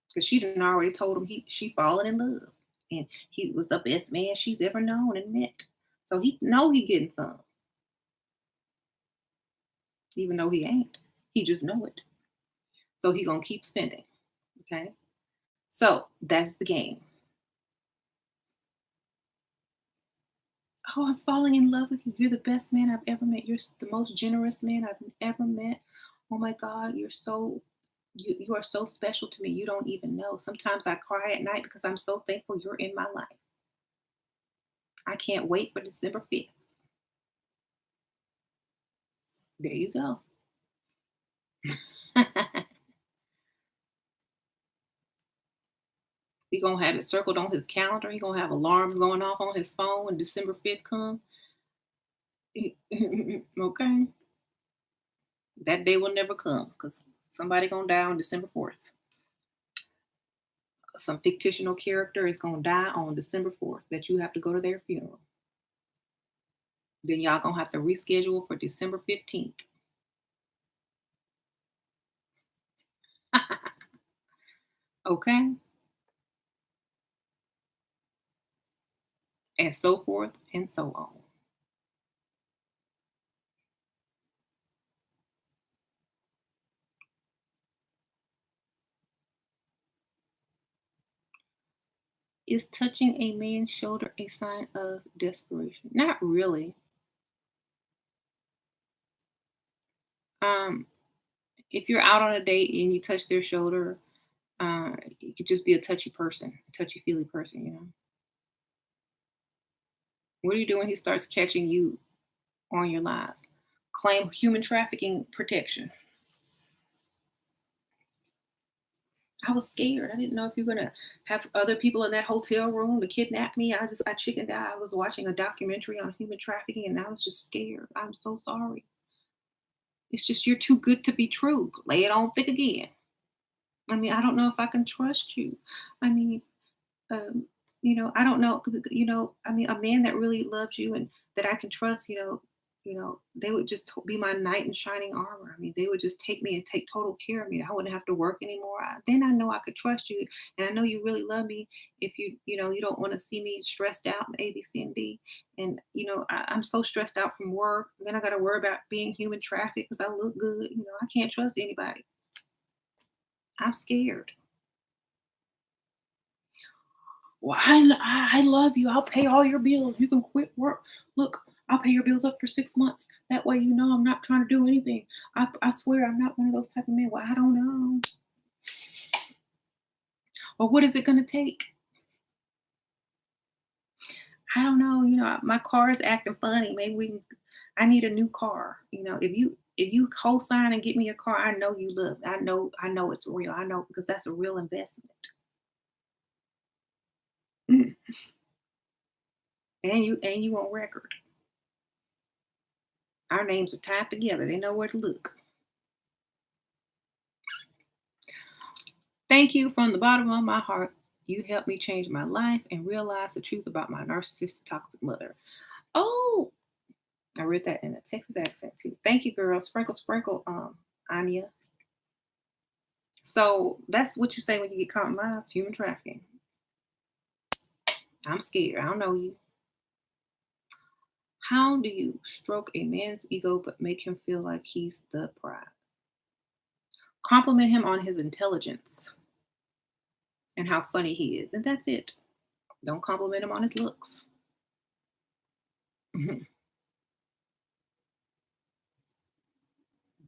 because she done already told him she fallen in love, and he was the best man she's ever known and met. So he know he getting some, even though he ain't. He just know it. So he gonna keep spending. Okay. So that's the game. Oh, I'm falling in love with you. You're the best man I've ever met. You're the most generous man I've ever met. Oh my God, you are so special to me. You don't even know. Sometimes I cry at night because I'm so thankful you're in my life. I can't wait for December 5th. There you go. He gonna have it circled on his calendar. He gonna have alarms going off on his phone when December 5th come. Okay. That day will never come because somebody gonna die on December 4th. Some fictional character is gonna die on December 4th that you have to go to their funeral. Then y'all gonna have to reschedule for December 15th. Okay? And so forth and so on. Is touching a man's shoulder a sign of desperation? Not really. Um, if you're out on a date and you touch their shoulder, you could just be a touchy person, touchy feely person, you know. What do you do when he starts catching you on your lies? Claim human trafficking protection. I was scared. I didn't know if you're gonna have other people in that hotel room to kidnap me. I chickened out. I was watching a documentary on human trafficking and I was just scared. I'm so sorry. It's just you're too good to be true. Lay it on thick again. I mean, I don't know if I can trust you. I mean, um, I don't know. I mean, a man that really loves you and that I can trust, they would just be my knight in shining armor. I mean, they would just take me and take total care of me. I wouldn't have to work anymore. Then I know I could trust you, and I know you really love me. If you don't want to see me stressed out and A, B, C, and D, and I'm so stressed out from work. And then I got to worry about being human trafficked because I look good. I can't trust anybody. I'm scared. Well, I love you. I'll pay all your bills. You can quit work. Look, I'll pay your bills up for 6 months. That way, I'm not trying to do anything. I swear I'm not one of those type of men. Well, I don't know. Or what is it going to take? I don't know. My car is acting funny. Maybe I need a new car. If you co-sign and get me a car, I know you love. I know it's real. I know because that's a real investment. Mm. And you on record. Our names are tied together. They know where to look. Thank you from the bottom of my heart. You helped me change my life and realize the truth about my narcissistic toxic mother. Oh, I read that in a Texas accent too. Thank you, girl. Sprinkle, sprinkle, Anya. So that's what you say when you get caught in lies, human trafficking. I'm scared. I don't know you. How do you stroke a man's ego but make him feel like he's the prize? Compliment him on his intelligence and how funny he is. And that's it. Don't compliment him on his looks.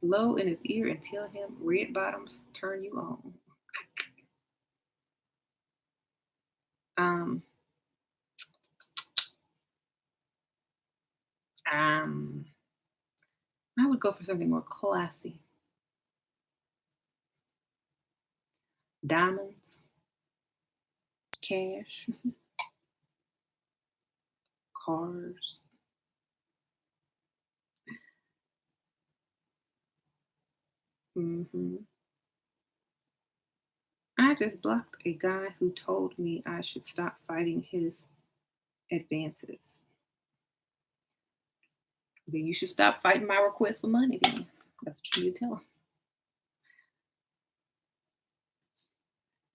Blow in his ear and tell him red bottoms turn you on. Um, um, I would go for something more classy. Diamonds, cash, cars. hmm I just blocked a guy who told me I should stop fighting his advances. Then you should stop fighting my request for money. Then that's what you tell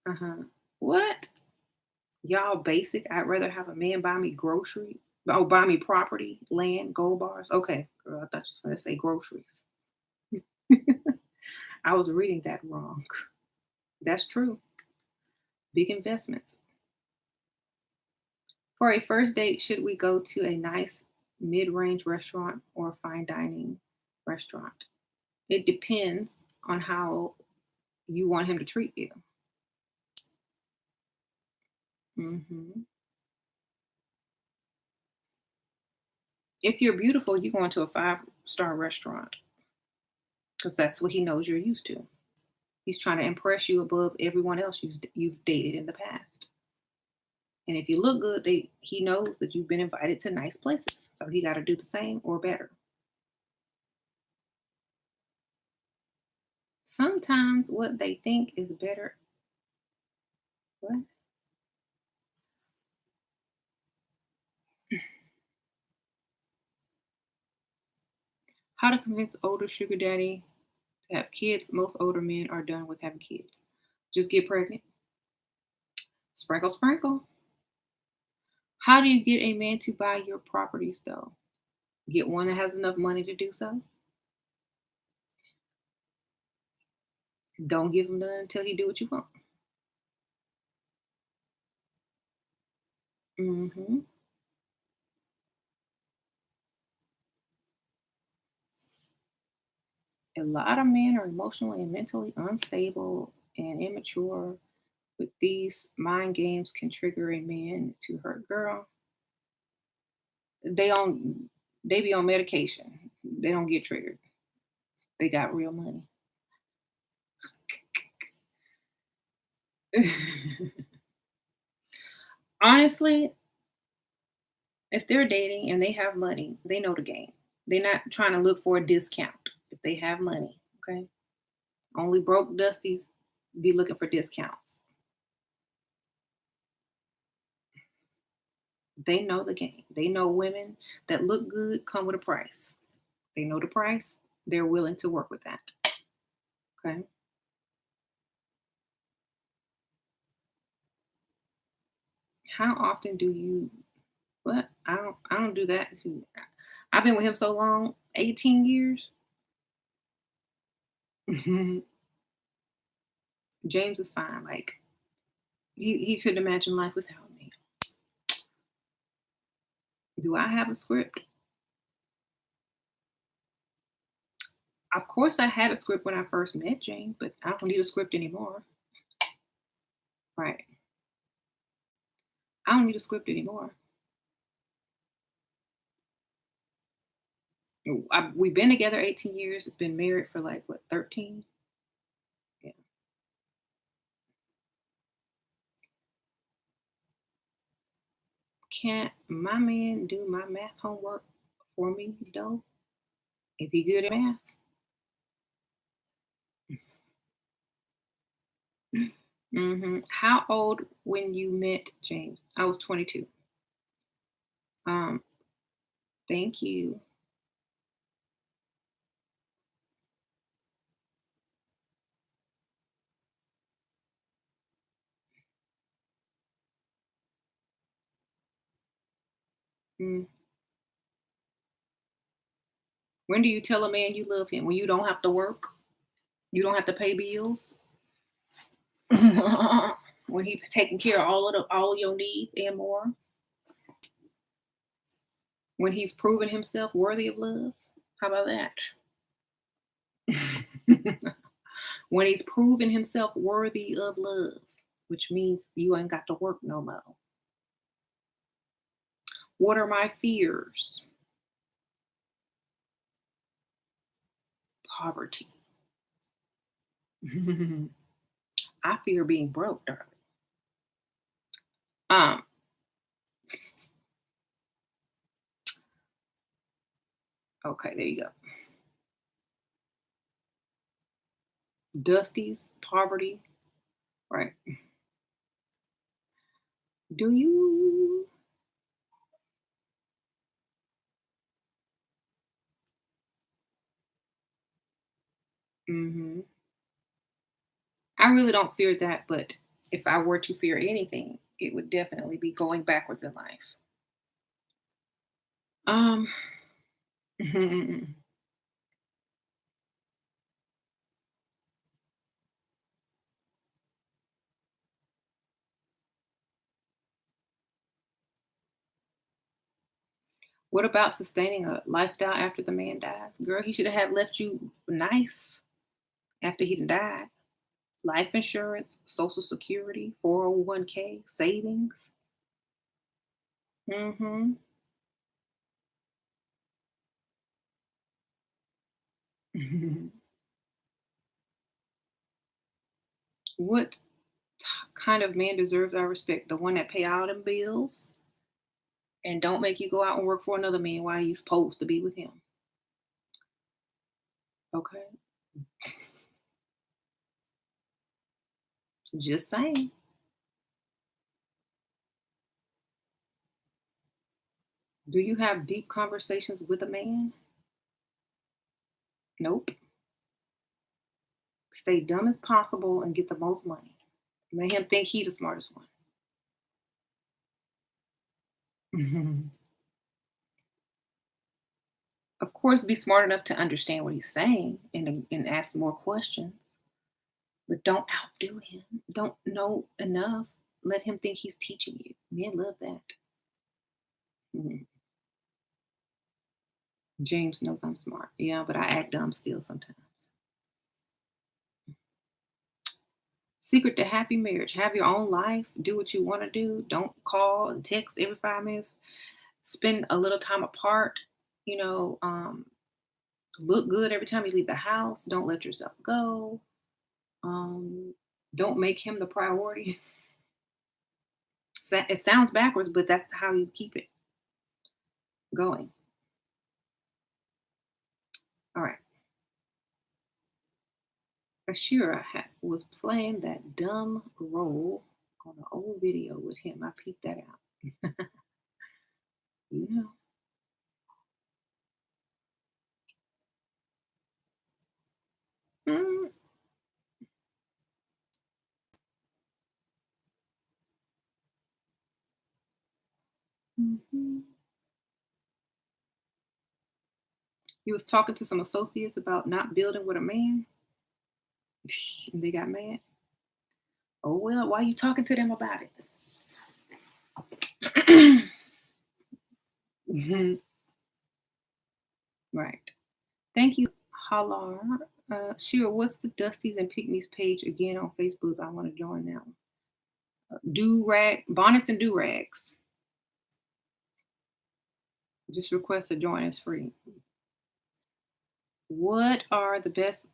him. What? Y'all basic. I'd rather have a man buy me grocery. Oh, buy me property, land, gold bars. Okay, girl, I thought you was going to say groceries. I was reading that wrong. That's true. Big investments. For a first date, should we go to a nice mid-range restaurant or fine dining restaurant? It depends on how you want him to treat you. hmm If you're beautiful, you're going to a five-star restaurant because that's what he knows you're used to. He's trying to impress you above everyone else you've dated in the past. And if you look good, he knows that you've been invited to nice places. So he got to do the same or better. Sometimes what they think is better. What? How to convince older sugar daddy to have kids? Most older men are done with having kids. Just get pregnant. Sprinkle, sprinkle. How do you get a man to buy your properties though? Get one that has enough money to do so. Don't give him none until he do what you want. Mhm. A lot of men are emotionally and mentally unstable and immature. With these mind games can trigger a man to hurt girl. They on they be on medication. They don't get triggered. They got real money. Honestly, if they're dating and they have money, they know the game. They're not trying to look for a discount if they have money. Okay. Only broke dusties be looking for discounts. They know the game. They know women that look good come with a price. They know the price. They're willing to work with that. Okay. How often do you what? I don't do that. I've been with him so long, 18 years. James is fine. Like he couldn't imagine life without me. Do I have a script? Of course I had a script when I first met James, but I don't need a script anymore. Right. I don't need a script anymore. We've been together 18 years, been married for like what, 13? Yeah. Can't my man do my math homework for me though? If he good at math? How old when you met James? I was 22. Um, thank you. Mm. When do you tell a man you love him? When you don't have to work? You don't have to pay bills? When he's taking care of all of your needs and more? When he's proven himself worthy of love? How about that? When he's proven himself worthy of love, which means you ain't got to work no more. What are my fears? Poverty. I fear being broke, darling. Um, okay, there you go. Dusties, poverty, right? Do you? Hmm. I really don't fear that, but if I were to fear anything, it would definitely be going backwards in life. Um, what about sustaining a lifestyle after the man dies? Girl, he should have left you nice after he died. Life insurance, social security, 401k, savings. Hmm. What kind of man deserves our respect? The one that pay all them bills and don't make you go out and work for another man while you supposed to be with him. Okay. Just saying. Do you have deep conversations with a man? Nope. Stay dumb as possible and get the most money. Let him think he the smartest one. Of course, be smart enough to understand what he's saying and ask more questions, but don't outdo him. Don't know enough. Let him think he's teaching you. Men love that. Mhm. James knows I'm smart. Yeah, but I act dumb still sometimes. Secret to happy marriage. Have your own life. Do what you want to do. Don't call and text every 5 minutes. Spend a little time apart. You know, look good every time you leave the house. Don't let yourself go. Um, don't make him the priority. It sounds backwards, but that's how you keep it going. All right. Ashira was playing that dumb role on an old video with him. I peeped that out. You know. Mm-hmm. He was talking to some associates about not building with a man, and they got mad. Oh well, why are you talking to them about it? Mhm. Right. Thank you, Halar. Sure. What's the Dusties and Pygmies page again on Facebook? I want to join now. Do rag bonnets and do rags. Just request to join. It's free. What are the best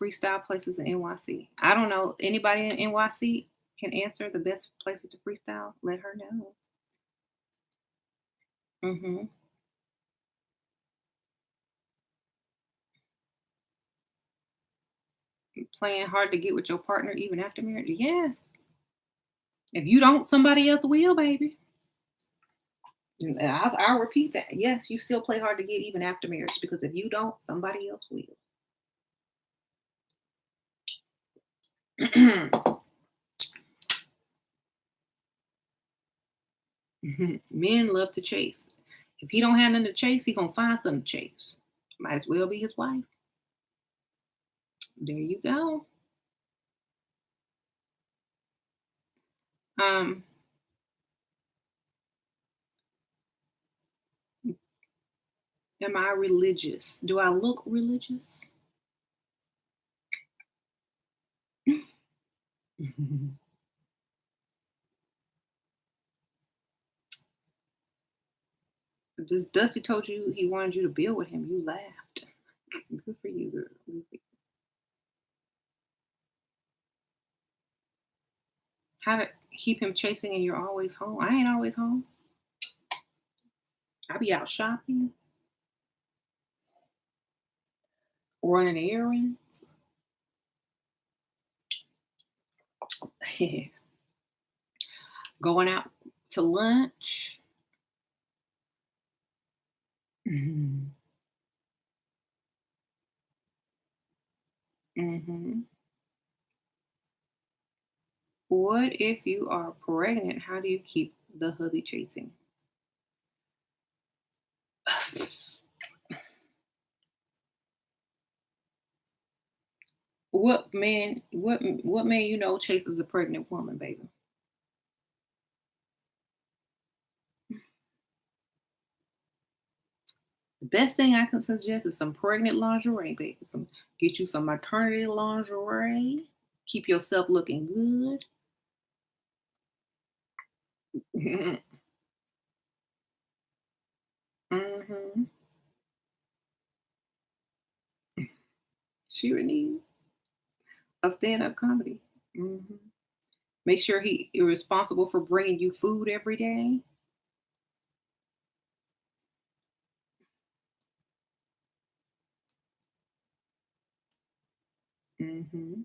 freestyle places in NYC? I don't know. Anybody in NYC can answer the best places to freestyle? Let her know. Hmm. Playing hard to get with your partner even after marriage? Yes. If you don't, somebody else will, baby. And I'll repeat that. Yes, you still play hard to get even after marriage because if you don't, somebody else will. Men love to chase. If he don't have nothing to chase, he gonna find something to chase. Might as well be his wife. There you go. Um, am I religious? Do I look religious? Just Dusty told you he wanted you to build with him. You laughed. Good for you, girl. Good for you. How to keep him chasing and you're always home? I ain't always home. I be out shopping, running errands, going out to lunch. Hmm. Hmm. What if you are pregnant? How do you keep the hubby chasing? What man you know chases a pregnant woman, baby? The best thing I can suggest is some pregnant lingerie, baby. Get you some maternity lingerie. Keep yourself looking good. Hmm. She would need a stand-up comedy. Hmm. Make sure he is responsible for bringing you food every day. Hmm.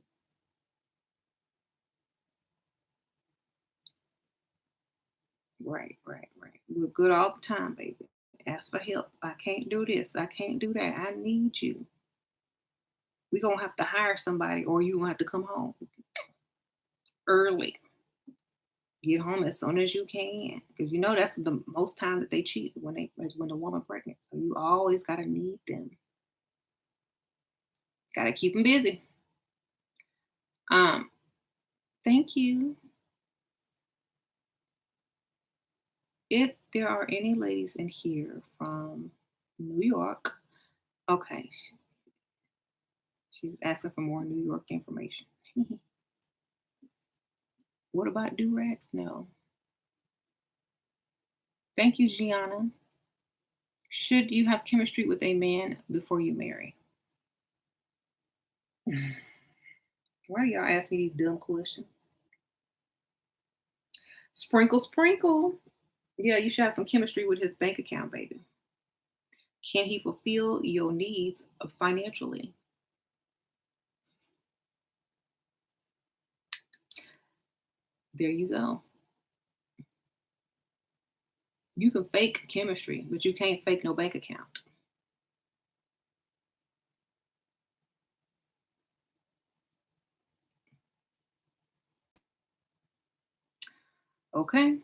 Right, right, right. We're good all the time, baby. Ask for help. I can't do this. I can't do that. I need you. We're gonna have to hire somebody or you gonna have to come home early. Get home as soon as you can. Because you know that's the most time that they cheat when the woman pregnant. So you always gotta need them. Gotta keep them busy. Um, thank you. If there are any ladies in here from New York, okay, she's asking for more New York information. What about do-rags? No. Thank you, Gianna. Should you have chemistry with a man before you marry? Why do y'all ask me these dumb questions? Sprinkle, sprinkle. Yeah, you should have some chemistry with his bank account, baby. Can he fulfill your needs financially? There you go. You can fake chemistry, but you can't fake no bank account. Okay?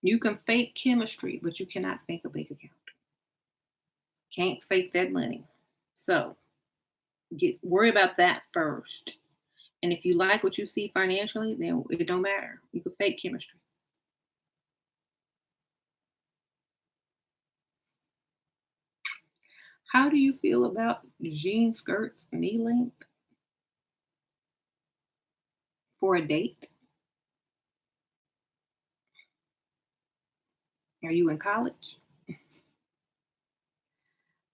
You can fake chemistry, but you cannot fake a bank account. Can't fake that money. So worry about that first. And if you like what you see financially, then it don't matter. You can fake chemistry. How do you feel about jean skirts, knee length for a date? Are you in college?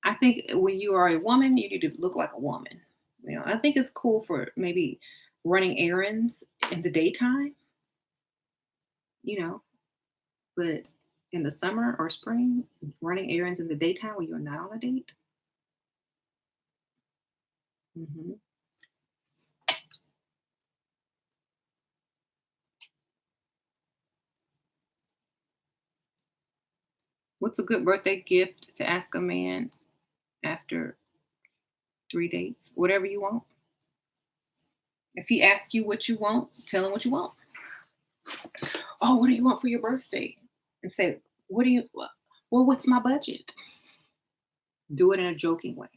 I think when you are a woman, you need to look like a woman. I think it's cool for maybe running errands in the daytime, you know, but in the summer or spring, running errands in the daytime when you're not on a date. hmm What's a good birthday gift to ask a man after 3 dates? Whatever you want. If he asks you what you want, tell him what you want. Oh, what do you want for your birthday? And say, what do you, well, what's my budget? Do it in a joking way.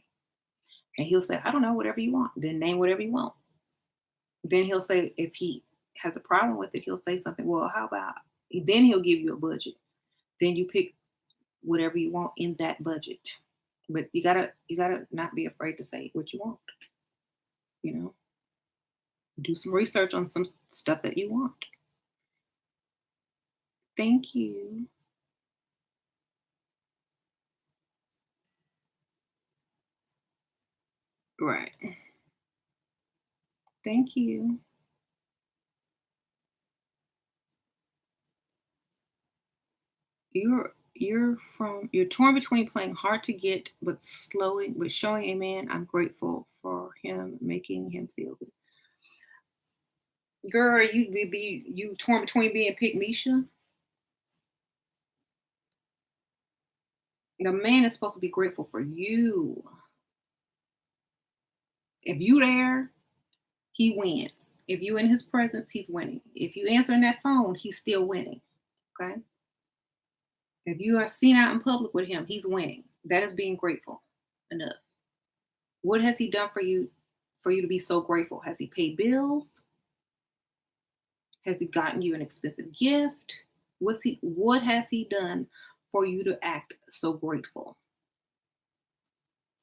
And he'll say, I don't know, whatever you want. Then name whatever you want. Then he'll say, if he has a problem with it, he'll say something, well, how about, then he'll give you a budget. Then you pick whatever you want in that budget. But you gotta not be afraid to say what you want. You know, do some research on some stuff that you want. Thank you. Right. Thank you. You're torn between playing hard to get but showing a man I'm grateful for him, making him feel good. Girl, you torn between being pick Misha. The man is supposed to be grateful for you. If you there, he wins. If you in his presence, he's winning. If you answering that phone, he's still winning. Okay. If you are seen out in public with him, he's winning. That is being grateful enough. What has he done for you to be so grateful? Has he paid bills? Has he gotten you an expensive gift? What has he done for you to act so grateful?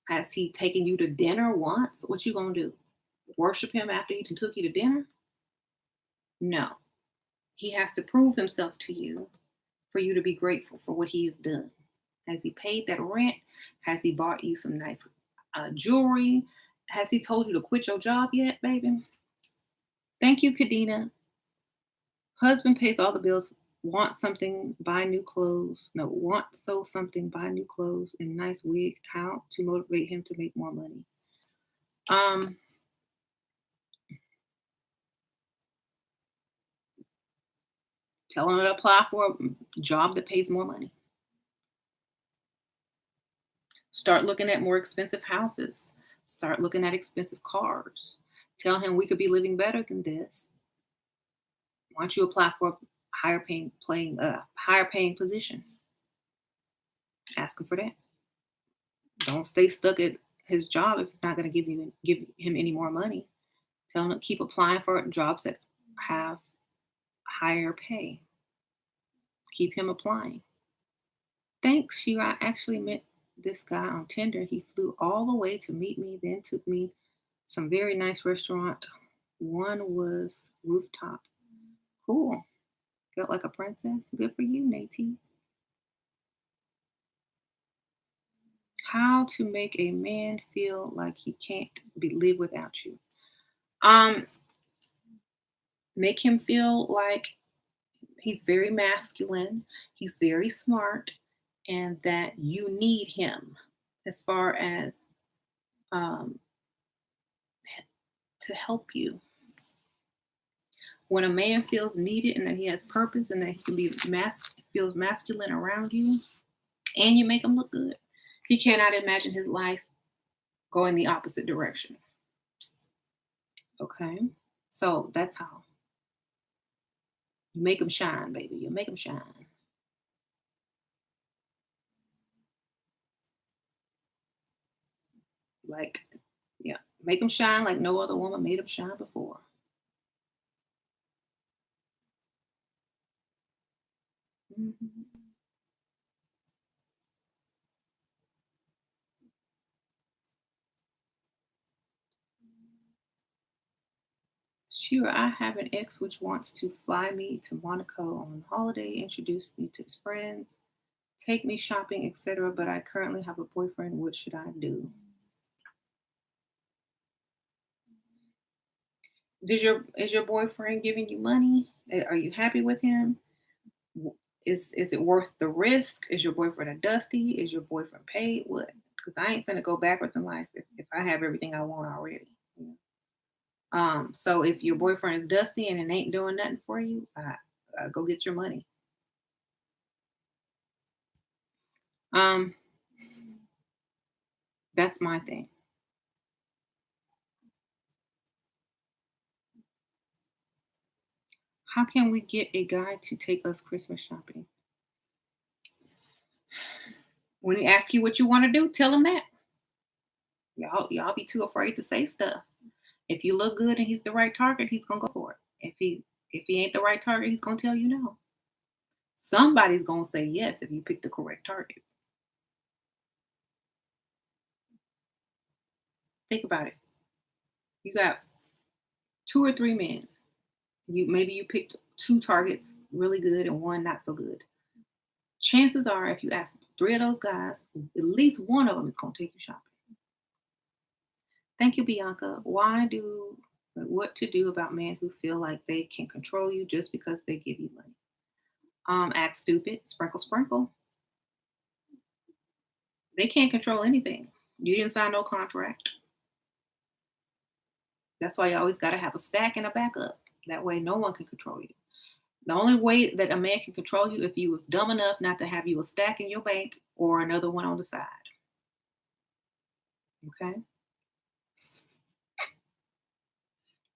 Has he taken you to dinner once? What you gonna do? Worship him after he took you to dinner? No. He has to prove himself to you for you to be grateful for what he has done. Has he paid that rent? Has he bought you some nice jewelry? Has he told you to quit your job yet, baby? Thank you, Kadena. Husband pays all the bills. Want something, buy new clothes. No, want so something, buy new clothes and nice wig. How to motivate him to make more money? Um, Tell him to apply for a job that pays more money. Start looking at more expensive houses. Start looking at expensive cars. Tell him we could be living better than this. Why don't you apply for a higher paying position? Ask him for that. Don't stay stuck at his job if it's not going to give him any more money. Tell him to keep applying for jobs that have higher pay. Keep him applying. Thanks, Shira. I actually met this guy on Tinder. He flew all the way to meet me, then took me some very nice restaurant. One was rooftop. Cool. Felt like a princess. Good for you, Nate. How to make a man feel like he can't live without you. Um, Make him feel like he's very masculine, he's very smart, and that you need him as far as um, to help you. When a man feels needed and that he has purpose and that he can be feels masculine around you, and you make him look good, he cannot imagine his life going the opposite direction. Okay, so that's how you make him shine, baby. You make him shine. Like, yeah, make him shine like no other woman made him shine before. Mhm. Sure, I have an ex which wants to fly me to Monaco on holiday, introduce me to his friends, take me shopping, etc. But I currently have a boyfriend. What should I do? Is your boyfriend giving you money? Are you happy with him? Is it worth the risk? Is your boyfriend a dusty? Is your boyfriend paid? What? Because I ain't finna go backwards in life if I have everything I want already. So if your boyfriend is dusty and it ain't doing nothing for you, go get your money. Um, that's my thing. How can we get a guy to take us Christmas shopping? When he asks you what you want to do, tell him that. Y'all be too afraid to say stuff. If you look good and he's the right target, he's gonna go for it. If he ain't the right target, he's gonna tell you no. Somebody's gonna say yes if you pick the correct target. Think about it. You got two or three men. You picked two targets really good and one not so good. Chances are, if you ask three of those guys, at least one of them is gonna take you shopping. Thank you, Bianca. What to do about men who feel like they can control you just because they give you money? Act stupid, sprinkle, sprinkle. They can't control anything. You didn't sign no contract. That's why you always got to have a stack and a backup. That way, no one can control you. The only way that a man can control you if you was dumb enough not to have you a stack in your bank or another one on the side. Okay.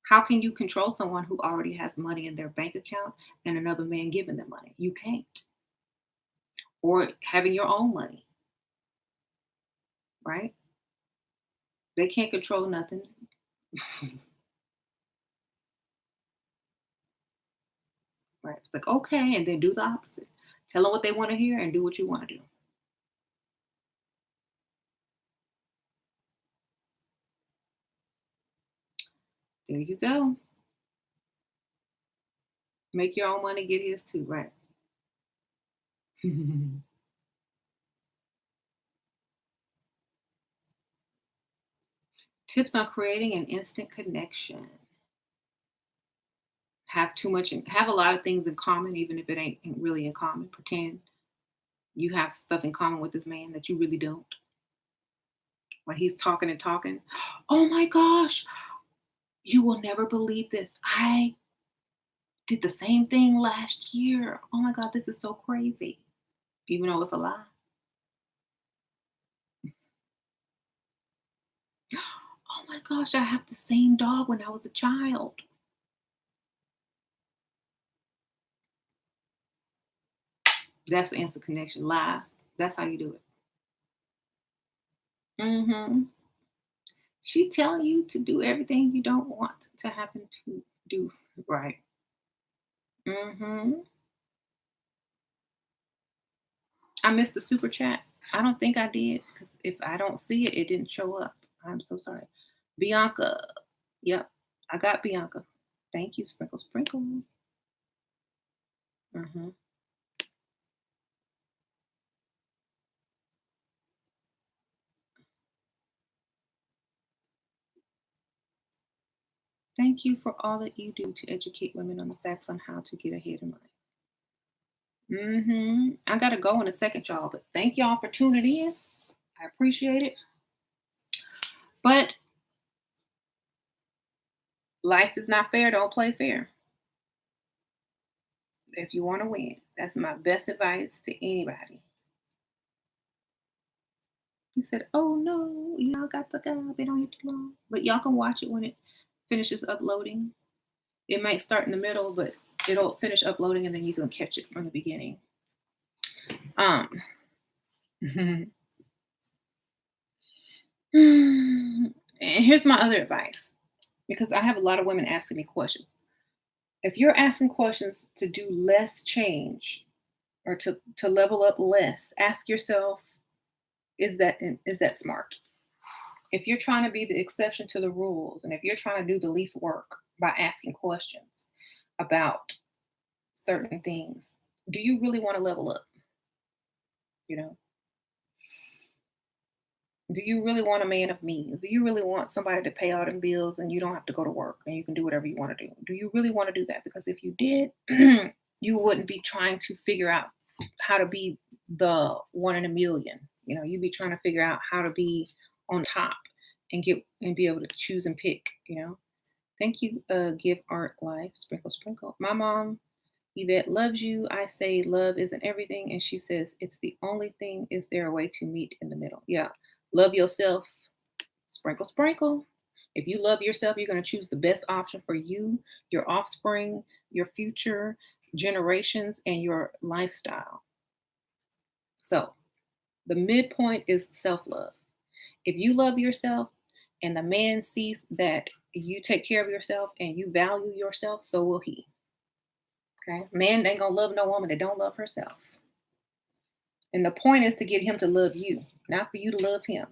How can you control someone who already has money in their bank account and another man giving them money? You can't. Or having your own money, right? They can't control nothing. Right. It's like, okay, and then do the opposite. Tell them what they want to hear and do what you want to do. There you go. Make your own money, get his too, right? Tips on creating an instant connection. Have a lot of things in common, even if it ain't really in common. Pretend you have stuff in common with this man that you really don't. When he's talking and talking, oh my gosh, you will never believe this. I did the same thing last year. Oh my God, this is so crazy. Even though it's a lie. Oh my gosh, I have the same dog when I was a child. That's the instant connection. Lies. That's how you do it. Hmm. She telling you to do everything you don't want to happen to do. Right. Hmm. I missed the super chat. I don't think I did because if I don't see it, it didn't show up. I'm so sorry. Bianca. Yep. I got Bianca. Thank you, Sprinkle Sprinkle. Hmm. Thank you for all that you do to educate women on the facts on how to get ahead in life. I gotta go in a second, y'all, but thank y'all for tuning in. I appreciate it. But life is not fair. Don't play fair. If you want to win, that's my best advice to anybody. He said, "Oh no, y'all got the guy. Been on here too long, but y'all can watch it when it finishes uploading. It might start in the middle, but it'll finish uploading, and then you can catch it from the beginning." Um, and here's my other advice, because I have a lot of women asking me questions. If you're asking questions to do less change or to level up less, ask yourself, is that smart? If you're trying to be the exception to the rules, and if you're trying to do the least work by asking questions about certain things, do you really want to level up? You know, do you really want a man of means? Do you really want somebody to pay all them bills and you don't have to go to work and you can do whatever you want to do? Do you really want to do that? Because if you did, you wouldn't be trying to figure out how to be the one in a million. You'd be trying to figure out how to be on top and get and be able to choose and pick. Thank you, Give Art Life, Sprinkle Sprinkle. My mom, Yvette, loves you. I say love isn't everything, and she says it's the only thing. Is there a way to meet in the middle? Yeah. Love yourself, Sprinkle Sprinkle. If you love yourself, you're going to choose the best option for you, your offspring, your future generations, and your lifestyle. So the midpoint is self love. If you love yourself and the man sees that you take care of yourself and you value yourself, so will he. Okay. Man ain't gonna love no woman that don't love herself. And the point is to get him to love you, not for you to love him.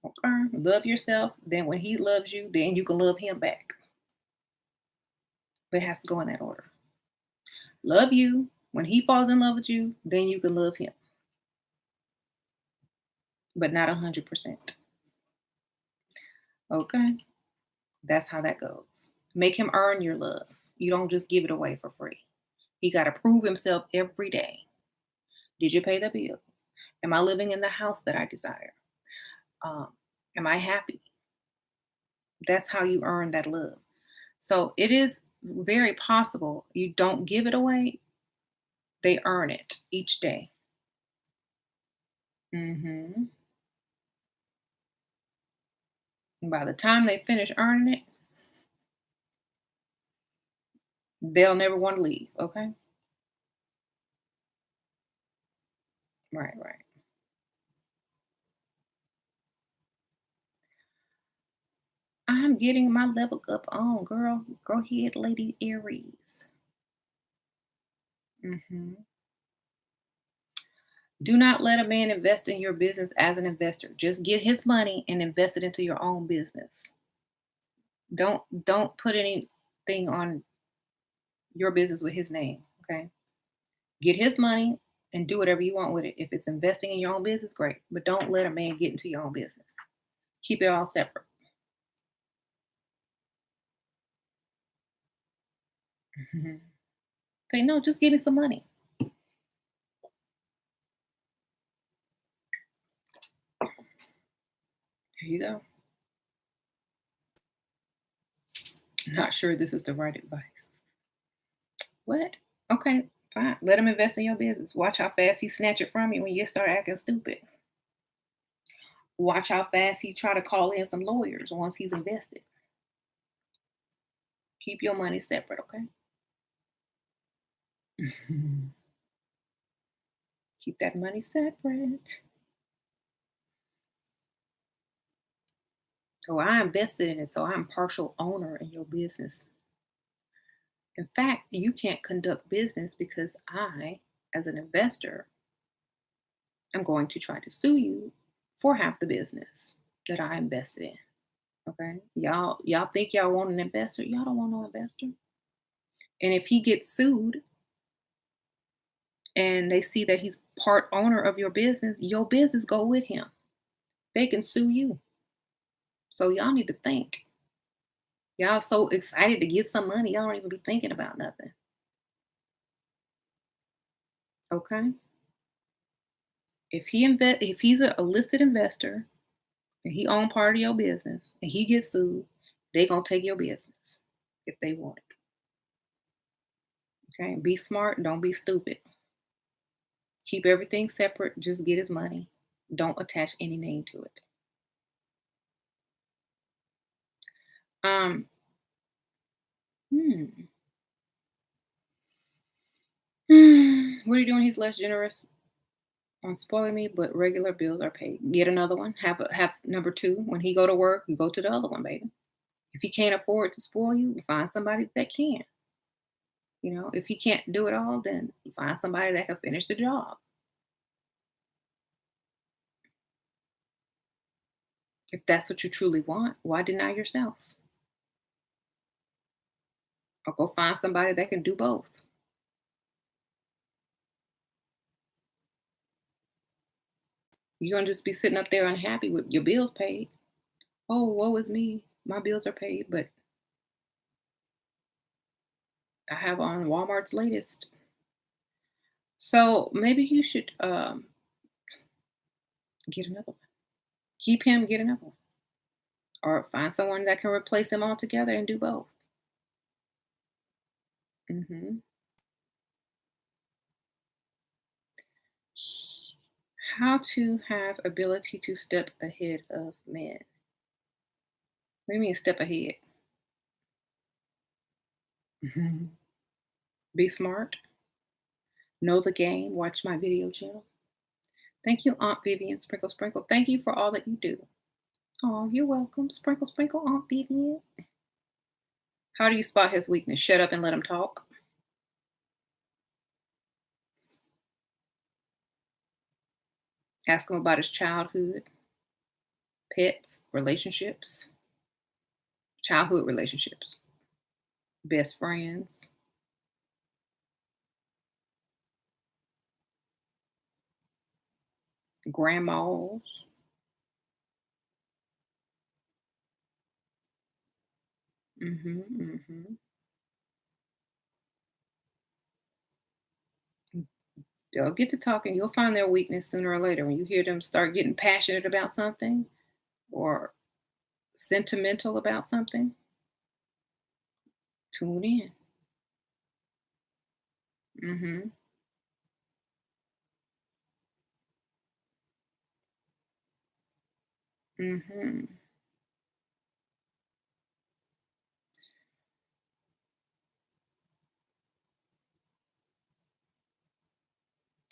Okay. Love yourself. Then when he loves you, then you can love him back. But it has to go in that order. Love you. When he falls in love with you, then you can love him. But not 100%. Okay. That's how that goes. Make him earn your love. You don't just give it away for free. He got to prove himself every day. Did you pay the bills? Am I living in the house that I desire? Um, am I happy? That's how you earn that love. So it is very possible you don't give it away, they earn it each day. hmm By the time they finish earning it, they'll never want to leave. Okay. Right, right. I'm getting my level up on, girl. Go ahead, Lady Aries. hmm Do not let a man invest in your business as an investor. Just get his money and invest it into your own business. Don't put anything on your business with his name. Okay. Get his money and do whatever you want with it. If it's investing in your own business, great. But don't let a man get into your own business. Keep it all separate. Say, no, just give me some money. There you go. Not sure this is the right advice. What? Okay, fine. Let him invest in your business. Watch how fast he snatch it from you when you start acting stupid. Watch how fast he try to call in some lawyers once he's invested. Keep your money separate, okay? Keep that money separate. So I invested in it, so I'm partial owner in your business. In fact, you can't conduct business because I, as an investor, am going to try to sue you for half the business that I invested in. Okay. Y'all think y'all want an investor. Y'all don't want no investor. And if he gets sued and they see that he's part owner of your business go with him. They can sue you. So y'all need to think. Y'all so excited to get some money, y'all don't even be thinking about nothing. Okay? If he's a listed investor and he own part of your business and he gets sued, they gonna take your business if they want it. Okay? Be smart, don't be stupid. Keep everything separate, just get his money. Don't attach any name to it. Um, hmm. What are you doing? He's less generous on spoiling me, but regular bills are paid. Get another one. Have number two. When he go to work, you go to the other one, baby. If he can't afford to spoil you, find somebody that can. If he can't do it all, then find somebody that can finish the job. If that's what you truly want, why deny yourself? Or go find somebody that can do both. You're gonna just be sitting up there unhappy with your bills paid. Oh, woe is me. My bills are paid, but I have on Walmart's latest. So maybe you should get another one. Keep him, get another one. Or find someone that can replace him altogether and do both. hmm How to have ability to step ahead of men. What do you mean step ahead? Mhm. Be smart. Know the game. Watch my video channel. Thank you, Aunt Vivian Sprinkle Sprinkle. Thank you for all that you do. Oh, you're welcome. Sprinkle Sprinkle, Aunt Vivian. How do you spot his weakness? Shut up and let him talk. Ask him about his childhood, pets, relationships, childhood relationships, best friends, grandmas. hmm They'll get to talking. You'll find their weakness sooner or later. When you hear them start getting passionate about something or sentimental about something, tune in. hmm hmm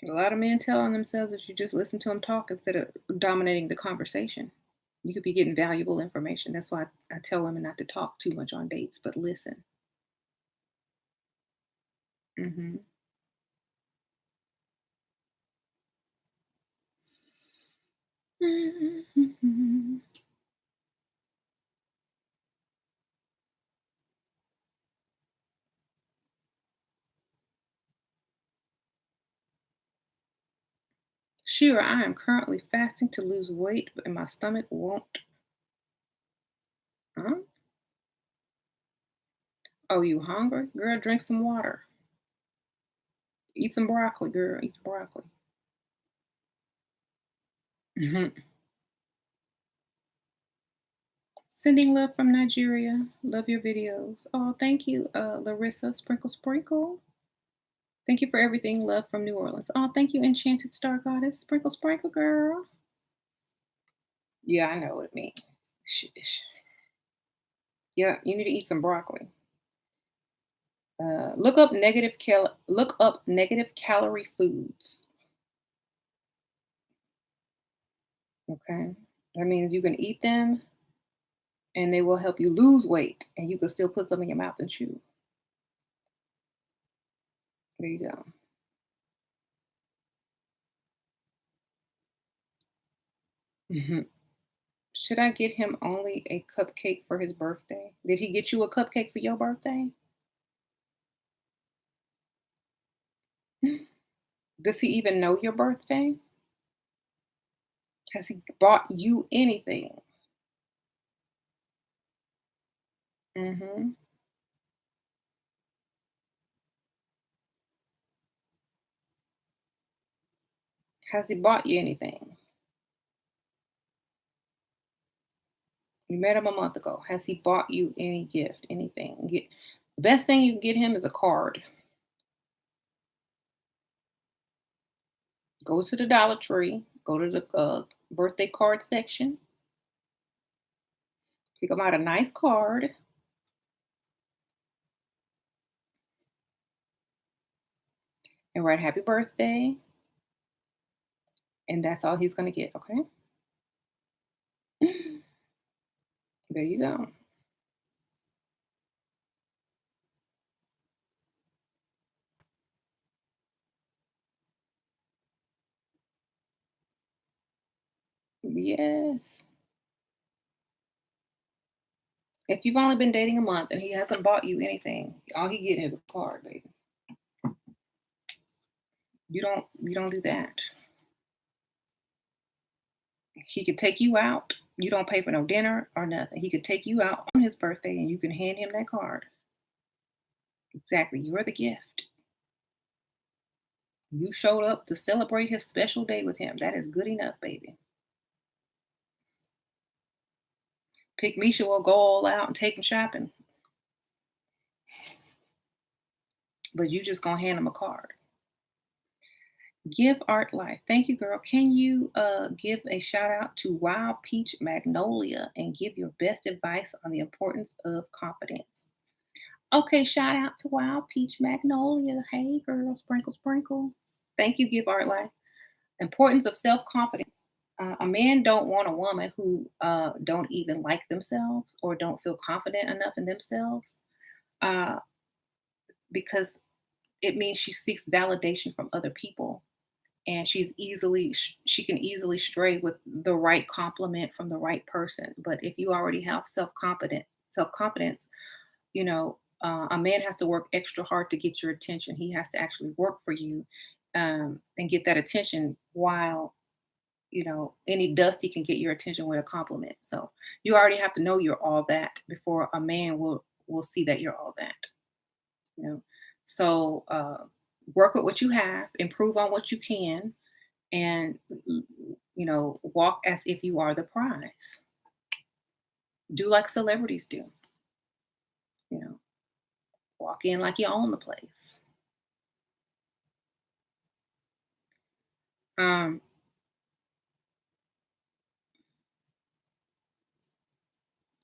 A lot of men tell on themselves if you just listen to them talk instead of dominating the conversation. You could be getting valuable information. That's why I tell women not to talk too much on dates, but listen. hmm Sure, I am currently fasting to lose weight, and my stomach won't. Huh? Oh, you hungry? Girl, drink some water. Eat some broccoli, girl. Eat some broccoli. Mhm. Sending love from Nigeria. Love your videos. Oh, thank you, Larissa. Sprinkle, sprinkle. Thank you for everything. Love from New Orleans. Oh, thank you, Enchanted Star Goddess. Sprinkle, sprinkle, girl. Yeah, I know what it means. Shish. Yeah, you need to eat some broccoli. Look up negative calorie foods. Okay, that means you can eat them, and they will help you lose weight, and you can still put them in your mouth and chew. There you go. Mhm. Should I get him only a cupcake for his birthday? Did he get you a cupcake for your birthday? Does he even know your birthday? Has he bought you anything? Mhm. Has he bought you anything? You met him a month ago. Has he bought you any gift, anything? The best thing you can get him is a card. Go to the Dollar Tree, go to the birthday card section, pick him out a nice card, and write happy birthday. And that's all he's going to get. Okay. There you go. Yes. If you've only been dating a month and he hasn't bought you anything, all he getting is a card, baby. You don't do that. He could take you out. You don't pay for no dinner or nothing. He could take you out on his birthday and you can hand him that card. Exactly. You're the gift. You showed up to celebrate his special day with him. That is good enough, baby. Pick Misha will go all out and take him shopping, but you just gonna hand him a card. Give Art Life. Thank you, girl. Can you give a shout out to Wild Peach Magnolia and give your best advice on the importance of confidence? Okay, shout out to Wild Peach Magnolia. Hey, girl, sprinkle, sprinkle. Thank you, Give Art Life. Importance of self confidence. A man don't want a woman who don't even like themselves or don't feel confident enough in themselves, uh, because it means she seeks validation from other people, and she can easily stray with the right compliment from the right person. But if you already have self confidence, a man has to work extra hard to get your attention. He has to actually work for you, and get that attention while any dusty can get your attention with a compliment. So you already have to know you're all that before a man will see that you're all that. You know, so work with what you have, improve on what you can, and walk as if you are the prize. Do like celebrities do. You know, walk in like you own the place. Um,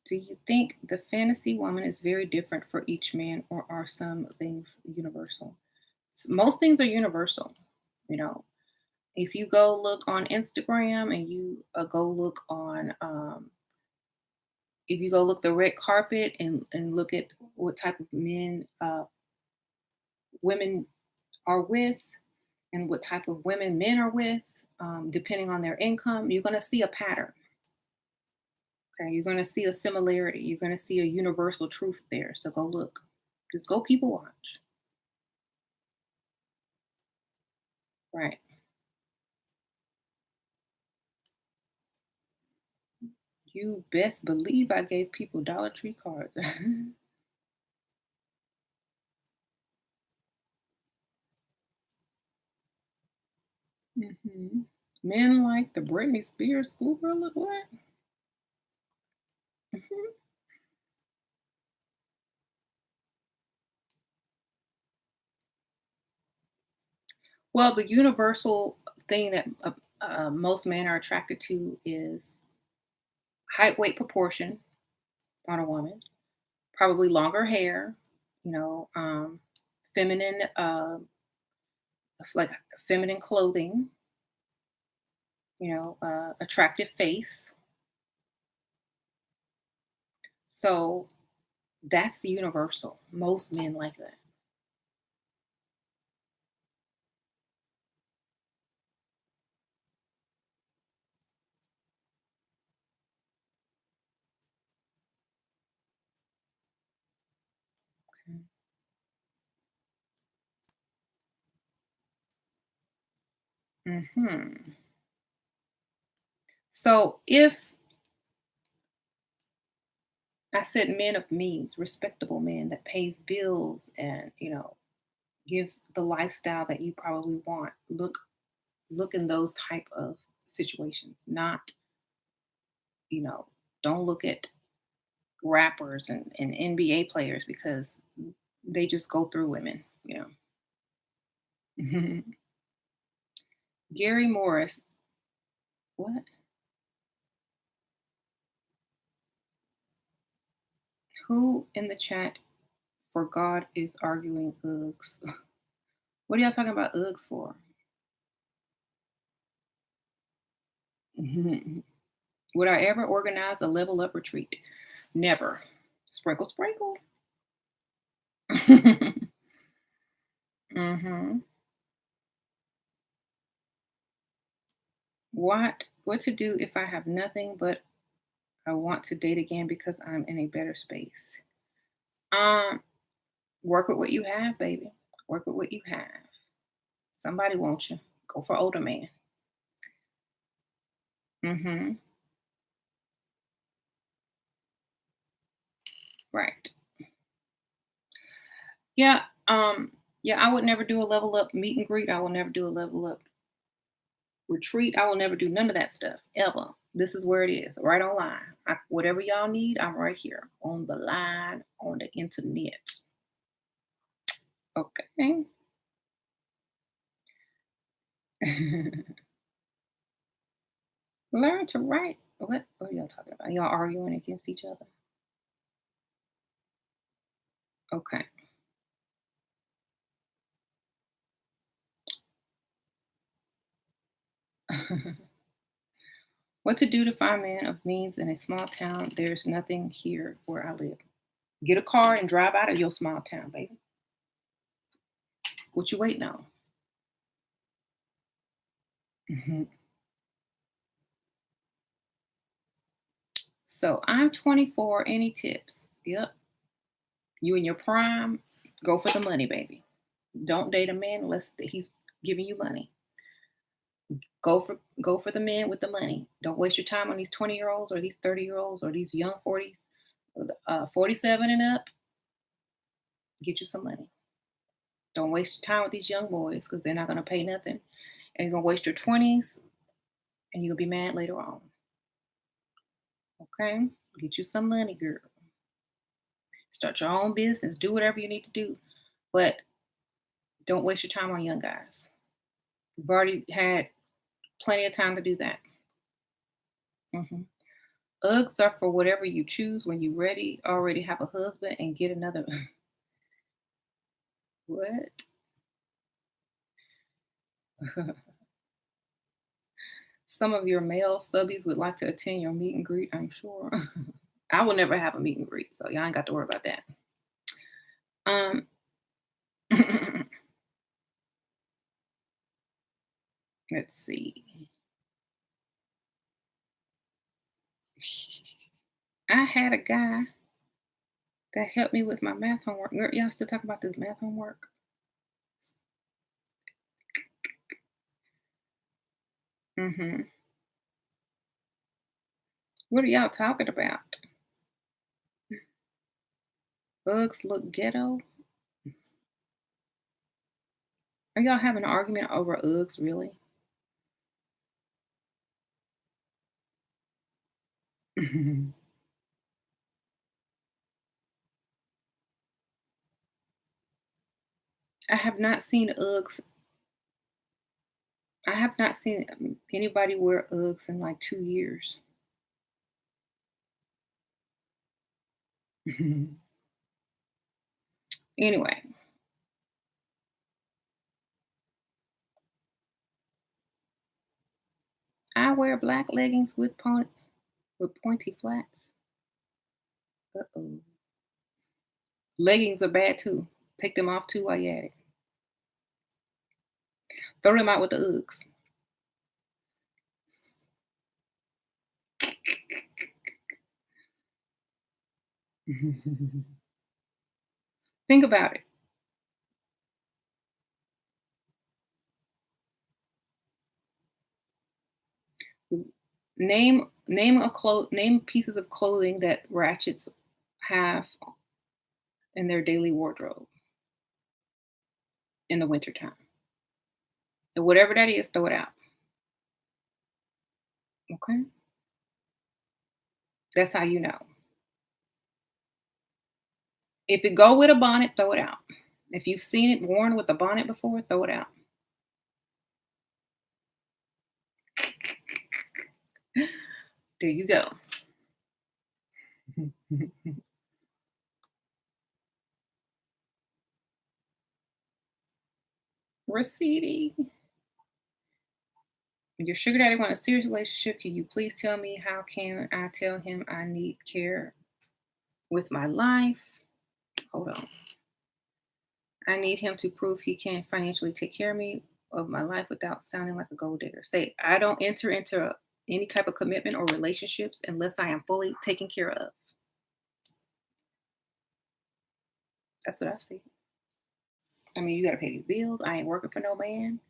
do you think the fantasy woman is very different for each man, or are some things universal? Most things are universal. You know, if you go look on Instagram and you go look on, if you go look the red carpet and look at what type of men women are with and what type of women men are with, depending on their income, you're going to see a pattern. Okay, you're going to see a similarity. You're going to see a universal truth there. So go look. Just go people watch. Right. You best believe I gave people Dollar Tree cards. hmm Men like the Britney Spears schoolgirl look what? Mhm. Well, the universal thing that most men are attracted to is height, weight, proportion on a woman, probably longer hair, you know, feminine, like feminine clothing, attractive face. So that's the universal. Most men like that. Mhm. So if I said men of means, respectable men that pays bills and, gives the lifestyle that you probably want, look in those type of situations. Not, you know, don't look at rappers and NBA players because they just go through women. Gary Morris, what? Who in the chat for God is arguing Uggs? What are y'all talking about Uggs for? Would I ever organize a level up retreat? Never. Sprinkle, sprinkle. hmm What to do if I have nothing but I want to date again because I'm in a better space? Um, Work with what you have, baby. Work with what you have. Somebody wants you. Go for older man. hmm Right. Yeah. Yeah, I would never do a level up meet and greet. I will never do a level up retreat. I will never do none of that stuff ever. This is where it is, right online. Whatever y'all need, I'm right here on the line, on the internet. Okay. Learn to write. What are y'all talking about? Y'all arguing against each other? Okay. What to do to find men of means in a small town? There's nothing here where I live. Get a car and drive out of your small town, baby. What you waiting on? Mhm. So I'm 24. Any tips? Yep. You in your prime, go for the money, baby. Don't date a man unless he's giving you money. Go for the man with the money. Don't waste your time on these 20-year-olds or these 30-year-olds or these young 40s, 47 and up. Get you some money. Don't waste your time with these young boys because they're not going to pay nothing. And you're going to waste your 20s and you'll be mad later on. Okay? Get you some money, girl. Start your own business. Do whatever you need to do. But don't waste your time on young guys. You've already had plenty of time to do that. hmm Uggs are for whatever you choose when you ready, already have a husband, and get another. What? Some of your male subbies would like to attend your meet and greet, I'm sure. I will never have a meet and greet, so y'all ain't got to worry about that. Um, let's see. I had a guy that helped me with my math homework. Y'all still talk about this math homework? hmm What are y'all talking about? Uggs look ghetto. Are y'all having an argument over Uggs? Really? I have not seen Uggs. I have not seen anybody wear Uggs in like 2 years. Anyway, I wear black leggings with pointy flats. Uh-oh. Leggings are bad too. Take them off too while you're at it. Throw them out with the Uggs. Think about it. Name pieces of clothing that ratchets have in their daily wardrobe in the wintertime. And whatever that is, throw it out. Okay? That's how you know. If it go with a bonnet, throw it out. If you've seen it worn with a bonnet before, throw it out. There you go. Receding. Your sugar daddy want a serious relationship. Can you please tell me how can I tell him I need care with my life? Hold on. I need him to prove he can financially take care of me of my life without sounding like a gold digger. Say, I don't enter into any type of commitment or relationships unless I am fully taken care of. That's what I see. I mean, you got to pay these bills. I ain't working for no man.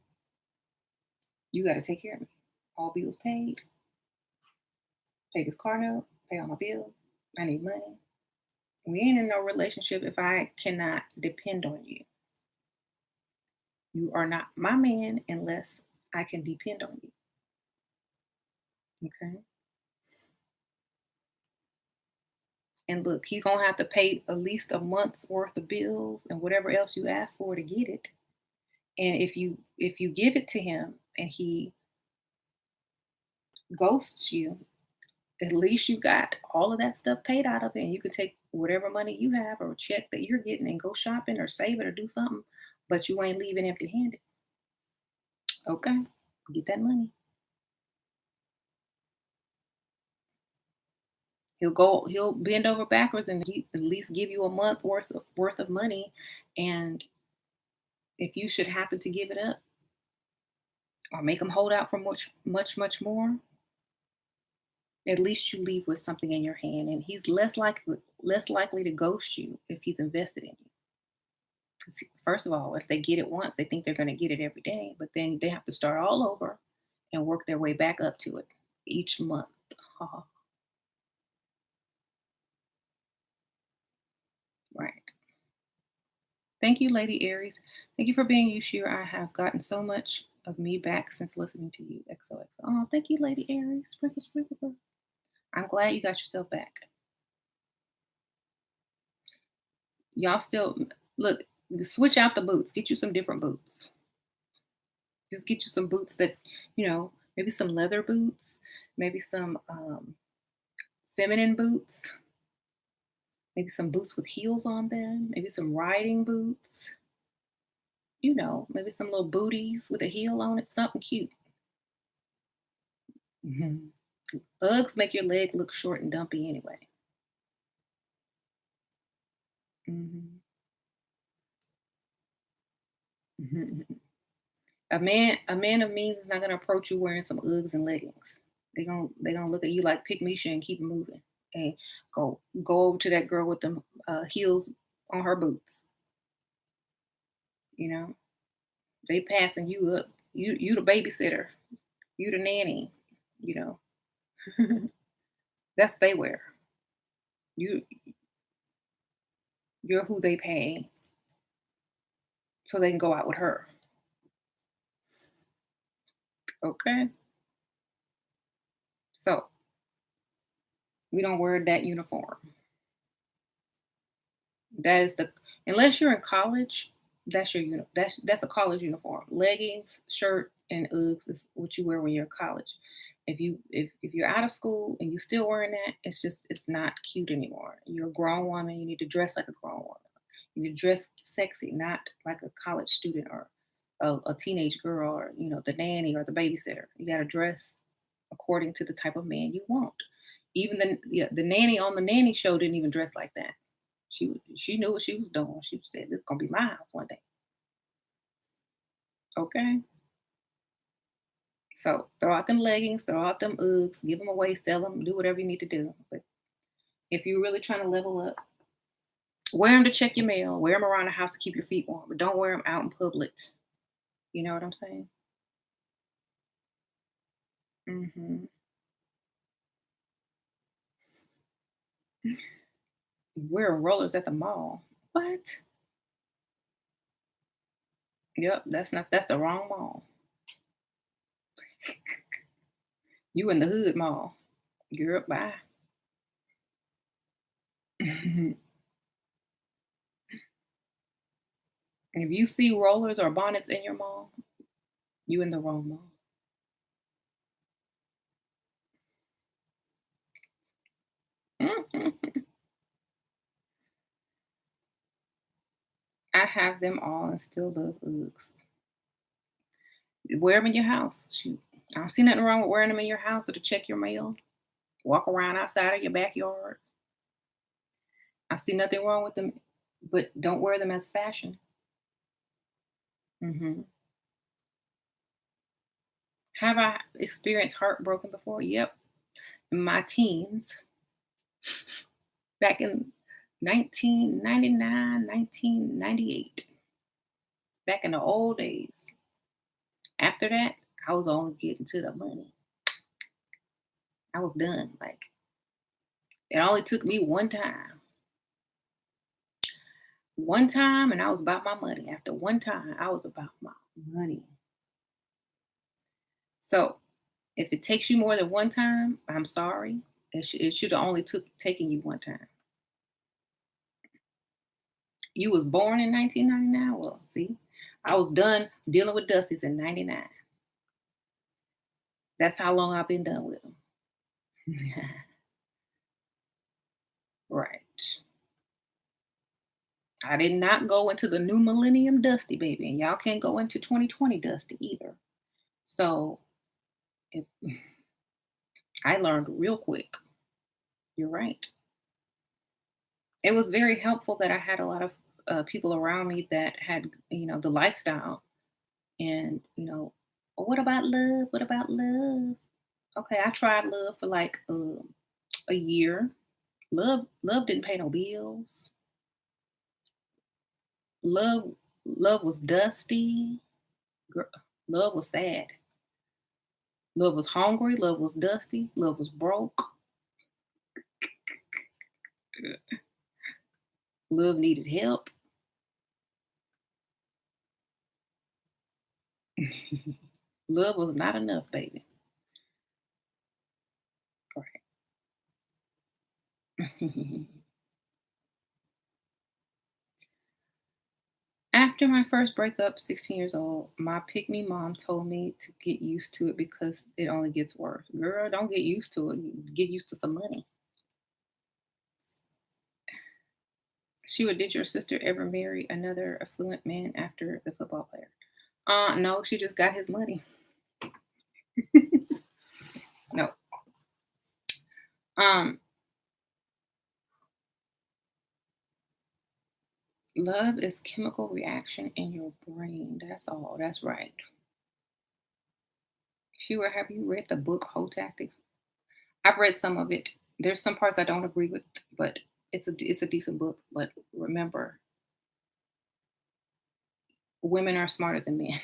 You got to take care of me. All bills paid. Pay this car note. Pay all my bills. I need money. We ain't in no relationship if I cannot depend on you. You are not my man unless I can depend on you. Okay. And look, he's gonna have to pay at least a month's worth of bills and whatever else you ask for to get it. And if you give it to him and he ghosts you, at least you got all of that stuff paid out of it, and you can take whatever money you have or check that you're getting and go shopping or save it or do something, but you ain't leaving empty handed. Okay. Get that money. He'll bend over backwards and he at least give you a month worth of money. And if you should happen to give it up or make him hold out for much more, at least you leave with something in your hand. And he's less likely to ghost you if he's invested in you. 'Cause first of all, if they get it once, they think they're going to get it every day, but then they have to start all over and work their way back up to it each month. Right. Thank you, Lady Aries. Thank you for being you, Shira. I have gotten so much of me back since listening to you. XOXO. Oh, thank you, Lady Aries. Sprinkle, sprinkle, sprinkle. I'm glad you got yourself back. Y'all still look. Switch out the boots. Get you some different boots. Just get you some boots that maybe some leather boots, maybe some feminine boots, maybe some boots with heels on them, maybe some riding boots. Maybe some little booties with a heel on it, something cute. Mhm. Uggs make your leg look short and dumpy anyway. Mhm. Mhm. A man of means is not gonna approach you wearing some Uggs and leggings. They gonna look at you like pick Misha and keep it moving. And go over to that girl with them heels on her boots. You know, they passing you up. You the babysitter. You the nanny. You know, that's they wear. You you're who they pay so they can go out with her. Okay, so we don't wear that uniform. That is the unless you're in college, that's your that's a college uniform. Leggings, shirt, and Uggs is what you wear when you're in college. If you're out of school and you still wearing that, it's not cute anymore. You're a grown woman. You need to dress like a grown woman. You need to dress sexy, not like a college student or a teenage girl or the nanny or the babysitter. You got to dress according to the type of man you want. Even the nanny on the nanny show didn't even dress like that. She knew what she was doing. She said, "This is gonna be my house one day." Okay, so throw out them leggings, throw out them Uggs, give them away, sell them, do whatever you need to do. But if you're really trying to level up, wear them to check your mail. Wear them around the house to keep your feet warm, but don't wear them out in public. You know what I'm saying? Hmm. Wearing rollers at the mall. What? Yep, that's the wrong mall. You in the hood mall. Girl, bye. And if you see rollers or bonnets in your mall, you in the wrong mall. I have them all and still love Uggs. Wear them in your house. Shoot. I don't see nothing wrong with wearing them in your house or to check your mail. Walk around outside of your backyard. I see nothing wrong with them, but don't wear them as fashion. Hmm. Have I experienced heartbroken before? Yep. In my teens, back in 1999, 1998, back in the old days. After that, I was only getting to the money. I was done. Like, it only took me one time, and I was about my money. After one time, I was about my money. So if it takes you more than one time, I'm sorry. It should have only took taken you one time. You was born in 1999. Well, see, I was done dealing with Dusties in '99. That's how long I've been done with them. Right. I did not go into the new millennium Dusty, baby, and y'all can't go into 2020 Dusty either. So if, I learned real quick. You're right. It was very helpful that I had a lot of people around me that had, the lifestyle. And, what about love? What about love? Okay, I tried love for like a year. Love didn't pay no bills. Love, love was dusty. Gr- Love was sad. Love was hungry. Love was dusty. Love was broke. Love needed help. Love was not enough, baby. Right. After my first breakup, 16 years old, my pick me mom told me to get used to it because it only gets worse. Girl, don't get used to it. Get used to some money. She would, did your sister ever marry another affluent man after the football player? No, she just got his money. No. Um, Love is chemical reaction in your brain. That's all. That's right. Sheila, have you read the book Hoe Tactics? I've read some of it. There's some parts I don't agree with, but it's a decent book. But remember, women are smarter than men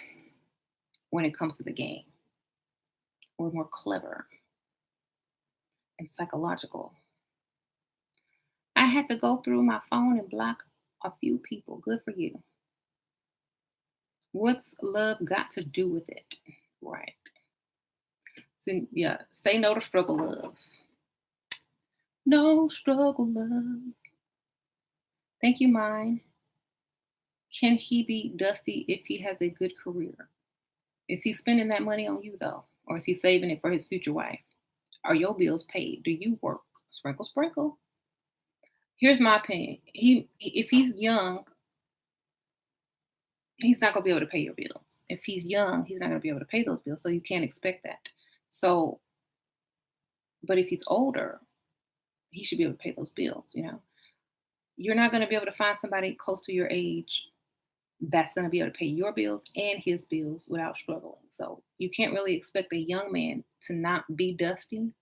when it comes to the game. We're more clever and psychological. I had to go through my phone and block a few people. Good for you. What's love got to do with it? Right. So, yeah. Say no to struggle love. No struggle love. Thank you, mine. Can he be dusty if he has a good career? Is he spending that money on you though? Or is he saving it for his future wife? Are your bills paid? Do you work? Sprinkle, sprinkle. Here's my opinion. If he's young, he's not gonna be able to pay your bills. If he's young, he's not gonna be able to pay those bills. So you can't expect that. So, but if he's older, he should be able to pay those bills. You're not gonna be able to find somebody close to your age that's gonna be able to pay your bills and his bills without struggling. So you can't really expect a young man to not be dusty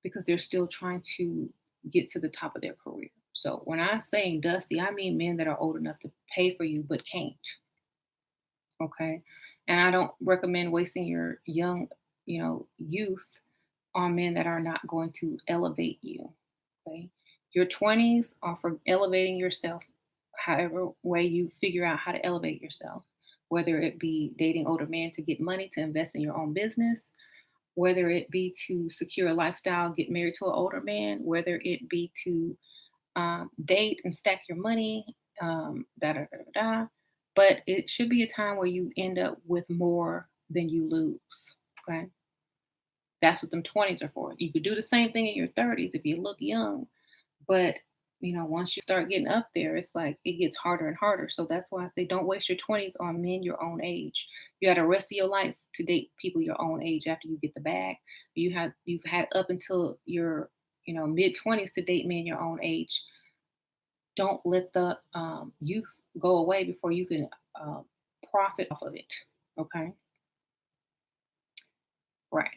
because they're still trying to get to the top of their career. So when I'm saying dusty, I mean men that are old enough to pay for you but can't. Okay. And I don't recommend wasting your young, youth on men that are not going to elevate you. Okay. Your 20s are for elevating yourself, however way you figure out how to elevate yourself, whether it be dating older men to get money to invest in your own business, whether it be to secure a lifestyle, get married to an older man, whether it be to date and stack your money, da da da da da. But it should be a time where you end up with more than you lose. Okay. That's what them 20s are for. You could do the same thing in your 30s if you look young, but once you start getting up there, it's like it gets harder and harder. So that's why I say don't waste your 20s on men your own age. You had the rest of your life to date people your own age after you get the bag. You've had up until your mid 20s to date men your own age. Don't let the youth go away before you can uh, profit off of it. Okay, right.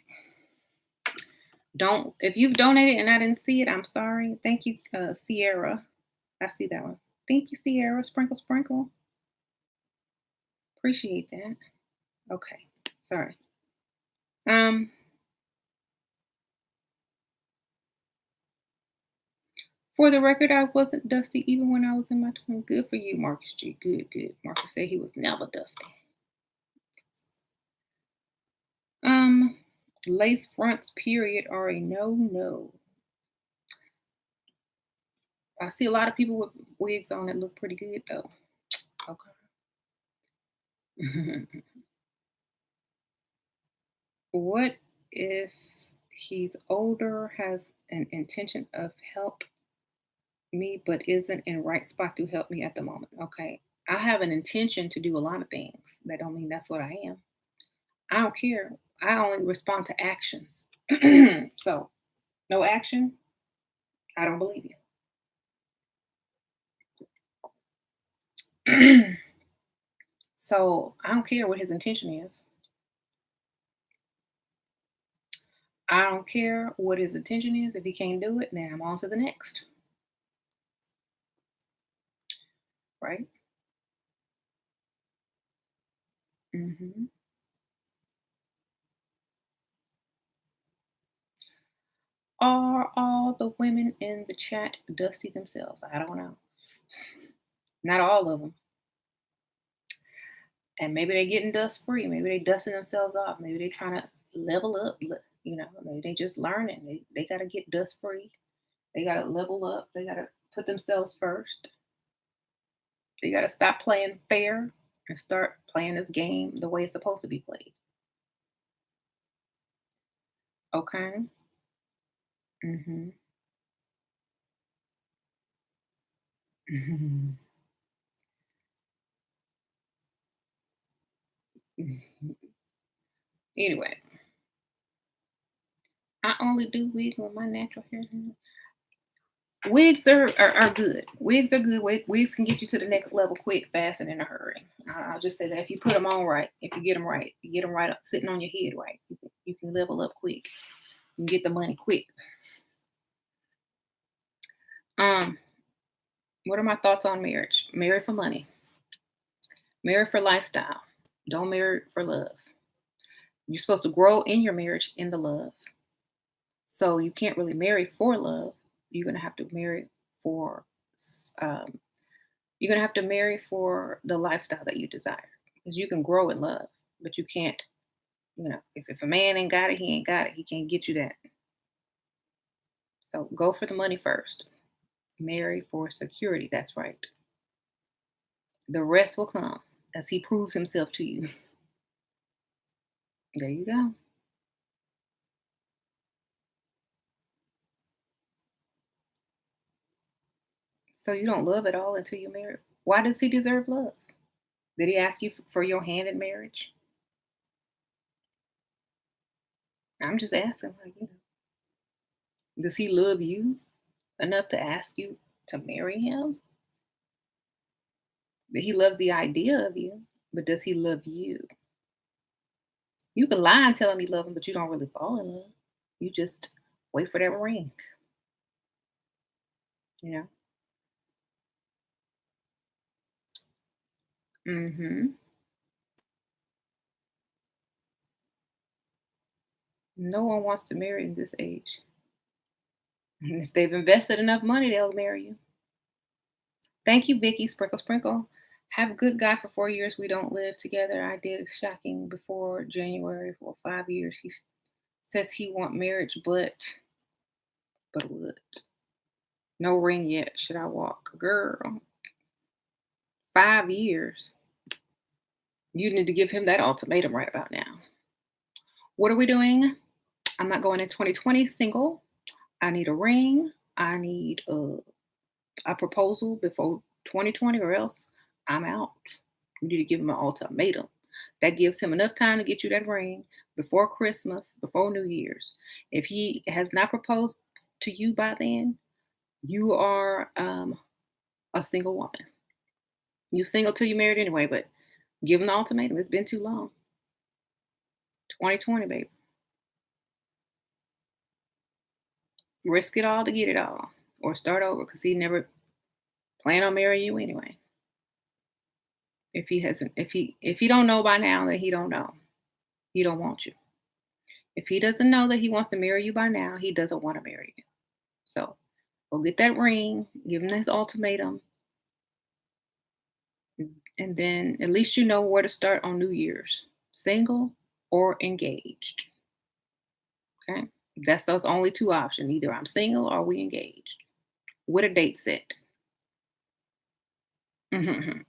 Don't if you've donated and I didn't see it, I'm sorry. Thank you, Sierra. I see that one. Thank you, Sierra. Sprinkle, sprinkle. Appreciate that. Okay. Sorry. Um, for the record, I wasn't dusty even when I was in my 20s. Good for you, Marcus G. Good, good. Marcus said he was never dusty. Um, lace fronts, period, are a no. I see a lot of people with wigs on that look pretty good though. Okay. What if he's older, has an intention of help me, but isn't in right spot to help me at the moment? Okay. I have an intention to do a lot of things. That don't mean that's what I am. I don't care. I only respond to actions. So no action, I don't believe you. So I don't care what his intention is. I don't care what his intention is. If he can't do it, then I'm on to the next. Right? Hmm. Are all the women in the chat dusty themselves? I don't know. Not all of them. And maybe they getting dust free. Maybe they dusting themselves off. Maybe they trying to level up. Maybe they just learning. They got to get dust free. They got to level up. They got to put themselves first. They got to stop playing fair and start playing this game the way it's supposed to be played. Okay. Hmm. Anyway, I only do wigs with my natural hair. Wigs are good. Wigs are good. Wigs can get you to the next level quick, fast, and in a hurry. I'll just say that if you put them on right, if you get them right, you get them right up, sitting on your head right, you can level up quick. You can get the money quick. Um, what are my thoughts on marriage? Marry for money. Marry for lifestyle. Don't marry for love. You're supposed to grow in your marriage in the love. So you can't really marry for love. You're gonna have to marry for um, you're gonna have to marry for the lifestyle that you desire. Because you can grow in love, but you can't, if a man ain't got it, he ain't got it. He can't get you that. So go for the money first. Marry for security. That's right. The rest will come as he proves himself to you. There you go. So you don't love at all until you're married. Why does he deserve love? Did he ask you for your hand in marriage? I'm just asking, does he love you enough to ask you to marry him? He loves the idea of you, but does he love you? You can lie and tell him you love him, but you don't really fall in love. You just wait for that ring, you know? Hmm. No one wants to marry in this age. If they've invested enough money, they'll marry you. Thank you, Vicky. Sprinkle, sprinkle. Have a good guy for 4 years. We don't live together. I did shocking before January for 5 years. He says he want marriage, but would. No ring yet. Should I walk? Girl, 5 years. You need to give him that ultimatum right about now. What are we doing? I'm not going in 2020 single. I need a ring. I need a proposal before 2020 or else I'm out. You need to give him an ultimatum. That gives him enough time to get you that ring before Christmas, before New Year's. If he has not proposed to you by then, you are a single woman. You single till you married anyway, but give him the ultimatum. It's been too long. 2020, baby. Risk it all to get it all, or start over because he never plan on marrying you anyway. If he don't know by now, then he don't know. He don't want you. If he doesn't know that he wants to marry you by now, he doesn't want to marry you. So go get that ring, give him his ultimatum, and then at least you know where to start on New Year's. Single or engaged. Okay. That's those only two options. Either I'm single or we engaged. With a date set. Mhm.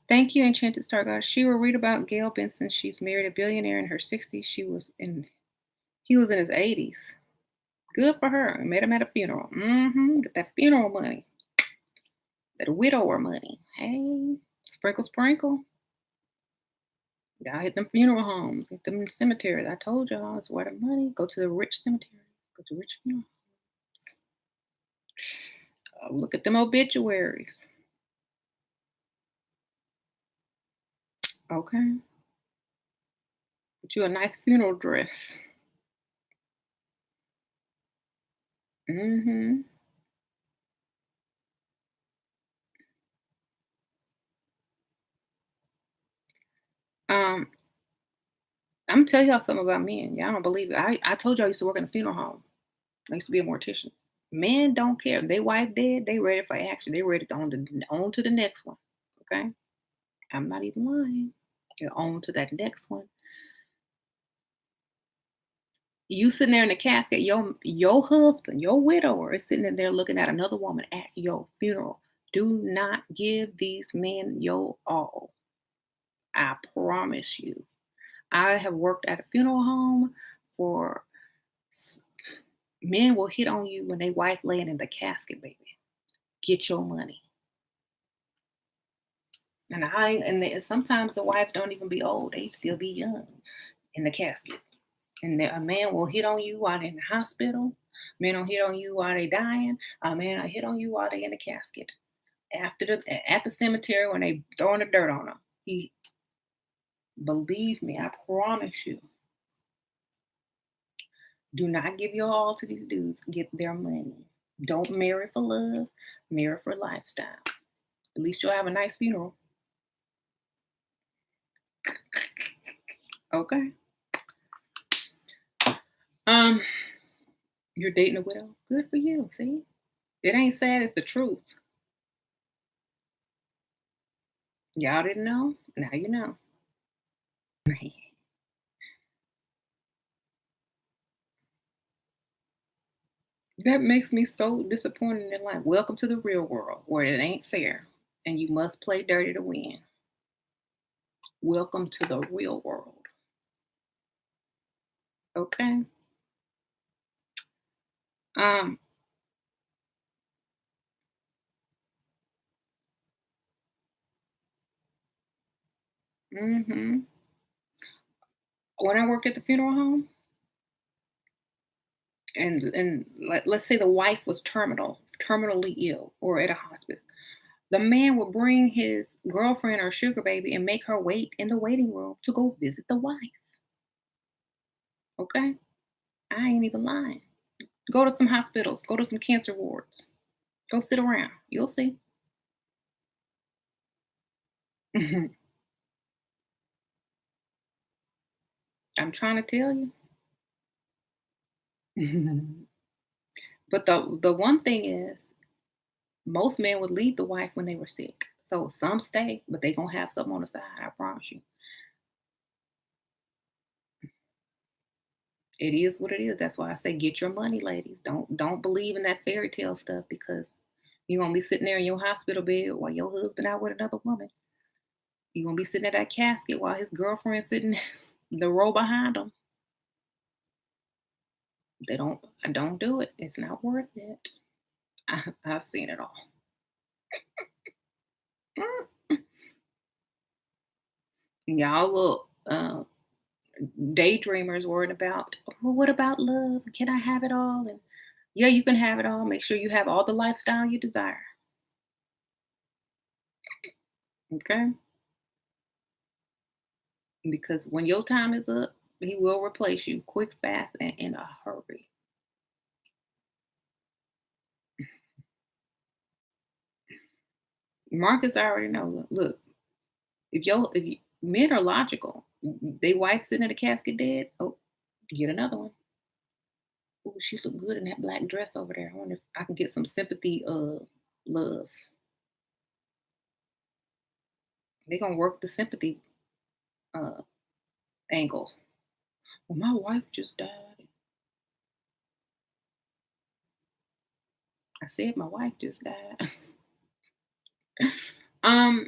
Thank you, Enchanted Star God. She will read about Gail Benson. She's married a billionaire in her 60s. He was in his 80s. Good for her. I met him at a funeral. Get that funeral money. That widower money. Hey, sprinkle, sprinkle. Y'all hit them funeral homes, hit them cemeteries. I told y'all it's where the money. Go to the rich cemetery. Go to rich funeral. Look at them obituaries. Okay. Get you a nice funeral dress. Mm-hmm. Um, I'm gonna tell y'all something about men. Y'all don't believe it. I told y'all I used to work in a funeral home. I used to be a mortician. Men don't care. They wife dead, they ready for action. They ready to on to the next one. Okay? I'm not even lying. They're on to that next one. You sitting there in the casket, your husband, your widower is sitting in there looking at another woman at your funeral. Do not give these men your all. I promise you. I have worked at a funeral home for men will hit on you when they wife laying in the casket, baby. Get your money. Sometimes the wives don't even be old; they still be young in the casket. And a man will hit on you while they're in the hospital. Men will hit on you while they dying. A man will hit on you while they in the casket. At the cemetery when they throwing the dirt on them. He believe me, I promise you. Do not give your all to these dudes. Get their money. Don't marry for love. Marry for lifestyle. At least you'll have a nice funeral. Okay. Um, you're dating a widow. Good for you. See, it ain't sad. It's the truth. Y'all didn't know. Now you know. That makes me so disappointed in life. Welcome to the real world where it ain't fair and you must play dirty to win. Welcome to the real world. Okay. Um. hmm When I worked at the funeral home, and let's say the wife was terminally ill, or at a hospice, the man would bring his girlfriend or sugar baby and make her wait in the waiting room to go visit the wife. Okay, I ain't even lying. Go to some hospitals. Go to some cancer wards. Go sit around. You'll see. I'm trying to tell you. But the one thing is, most men would leave the wife when they were sick. So some stay, but they gonna have something on the side. I promise you. It is what it is. That's why I say get your money, ladies. Don't believe in that fairy tale stuff because you're gonna be sitting there in your hospital bed while your husband out with another woman. You're gonna be sitting at that casket while his girlfriend sitting the row behind him. They don't do it. It's not worth it. I've seen it all. Y'all look daydreamers worried about, well, what about love? Can I have it all? And yeah, you can have it all. Make sure you have all the lifestyle you desire. Okay. Because when your time is up, he will replace you quick, fast, and in a hurry. Marcus already knows. Look, if men are logical, they wife sitting in a casket dead. Oh, get another one. Oh, she look good in that black dress over there. I wonder if I can get some sympathy, love. They gonna work the sympathy uh angle. Well, my wife just died. I said my wife just died. um,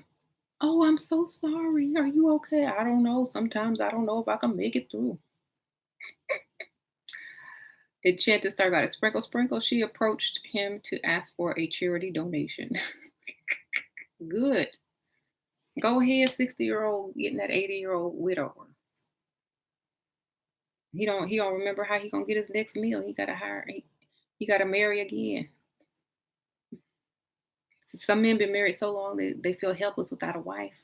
oh, I'm so sorry. Are you okay? I don't know. Sometimes I don't know if I can make it through. Enchanted Star Goddess Sprinkle Sprinkle. She approached him to ask for a charity donation. Good. Go ahead, 60-year-old getting that 80-year-old widower. He don't remember how he gonna get his next meal. He gotta marry again. Some men been married so long they feel helpless without a wife.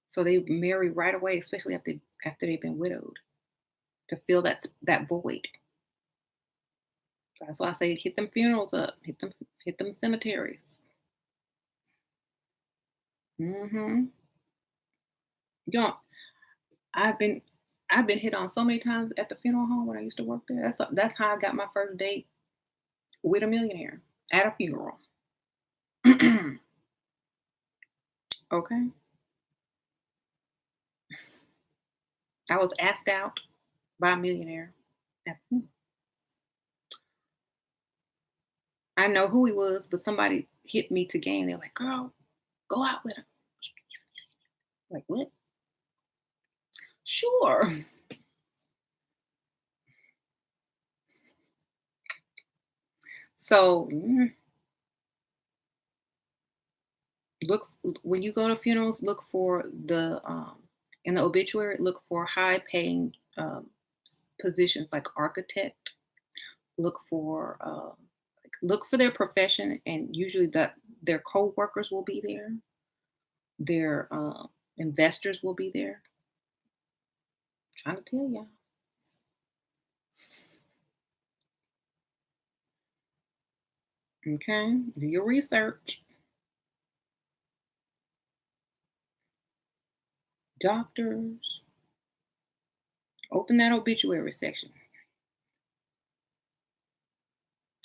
So they marry right away, especially after they've been widowed, to fill that void. That's why I say hit them funerals up, hit them cemeteries. Mm-hmm. You know, I've been I've been hit on so many times at the funeral home when I used to work there. That's how I got my first date with a millionaire at a funeral. Okay, I was asked out by a millionaire. I know who he was, but somebody hit me to game. They're like, "Girl, go out with him." Like what? Sure. So look when you go to funerals. Look for the in the obituary. Look for high paying positions like architect. Look for look for their profession, and usually that their co-workers will be there. Their investors will be there. Trying to tell y'all. Okay, do your research. Doctors, open that obituary section.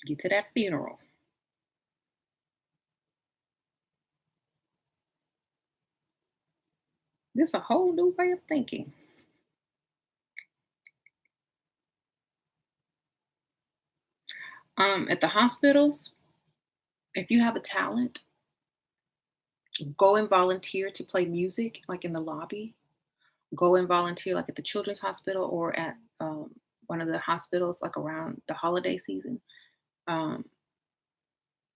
Get to that funeral. This a whole new way of thinking. At the hospitals, if you have a talent, go and volunteer to play music, like in the lobby. Go and volunteer, like at the children's hospital or at one of the hospitals, like around the holiday season. Um,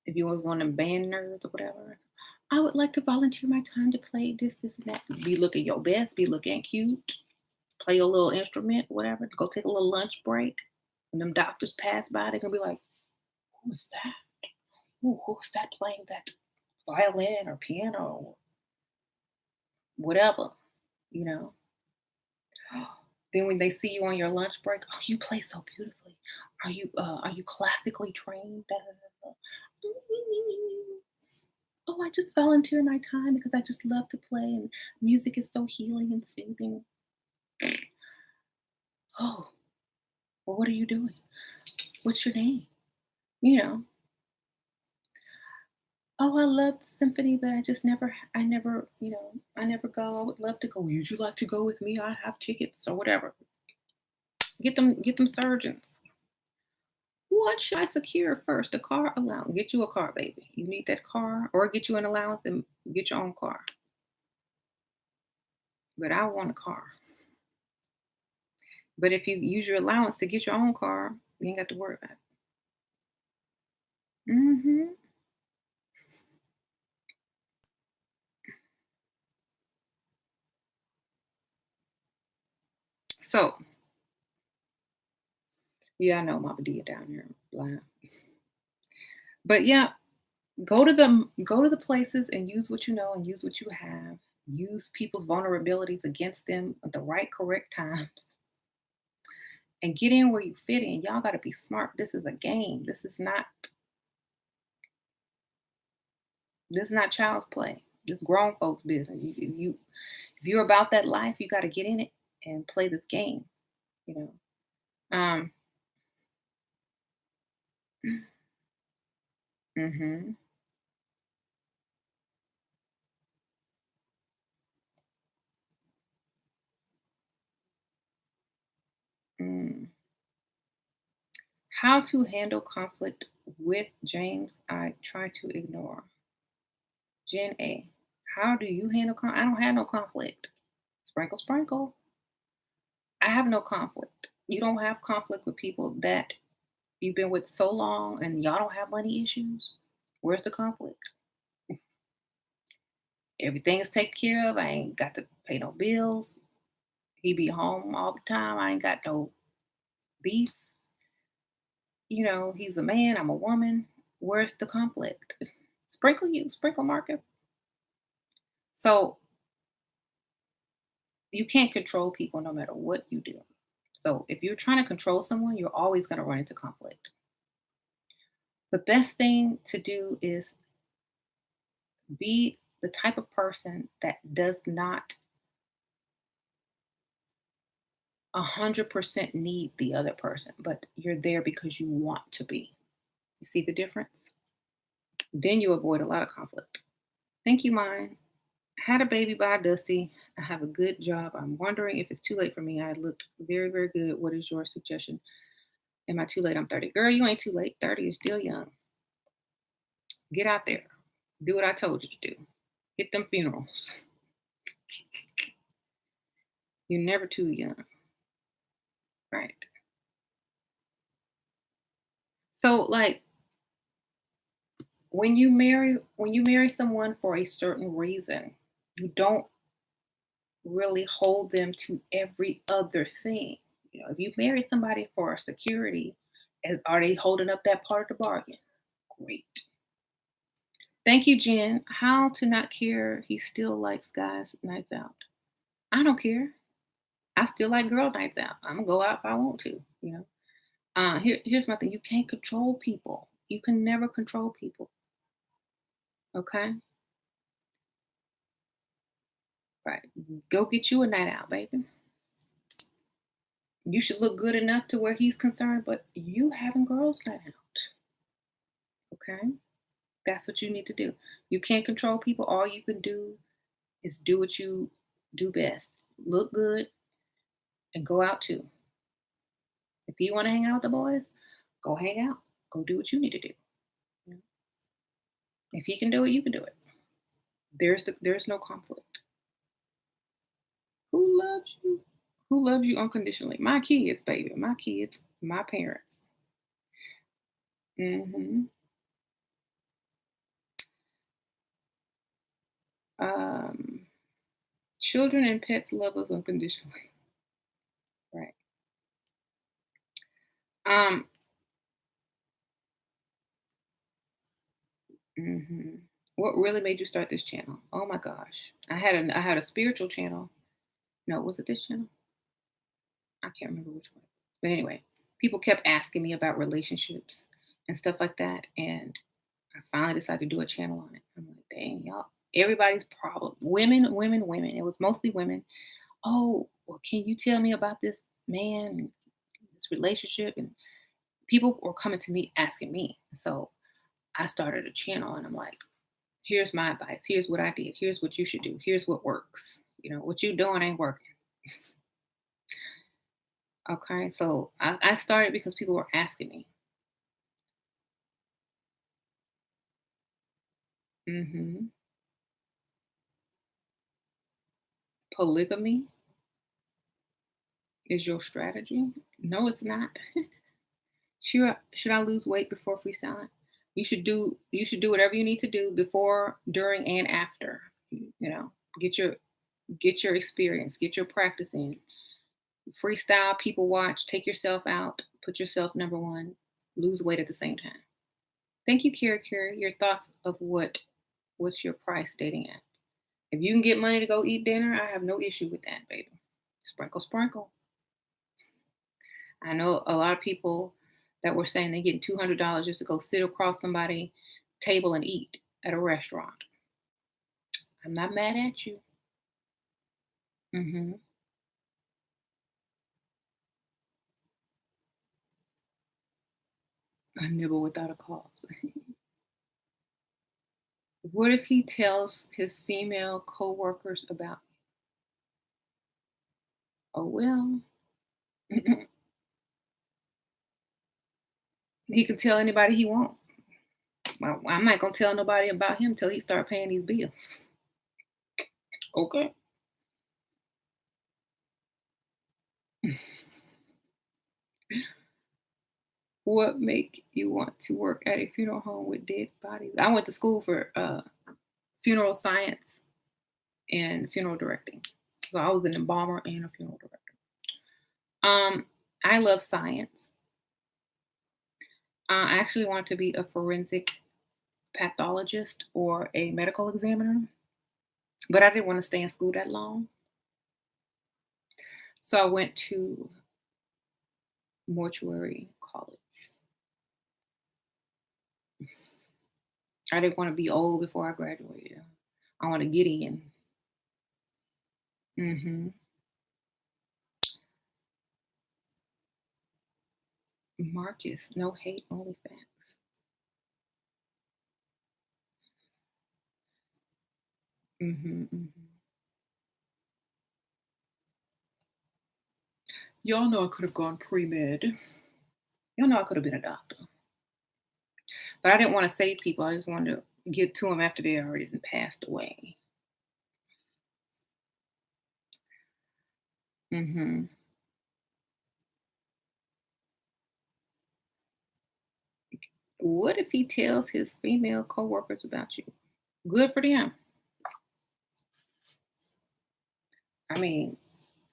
if you was one of them band nerds or whatever, I would like to volunteer my time to play this, and that. Be looking your best, be looking cute, play a little instrument, whatever. Go take a little lunch break. When them doctors pass by, they're gonna be like, "Who is that? Ooh, who's that playing that violin or piano or whatever?" You know. Then when they see you on your lunch break, "Oh, you play so beautifully. Are you classically trained?" Da, da, da, da. Oh, I just volunteer my time because I just love to play and music is so healing and soothing. Oh, well, what are you doing? What's your name? You know, oh, I love the symphony, but I never, I never go. I would love to go. Would you like to go with me? I have tickets or whatever. Get them surgeons. What should I secure first? A car allowance. Get you a car, baby. You need that car, or get you an allowance and get your own car. But I want a car. But if you use your allowance to get your own car, you ain't got to worry about it. Hmm. So, yeah, I know Mama D down here, blind. But yeah, go to the places and use what you know and use what you have. Use people's vulnerabilities against them at the right, correct times, and get in where you fit in. Y'all got to be smart. This is a game. This is not child's play. This grown folks' business. If you're about that life, you got to get in it and play this game. You know. Um. Mhm. Mm. How to handle conflict with James? I try to ignore. Jen A. How do you handle I don't have no conflict. Sprinkle, sprinkle. I have no conflict. You don't have conflict with people that you've been with so long and y'all don't have money issues. Where's the conflict? Everything is taken care of. I ain't got to pay no bills. He be home all the time. I ain't got no beef. He's a man. I'm a woman. Where's the conflict? Sprinkle Marcus. So you can't control people no matter what you do. So if you're trying to control someone, you're always going to run into conflict. The best thing to do is be the type of person that does not 100% need the other person, but you're there because you want to be. You see the difference? Then you avoid a lot of conflict. Thank you, mine. Had a baby by Dusty. I have a good job. I'm wondering if it's too late for me. I looked very, very good. What is your suggestion? Am I too late? I'm 30. Girl, you ain't too late. 30 is still young. Get out there. Do what I told you to do. Hit them funerals. You're never too young. Right. So like when you marry someone for a certain reason, you don't really hold them to every other thing. If you marry somebody for security, are they holding up that part of the bargain? Great. Thank you, Jen. How to not care? He still likes guys' nights out. I don't care. I still like girl nights out. I'm gonna go out if I want to. Here's my thing. You can't control people. You can never control people. Okay, right. Go get you a night out, baby. You should look good enough to where he's concerned, but you having girls night out. Okay, that's what you need to do. You can't control people. All you can do is do what you do best. Look good and go out too. If you want to hang out with the boys, go hang out. Go do what you need to do. You know? If he can do it, you can do it. There's no conflict. Who loves you? Who loves you unconditionally? My kids, baby. My kids, my parents. Hmm. Um, Children and pets love us unconditionally. Right. Um. hmm What really made you start this channel? Oh my gosh, I had a spiritual channel. No, was it this channel? I can't remember which one. But anyway, people kept asking me about relationships and stuff like that, and I finally decided to do a channel on it. I'm like, dang, y'all, everybody's problem. Women, women, women. It was mostly women. Oh, well, can you tell me about this man and this relationship? And people were coming to me asking me. So I started a channel and I'm like, here's my advice. Here's what I did. Here's what you should do. Here's what works. What you doing ain't working. Okay. So I started because people were asking me. hmm Polygamy is your strategy? No, it's not. Should I lose weight before freestyling? You should do whatever you need to do before, during, and after. You know, get your get your experience, get your practice in. Freestyle, people watch, take yourself out, put yourself number one, lose weight at the same time. Thank you, Kara Kara. Your thoughts of what's your price dating app? If you can get money to go eat dinner, I have no issue with that, baby. Sprinkle, sprinkle. I know a lot of people that were saying they're getting $200 just to go sit across somebody's table and eat at a restaurant. I'm not mad at you. hmm A nibble without a cause. What if he tells his female coworkers about? Oh well, he can tell anybody he wants. I'm not gonna tell nobody about him till he start paying these bills. Okay. What make you want to work at a funeral home with dead bodies? I went to school for funeral science and funeral directing. So I was an embalmer and a funeral director. I love science. I actually wanted to be a forensic pathologist or a medical examiner, but I didn't want to stay in school that long. So I went to mortuary college. I didn't want to be old before I graduated. I want to get in. hmm Marcus, no hate, only facts. hmm Y'all know I could have gone pre med. Y'all know I could have been a doctor, but I didn't want to save people. I just wanted to get to them after they already been passed away. hmm What if he tells his female coworkers about you? Good for them. I mean,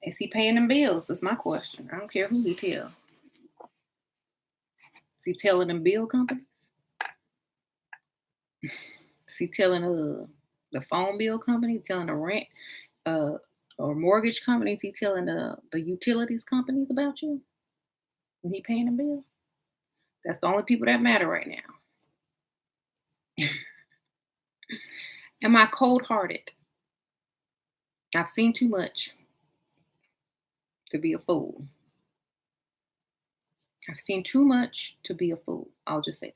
is he paying them bills? That's my question. I don't care who he tells. Is he telling them bill company? Is he telling the phone bill company? Telling the rent uh, or mortgage companies? He telling the utilities companies about you when he paying them bill? That's the only people that matter right now. Am I cold hearted? I've seen too much to be a fool. I've seen too much to be a fool. I'll just say that.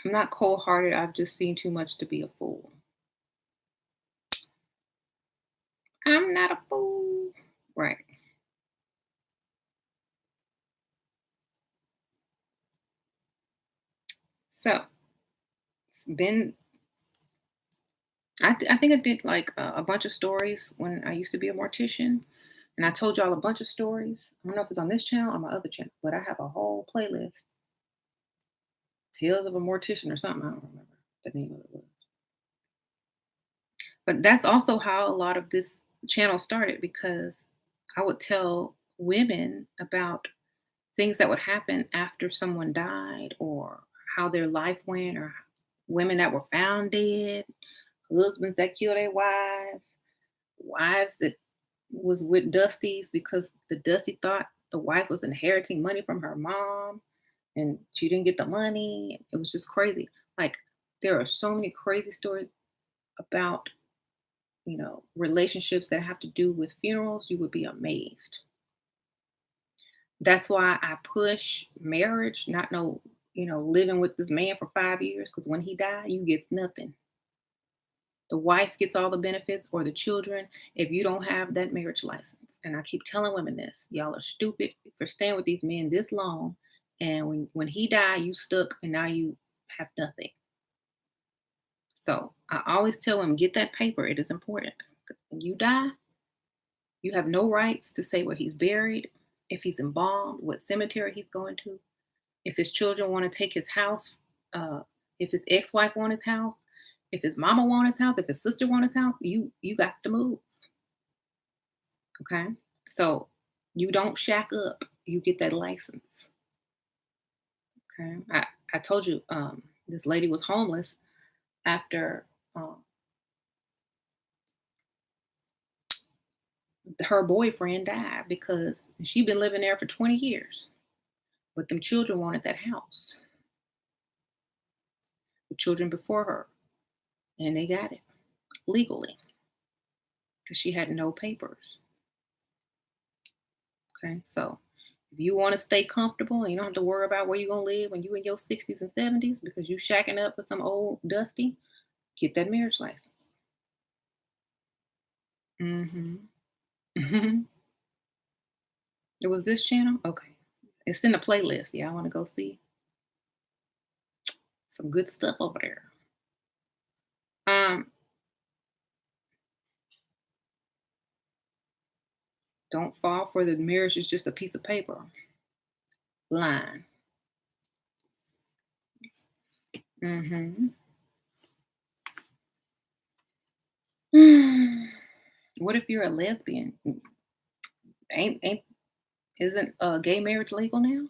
I'm not cold hearted. I've just seen too much to be a fool. I'm not a fool. Right. So it's been, I think I did like a bunch of stories when I used to be a mortician. And I told y'all a bunch of stories. I don't know if it's on this channel or my other channel, but I have a whole playlist. Tales of a Mortician or something. I don't remember the name of it was. But that's also how a lot of this channel started because I would tell women about things that would happen after someone died or how their life went or women that were found dead, husbands that killed their wives, wives that was with Dusties because the Dusty thought the wife was inheriting money from her mom and she didn't get the money. It was just crazy. Like, there are so many crazy stories about, relationships that have to do with funerals. You would be amazed. That's why I push marriage, not no, living with this man for 5 years, because when he die, you get nothing. The wife gets all the benefits or the children if you don't have that marriage license. And I keep telling women this. Y'all are stupid for staying with these men this long. And when he died, you stuck and now you have nothing. So I always tell women, get that paper. It is important. When you die, you have no rights to say where he's buried, if he's embalmed, what cemetery he's going to, if his children want to take his house, uh, if his ex-wife want his house, if his mama want his house, if his sister want his house, you got to move. Okay. So you don't shack up. You get that license. Okay. I told you this lady was homeless after her boyfriend died because she'd been living there for 20 years. But them children wanted that house. The children before her. And they got it legally because she had no papers. Okay. So if you want to stay comfortable and you don't have to worry about where you're going to live when you're in your 60s and 70s because you shacking up with some old dusty, get that marriage license. Mm-hmm. It was this channel? Okay. It's in the playlist. Yeah, I want to go see some good stuff over there. Um, don't fall for the marriage is just a piece of paper line. Mm-hmm. What if you're a lesbian? Ain't isn't gay marriage legal now?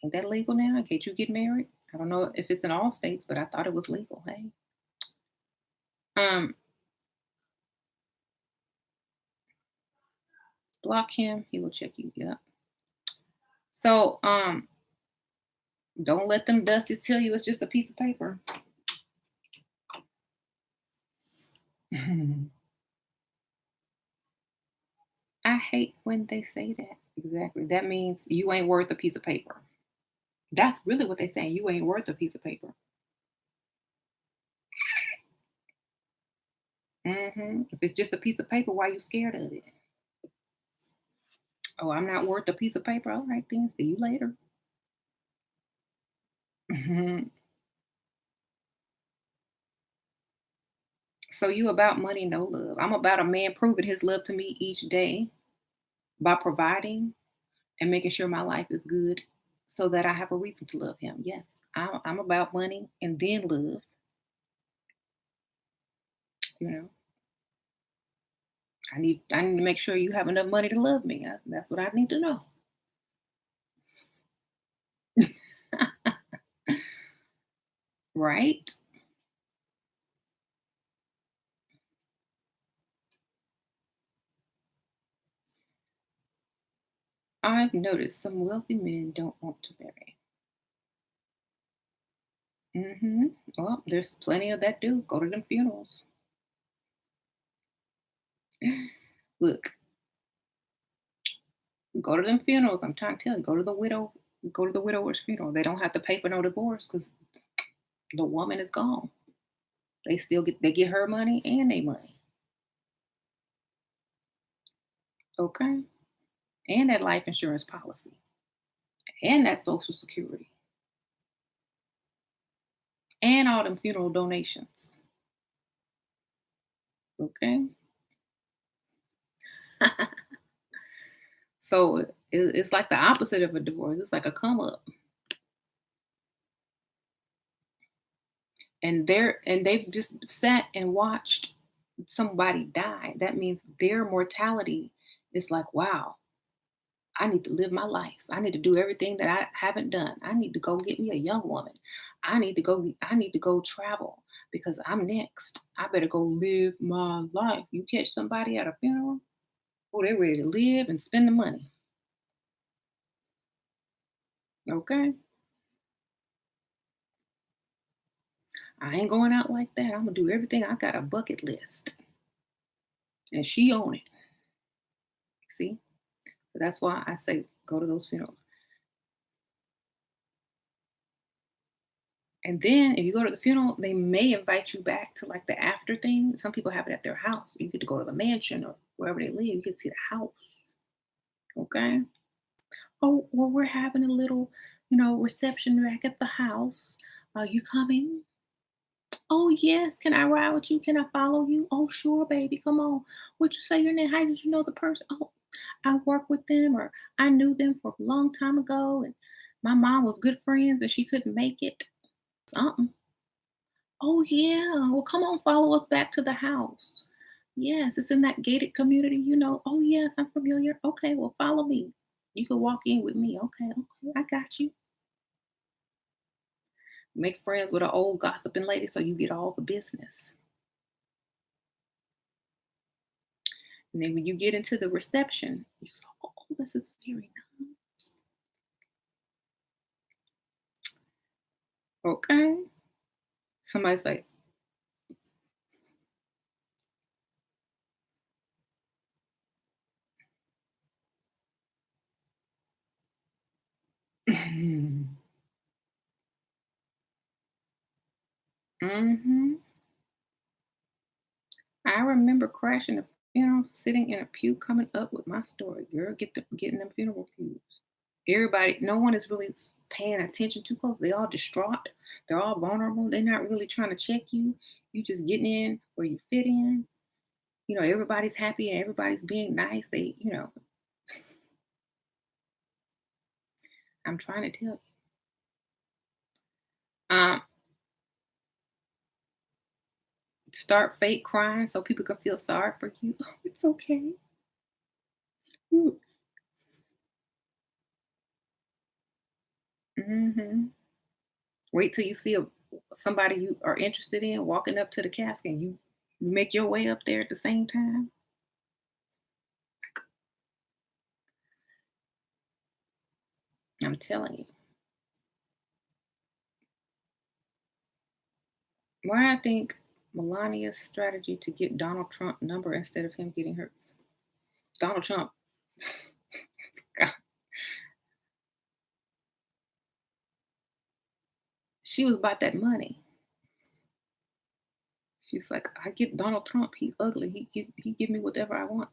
Ain't that legal now? Can't you get married? I don't know if it's in all states, but I thought it was legal. Hey, um, block him. He will check you. Yeah. So, don't let them dusties tell you it's just a piece of paper. I hate when they say that. Exactly. That means you ain't worth a piece of paper. That's really what they're saying. You ain't worth a piece of paper. If it's just a piece of paper, why you scared of it? Oh, I'm not worth a piece of paper. All right, then. See you later. Mhm. So you about money, no love. I'm about a man proving his love to me each day by providing and making sure my life is good so that I have a reason to love him. Yes, I'm about money and then love. You know, I need to make sure you have enough money to love me. That's what I need to know. Right? I've noticed some wealthy men don't want to marry. Well, there's plenty of that do. Go to them funerals. Look, go to them funerals. I'm trying to tell you, go to the widower's funeral. They don't have to pay for no divorce because the woman is gone. They get her money and their money. Okay. And that life insurance policy. And that social security. And all them funeral donations. Okay. So it's like the opposite of a divorce. It's like a come up. And they've just sat and watched somebody die. That means their mortality is like, wow, I need to live my life. I need to do everything that I haven't done. I need to go get me a young woman. I need to go travel because I'm next. I better go live my life. You catch somebody at a funeral, oh, they're ready to live and spend the money. Okay. I ain't going out like that. I'm gonna do everything. I got a bucket list. And she on it. See? So that's why I say go to those funerals. And then if you go to the funeral, they may invite you back to like the after thing. Some people have it at their house. You get to go to the mansion or wherever they live. You get to see the house. Okay. Oh, well, we're having a little, reception back at the house. Are you coming? Oh, yes. Can I ride with you? Can I follow you? Oh, sure, baby. Come on. What'd you say your name? How did you know the person? Oh, I work with them or I knew them for a long time ago and my mom was good friends and she couldn't make it. Something. Oh, yeah. Well, come on, follow us back to the house. Yes, it's in that gated community. Oh, yes, I'm familiar. Okay, well, follow me. You can walk in with me. Okay, okay, I got you. Make friends with an old gossiping lady so you get all the business. And then when you get into the reception, you say, oh, this is very nice. Okay. Somebody's like, mm-hmm. I remember crashing a funeral, sitting in a pew, coming up with my story. Girl, getting them funeral pews. Everybody, no one is really paying attention too close. They all distraught. They're all vulnerable. They're not really trying to check you. You just getting in where you fit in. Everybody's happy and everybody's being nice. I'm trying to tell you. Start fake crying so people can feel sorry for you. Oh, it's okay. Mm-hmm. Wait till you see somebody you are interested in walking up to the casket and you make your way up there at the same time. I'm telling you. Why I think Melania's strategy to get Donald Trump number instead of him getting her. Donald Trump. She was about that money. She's like, I get Donald Trump. He's ugly. He give me whatever I want.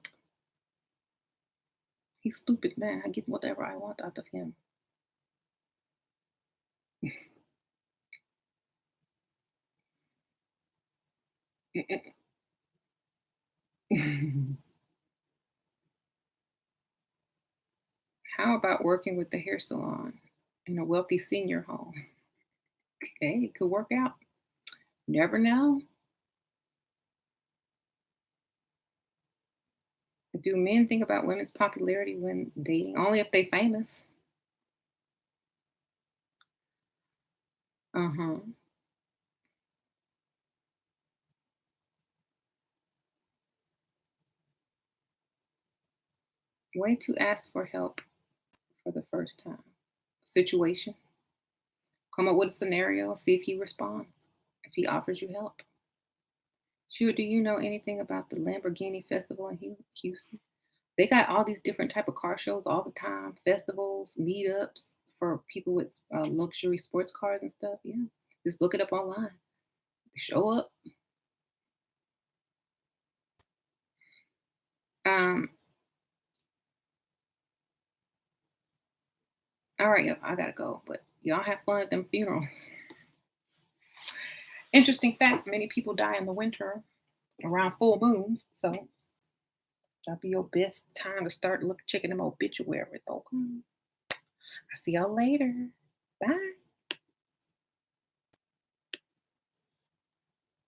He's stupid man. I get whatever I want out of him. How about working with the hair salon in a wealthy senior home? Okay, it could work out. Never know. Do men think about women's popularity when dating? Only if they famous. Uh-huh. Way to ask for help for the first time. Situation. Come up with a scenario. See if he responds. If he offers you help. Sure. Do you know anything about the Lamborghini Festival in Houston? They got all these different type of car shows all the time. Festivals, meetups for people with luxury sports cars and stuff. Yeah. Just look it up online. Show up. Um, all right, y'all, I gotta go. But y'all have fun at them funerals. Interesting fact, many people die in the winter around full moons. So that'll be your best time to start checking them obituaries. Okay. I'll see y'all later. Bye.